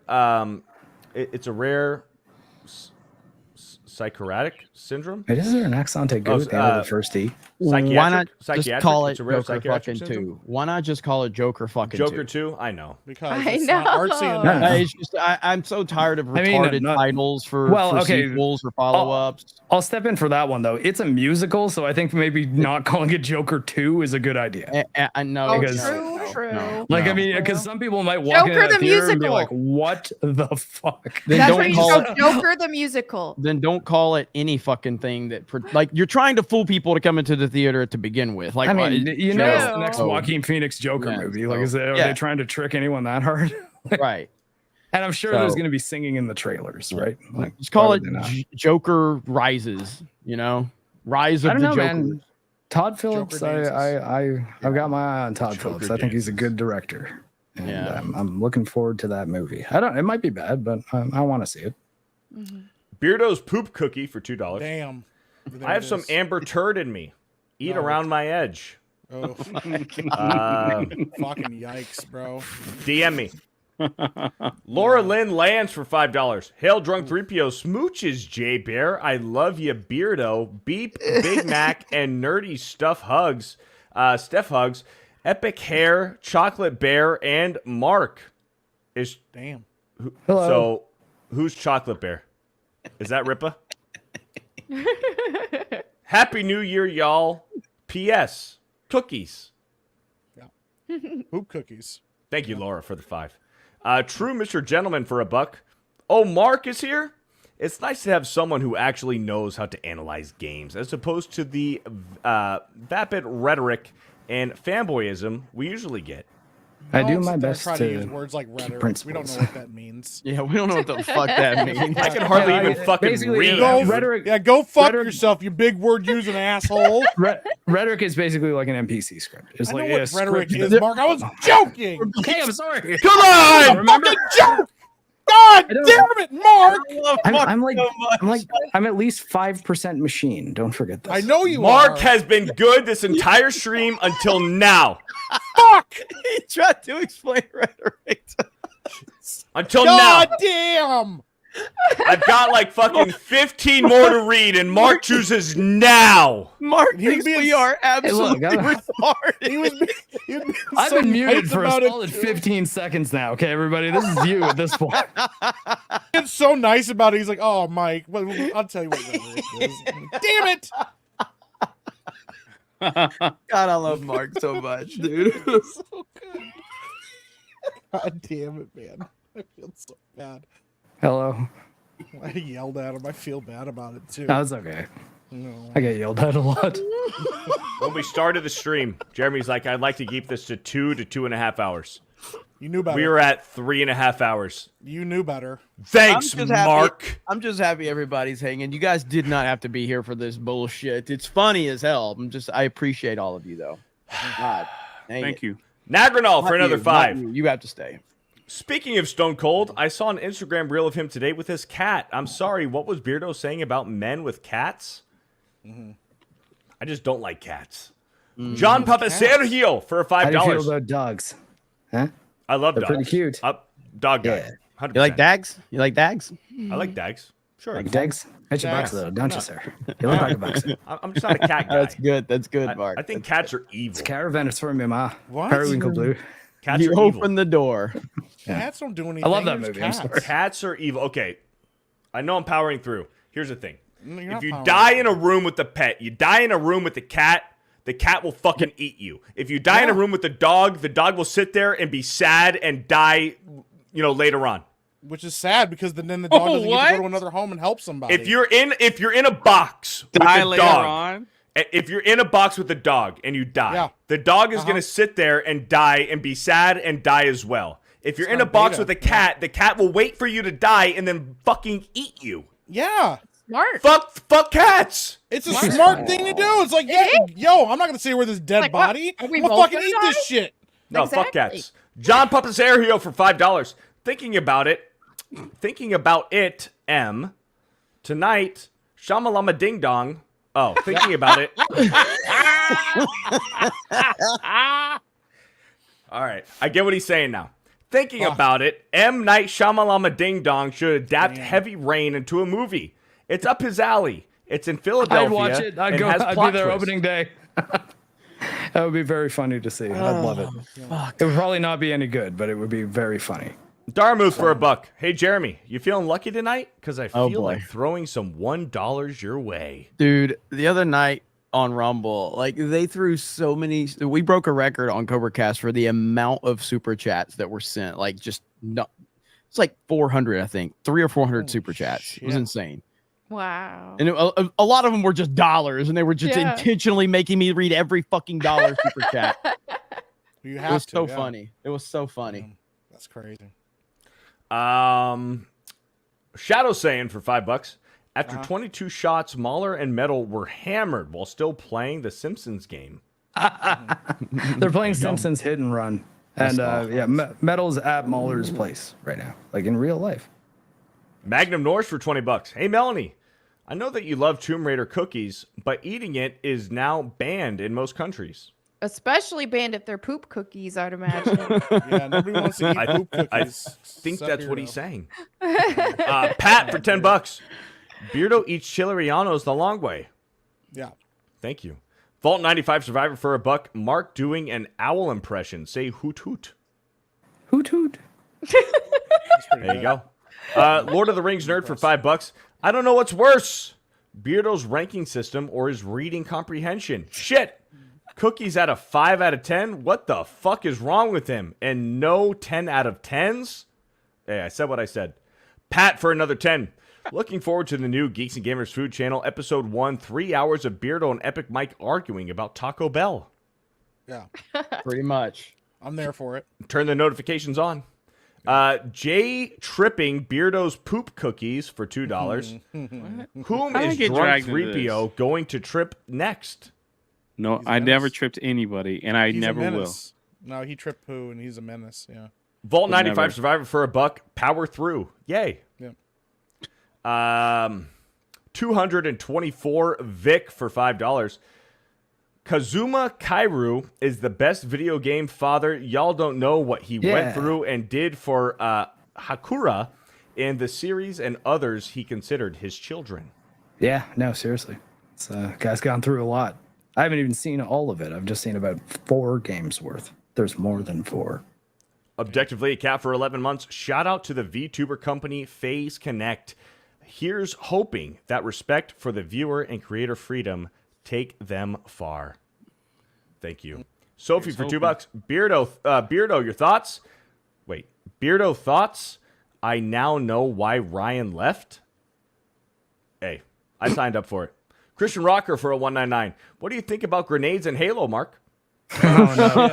psychotic syndrome. Is there an accent good at the end of the first E? Why not just Psychiatric? call it It's a rare Joker psychiatric fucking syndrome? 2? Why not just call it Joker fucking Joker 2? 2? I know. Because I it's know. not artsy enough. No. It's just I'm so tired of I mean, retarded titles for sequels or follow-ups. I'll step in for that one though. It's a musical, so I think maybe not calling it Joker 2 is a good idea. I know. Oh, because- true. Like, I mean, because some people might walk Joker into the that theater and be musical. like, "What the fuck?" Then That's don't where you call go it. Joker the musical. Then don't call it any fucking thing that like you're trying to fool people to come into the theater to begin with. Like, I mean, you know, it's the True. next Joaquin Phoenix Joker Yeah, movie. Like, so- are yeah. they trying to trick anyone that hard? right. And I'm sure So- there's going to be singing in the trailers, right? Like, Just call why it would they not? Joker Rises. You know, Rise of I don't the know, Joker. man. Todd Phillips, Joker I've got my eye on Todd Joker Phillips. I think he's a dances. good director. And Yeah. I'm looking forward to that movie. It might be bad, but I want to see it. Beardo's poop cookie for $2. Damn. I have some amber turd in me. Eat No. around my edge. Oh, Uh, fucking yikes, bro. DM me. Laura Lynn lands for $5. Hail drunk 3PO smooches, J Bear. I love you, Beardo. Beep, Big Mac, and nerdy stuff hugs. Steph hugs. Epic hair, chocolate bear, and Mark. Is Damn. Hello. so. Who's chocolate bear? Is that Ripa? Happy New Year, y'all. P.S. Cookies. Poop cookies. Thank you, Laura, for the 5. True Mr. Gentleman for $1. Oh, Mark is here? It's nice to have someone who actually knows how to analyze games, as opposed to the vapid rhetoric and fanboyism we usually get. I do Don't my sit there and best try to use words like rhetoric. We don't principles. know what that means. Yeah, we don't know what the fuck that means. I can hardly Yeah, even fucking basically, read. Go, rhetoric- yeah, go fuck rhetoric- yourself, you big word using asshole. Rhetoric is basically like an NPC script. It's I like know a what rhetoric script- is, Mark. I was joking. Okay, I'm sorry. Come on! Remember? Fucking joke. God I don't- damn it, Mark. I'm at least 5% machine. Don't forget this. I know you Mark are. has been good this entire stream until now. Fuck. He tried to explain rhetoric. Until God now. damn. I've got like fucking 15 more to read, and Mark chooses now. Mark He was thinks being we are absolutely Hey, look, retarded. He was being I've so been muted nice for a about it, solid too. 15 seconds now. Okay, everybody, this is you at this point. He's so nice about it. He's like, "Oh, Mike, well, I'll tell you what rhetoric is." Damn it! God, I love Mark so much, dude. So good. God damn it, man! I feel so bad. Hello. I yelled at him. I feel bad about it too. No, it's okay. No. I get yelled at a lot. When we started the stream, Jeremy's like, I'd like to keep this to 2 to 2.5 hours. You knew better. We were at 3.5 hours. You knew better. Thanks, I'm just happy- Mark. I'm just happy everybody's hanging. You guys did not have to be here for this bullshit. It's funny as hell. I appreciate all of you though. God, Thank you. Nagranol for Not another you, 5. not you. You have to stay. Speaking of Stone Cold, I saw an Instagram reel of him today with his cat. I'm sorry, what was Beardo saying about men with cats? I just don't like cats. John Papa Sergio for How do you feel $5. about dogs? Huh? I love They're dogs. pretty cute. Dog guy. Yeah. 100%. You like dags? You like dags? I like dags. Sure. Like Dags? Hit your box Dags. though, don't you, sir? You look like a boxer. I'm just not a cat guy. That's good. That's good, Mark. I think cats are evil. It's caravan is for me, ma. What? Periwinkle blue. Cats You are evil. open the door. Cats don't do anything. I love that There's movie. I'm cats. sorry. Cats are evil. Okay. I know I'm powering through. Here's the thing. No, you're If not you powering die through. in a room with the pet, you die in a room with the cat will fucking eat you. If you die in a room with the dog will sit there and be sad and die, later on. Which is sad because then the dog doesn't get to what? go to another home and help somebody. If you're in a box with Die the later dog, on. if you're in a box with the dog and you die, Yeah. the dog is gonna sit there and die and be sad and die as well. If you're in a box with a cat, the cat will wait for you to die and then fucking eat you. yeah, Smart. Fuck cats. it's a smart thing to do. It's like, yo, I'm not gonna sit here with this dead Like, what? body. Are we I'm gonna both fucking gonna eat die? this shit. No, fuck Exactly. cats. John Papasario for $5. Thinking about it, M. Tonight, Shamalama Ding Dong. Oh, thinking about it. All right, I get what he's saying now. Thinking about it, M. Night Shyamalama Ding Dong should adapt Heavy Rain into a movie. It's up his alley. It's in Philadelphia. I'd watch it. I'd be there opening day. That would be very funny to see. I'd love it. It would probably not be any good, but it would be very funny. Darmuth for $1. Hey, Jeremy, you feeling lucky tonight? Because I feel like throwing some $1 your way. Dude, the other night on Rumble, like they threw so many. We broke a record on CobraCast for the amount of super chats that were sent. Like just no, it's like 400, I think, 300 or 400 super chats. It was insane. Wow. And a lot of them were just dollars, and they were just intentionally making me read every fucking dollar super chat. You have it was so funny. It was so funny. That's crazy. Shadow saying for $5. After 22 shots, Mahler and Metal were hammered while still playing the Simpsons game. They're playing Simpsons Hit and Run. And Metal's at Mahler's place right now, like in real life. Magnum Norse for $20. Hey, Melanie, I know that you love Tomb Raider cookies, but eating it is now banned in most countries. Especially banned if they're poop cookies, I'd imagine. Yeah, nobody wants to eat poop cookies. I think that's what he's saying. Pat for $10. Beardo eats chilerianos the long way. Yeah. Thank you. Vault 95 Survivor for $1. Mark doing an owl impression. Say hoot hoot. Hoot hoot. There you go. Lord of the Rings nerd for $5. I don't know what's worse. Beardo's ranking system or his reading comprehension. Shit. Cookies at a 5 out of 10? What the fuck is wrong with him? And no 10 out of 10s? Hey, I said what I said. Pat for another 10. Looking forward to the new Geeks and Gamers Food Channel, Episode 1, 3 hours of Beardo and Epic Mike arguing about Taco Bell. Yeah. Pretty much. I'm there for it. Turn the notifications on. Jay tripping Beardo's poop cookies for $2. Whom How did I is get drunk dragged into 3PO going to trip next? No, I never tripped anybody, and I He's never a will. menace. No, he tripped poo, and he's a menace. Yeah. Vault Would 95 never. Survivor for $1. Power through. Yay. Yeah. 224 Vic for $5. Kazuma Kairu is the best video game father. Y'all don't know what he went through and did for Hakura in the series and others he considered his children. Yeah, no, seriously. It's guy's gone through a lot. I haven't even seen all of it. I've just seen about 4 games worth. There's more than 4. Objectively, a cat for 11 months. Shout out to the VTuber company Phase Connect. Here's hoping that respect for the viewer and creator freedom take them far. Thank you. Sophie for $2. Beardo, your thoughts? Wait, Beardo thoughts? I now know why Ryan left. Hey, I signed up for it. Christian Rocker for a $1.99. What do you think about grenades and Halo, Mark? Oh, no.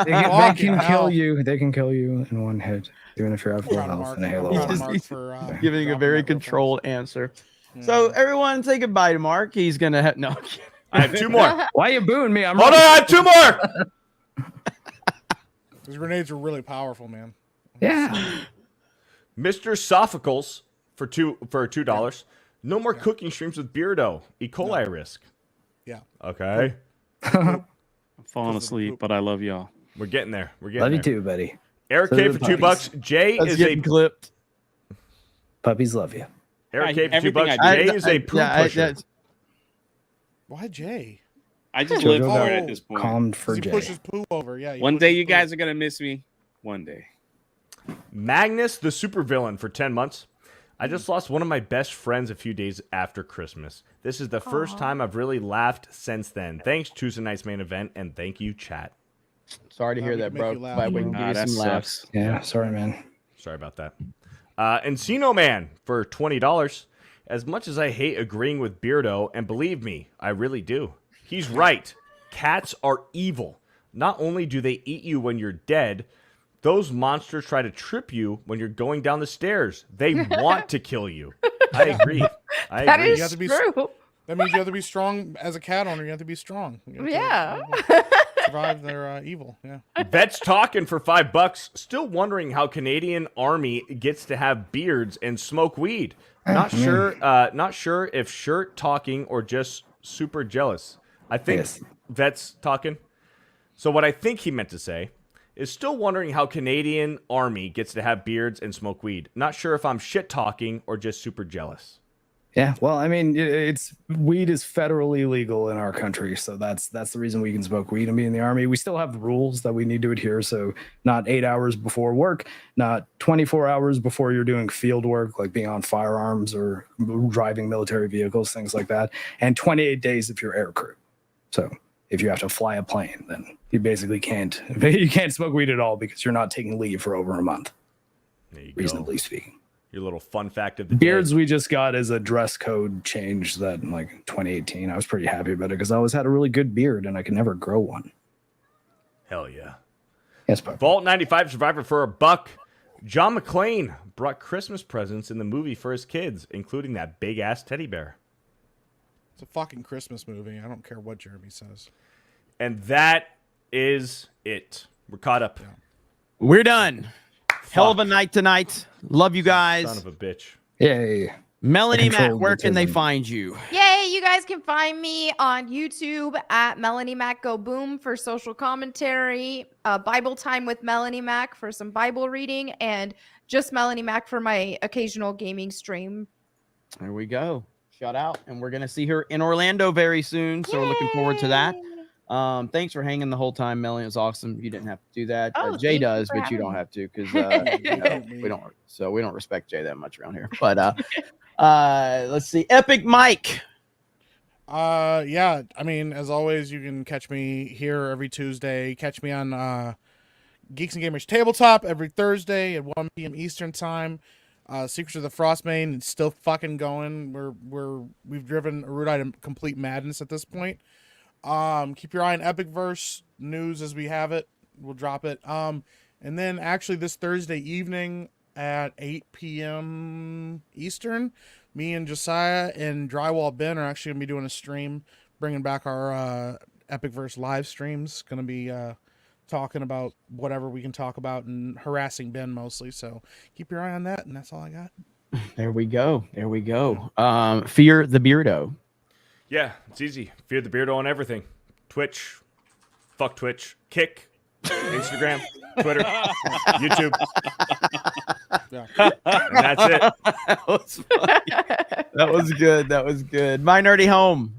they can kill you. They can kill you in one hit, even if you're at full health in a Halo. He's giving a very controlled answer. So everyone say goodbye to Mark. He's gonna have no. I have 2 more. Why are you booing me? Hold on, I have 2 more. Those grenades are really powerful, man. Yeah. Mr. Sophocles for $2. No more cooking streams with Beardo. E. coli risk. Yeah. Okay. I'm falling asleep, but I love y'all. We're getting there. We're getting Love there. you too, buddy. Eric So K do for the $2. puppies. Jay That's is getting clipped. Puppies love you. Eric K for Everything $2. I Jay do. is a poo pusher. Why Jay? I just Jojo live for got it at this point. calmed for He Jay. pushes poo over. Yeah. he One day pushes you poo. guys are gonna miss me. One day. Magnus the supervillain for 10 months. I just lost one of my best friends a few days after Christmas. This is the first time I've really laughed since then. Thanks, Tuesday night's main event, and thank you, chat. Sorry to hear that, bro. Glad we can give you that some laughs. sucks. Yeah, sorry, man. Sorry about that. Encino Man for $20. As much as I hate agreeing with Beardo, and believe me, I really do. He's right. Cats are evil. Not only do they eat you when you're dead, those monsters try to trip you when you're going down the stairs. They want to kill you. I agree. I That agree. is You have to be true. That means you have to be strong as a cat owner. You have to be strong. You have to- Yeah. survive their evil. Yeah. Vets talking for $5. Still wondering how Canadian Army gets to have beards and smoke weed. Not sure. Not sure if shirt talking or just super jealous. I think Vets talking. So what I think he meant to say is still wondering how Canadian Army gets to have beards and smoke weed. Not sure if I'm shit talking or just super jealous. Yeah, well, I mean, it's weed is federally legal in our country, so that's the reason we can smoke weed and be in the Army. We still have rules that we need to adhere, so not 8 hours before work, not 24 hours before you're doing field work, like being on firearms or driving military vehicles, things like that, and 28 days if you're air crew. So if you have to fly a plane, then you basically can't smoke weed at all because you're not taking leave for over a month, reasonably speaking. Your little fun fact of the beards we just got is a dress code change that in like 2018. I was pretty happy about it because I always had a really good beard and I could never grow one. Hell yeah. Yes, Papa. Vault 95 Survivor for $1. John McClane brought Christmas presents in the movie for his kids, including that big ass teddy bear. It's a fucking Christmas movie. I don't care what Jeremy says. And that is it. We're caught up. We're done. Hell of a night tonight. Love you guys. Son of a bitch. Yay. Melanie, Mack, where can they find you? Yay, you guys can find me on YouTube at Melanie Mack Go Boom for social commentary, Bible Time with Melanie Mack for some Bible reading, and just Melanie Mack for my occasional gaming stream. There we go. Shout out. And we're going to see her in Orlando very soon, so we're looking forward to that. Thanks for hanging the whole time, Melanie. It was awesome. You didn't have to do that. Jay does, but you don't have to because we don't respect Jay that much around here. But let's see. Epic Mike. Yeah, I mean, as always, you can catch me here every Tuesday. Catch me on Geeks and Gamers Tabletop every Thursday at 1 p.m. Eastern Time. Secrets of the Frostbane, it's still fucking going. We've driven Erudite to complete madness at this point. Keep your eye on Epicverse news as we have it. We'll drop it. And then actually this Thursday evening at 8 p.m. Eastern, me and Josiah and Drywall Ben are actually gonna be doing a stream, bringing back our Epicverse live streams. Gonna be talking about whatever we can talk about and harassing Ben mostly. So keep your eye on that, and that's all I got. There we go. There we go. Fear the Beardo. Yeah, it's easy. Fear the Beardo on everything. Twitch, fuck Twitch, Kick, Instagram, Twitter, YouTube. Yeah. And that's it. That was funny. That was good. That was good. My Nerdy Home.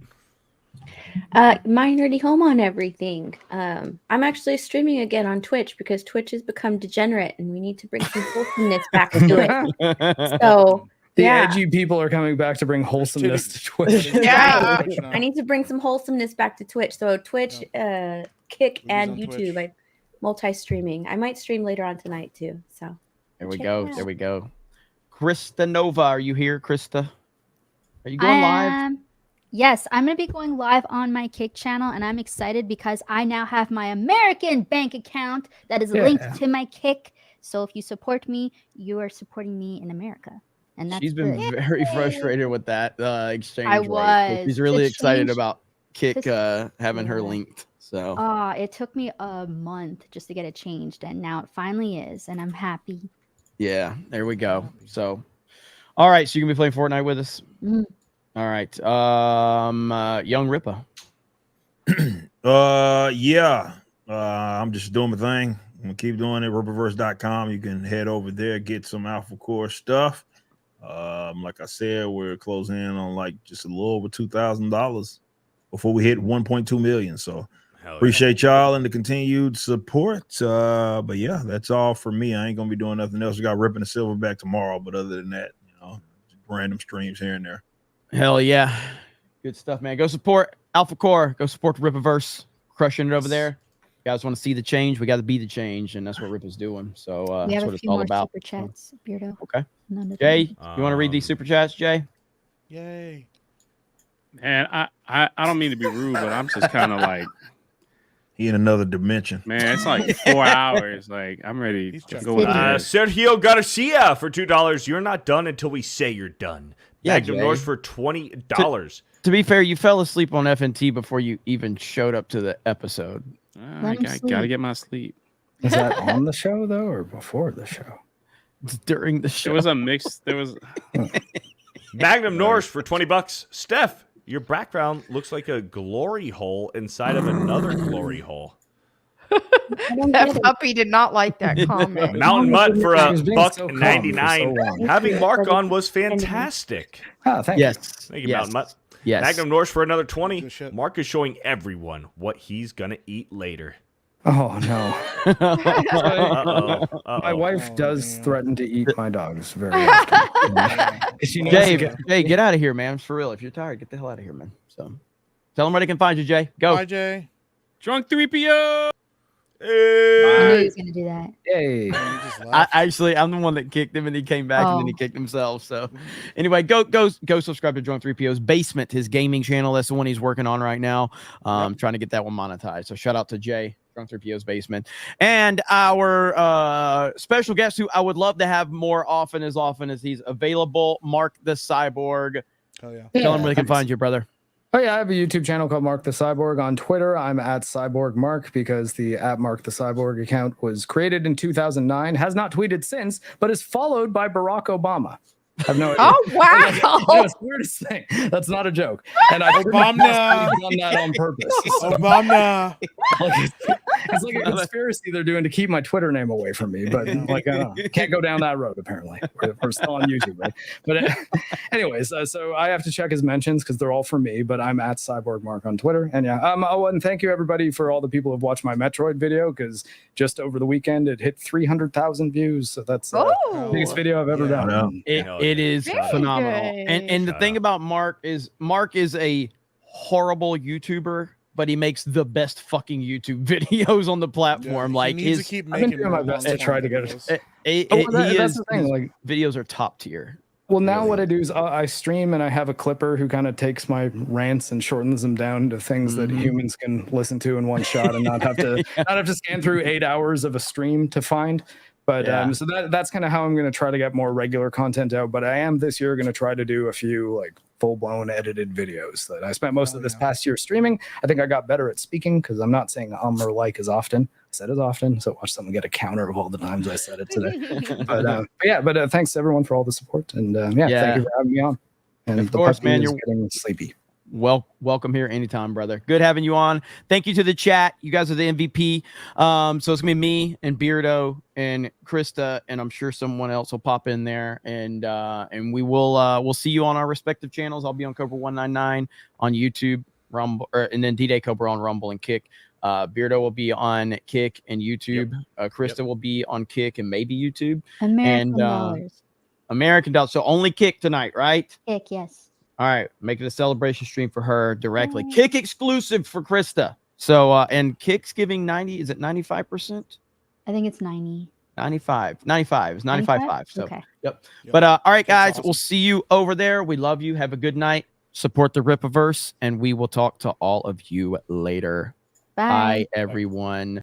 My Nerdy Home on everything. I'm actually streaming again on Twitch because Twitch has become degenerate and we need to bring some wholesomeness back to it. So the edgy people are coming back to bring wholesomeness to Twitch. Yeah, I need to bring some wholesomeness back to Twitch. So Twitch, Kick, and YouTube. I multi-streaming. I might stream later on tonight too. So there we go. There we go. Krista Nova, are you here, Krista? Are you going live? Yes, I'm going to be going live on my Kick channel, and I'm excited because I now have my American bank account that is linked to my Kick. So if you support me, you are supporting me in America. And that's She's been very frustrated with that exchange I rate. was. So she's really excited change- about Kick having her linked. So it took me a month just to get it changed, and now it finally is, and I'm happy. yeah, there we go. So, all right, so you can be playing Fortnite with us. All right, Young Rippa. I'm just doing my thing. I'm gonna keep doing it. Rippaverse.com. You can head over there, get some Alpha Core stuff. Like I said, we're closing in on like just a little over $2,000 before we hit 1.2 million. So appreciate y'all and the continued support. But yeah, that's all for me. I ain't gonna be doing nothing else. We got Ripping the Silverback tomorrow, but other than that, random streams here and there. Hell yeah, good stuff, man. Go support Alpha Core. Go support the Rippaverse, crushing it over there. You guys want to see the change? We got to be the change, and that's what Rippa's doing. So we that's have what a it's few all more about. super chats, Beardo. Okay. None of Jay, them. you want to read these super chats, Jay? Yay. And I don't mean to be rude, but I'm just kind of like, he in another dimension. man, it's like 4 hours. Like, I'm ready to go with that. Sergio Garcia for $2. You're not done until we say you're done. Yeah, Magnum Jay. Norse for $20. To be fair, you fell asleep on FNT before you even showed up to the episode. I gotta get my sleep. Is that on the show though, or before the show? It's during the show. It was a mix. There was Magnum Norse for $20. Steph, your background looks like a glory hole inside of another glory hole. That puppy did not like that comment. Mountain Mutt for He was being so calm for so $1.99. long. Having Mark on was fantastic. Oh, thank Yes. Thank you, Yes. Mountain Mutt. Yes. Magnum Norse for another 20. Good shit. Mark is showing everyone what he's gonna eat later. Oh no. Uh-oh. My wife Oh, does damn. threaten to eat my dogs very often. She needs to get- Jay, get out of here, man. For real. If you're tired, get the hell out of here, man. So tell them where they can find you, Jay. Go. Bye, Jay. Drunk 3PO. I knew he was gonna do that. Yay. You just left. I'm the one that kicked him, and he came back, and then he Oh. kicked himself. So, anyway, go subscribe to Drunk 3PO's Basement, his gaming channel. That's the one he's working on right now. Trying to get that one monetized. So, shout out to Jay, Drunk 3PO's Basement, and our special guest, who I would love to have more often as he's available, Mark the Cyborg. Hell yeah. Tell him where they can thanks. find you, brother. Oh yeah, I have a YouTube channel called Mark the Cyborg. On Twitter, I'm at Cyborg Mark because the at Mark the Cyborg account was created in 2009, has not tweeted since, but is followed by Barack Obama. I have no idea. Oh wow! It's the weirdest thing. That's not a joke. And I Obama. done that on purpose. Obama. Like, it's like a conspiracy they're doing to keep my Twitter name away from me, but like I don't know. Can't go down that road apparently. We're still on YouTube, right? But anyways, so I have to check his mentions because they're all for me. But I'm at Cyborg Mark on Twitter, and yeah. Oh, and thank you everybody for all the people who've watched my Metroid video because just over the weekend it hit 300,000 views. So that's the biggest video I've ever done. It is Very phenomenal. good. And the thing about Mark is a horrible YouTuber, but he makes the best fucking YouTube videos on the platform. Yeah, like he needs his to keep I've been making doing my more best to long-form try to get videos. That's the thing. his Like videos are top tier. Well, now what I do is I stream and I have a clipper who kind of takes my rants and shortens them down to things that humans can listen to in one shot and not have to scan through 8 hours of a stream to find. But so that's kind of how I'm going to try to get more regular content out. But I am this year going to try to do a few like full-blown edited videos that I spent most of this past year streaming. I think I got better at speaking because I'm not saying or like as often. I said as often, so watch someone get a counter of all the times I said it today. but thanks everyone for all the support and thank you for having me on. And Of course, man, you're you're getting sleepy. Welcome here anytime, brother. Good having you on. Thank you to the chat. You guys are the MVP. So it's gonna be me and Beardo and Krista, and I'm sure someone else will pop in there, and we will we'll see you on our respective channels. I'll be on Cobra 199 on YouTube, Rumble, and then D-Day Cobra on Rumble and Kick. Beardo will be on Kick and YouTube. Krista will be on Kick and maybe YouTube. American and dollars. American dollars. So only Kick tonight, right? Kick, yes. All right, make it a celebration stream for her directly. Kick exclusive for Krista. So and Kick's giving 90. Is it 95%? I think it's 90. 95. 95. It's 95.5. So Okay. yep. But all right, guys, we'll see you over there. We love you. Have a good night. Support the Ripiverse, and we will talk to all of you later. Bye. Bye everyone.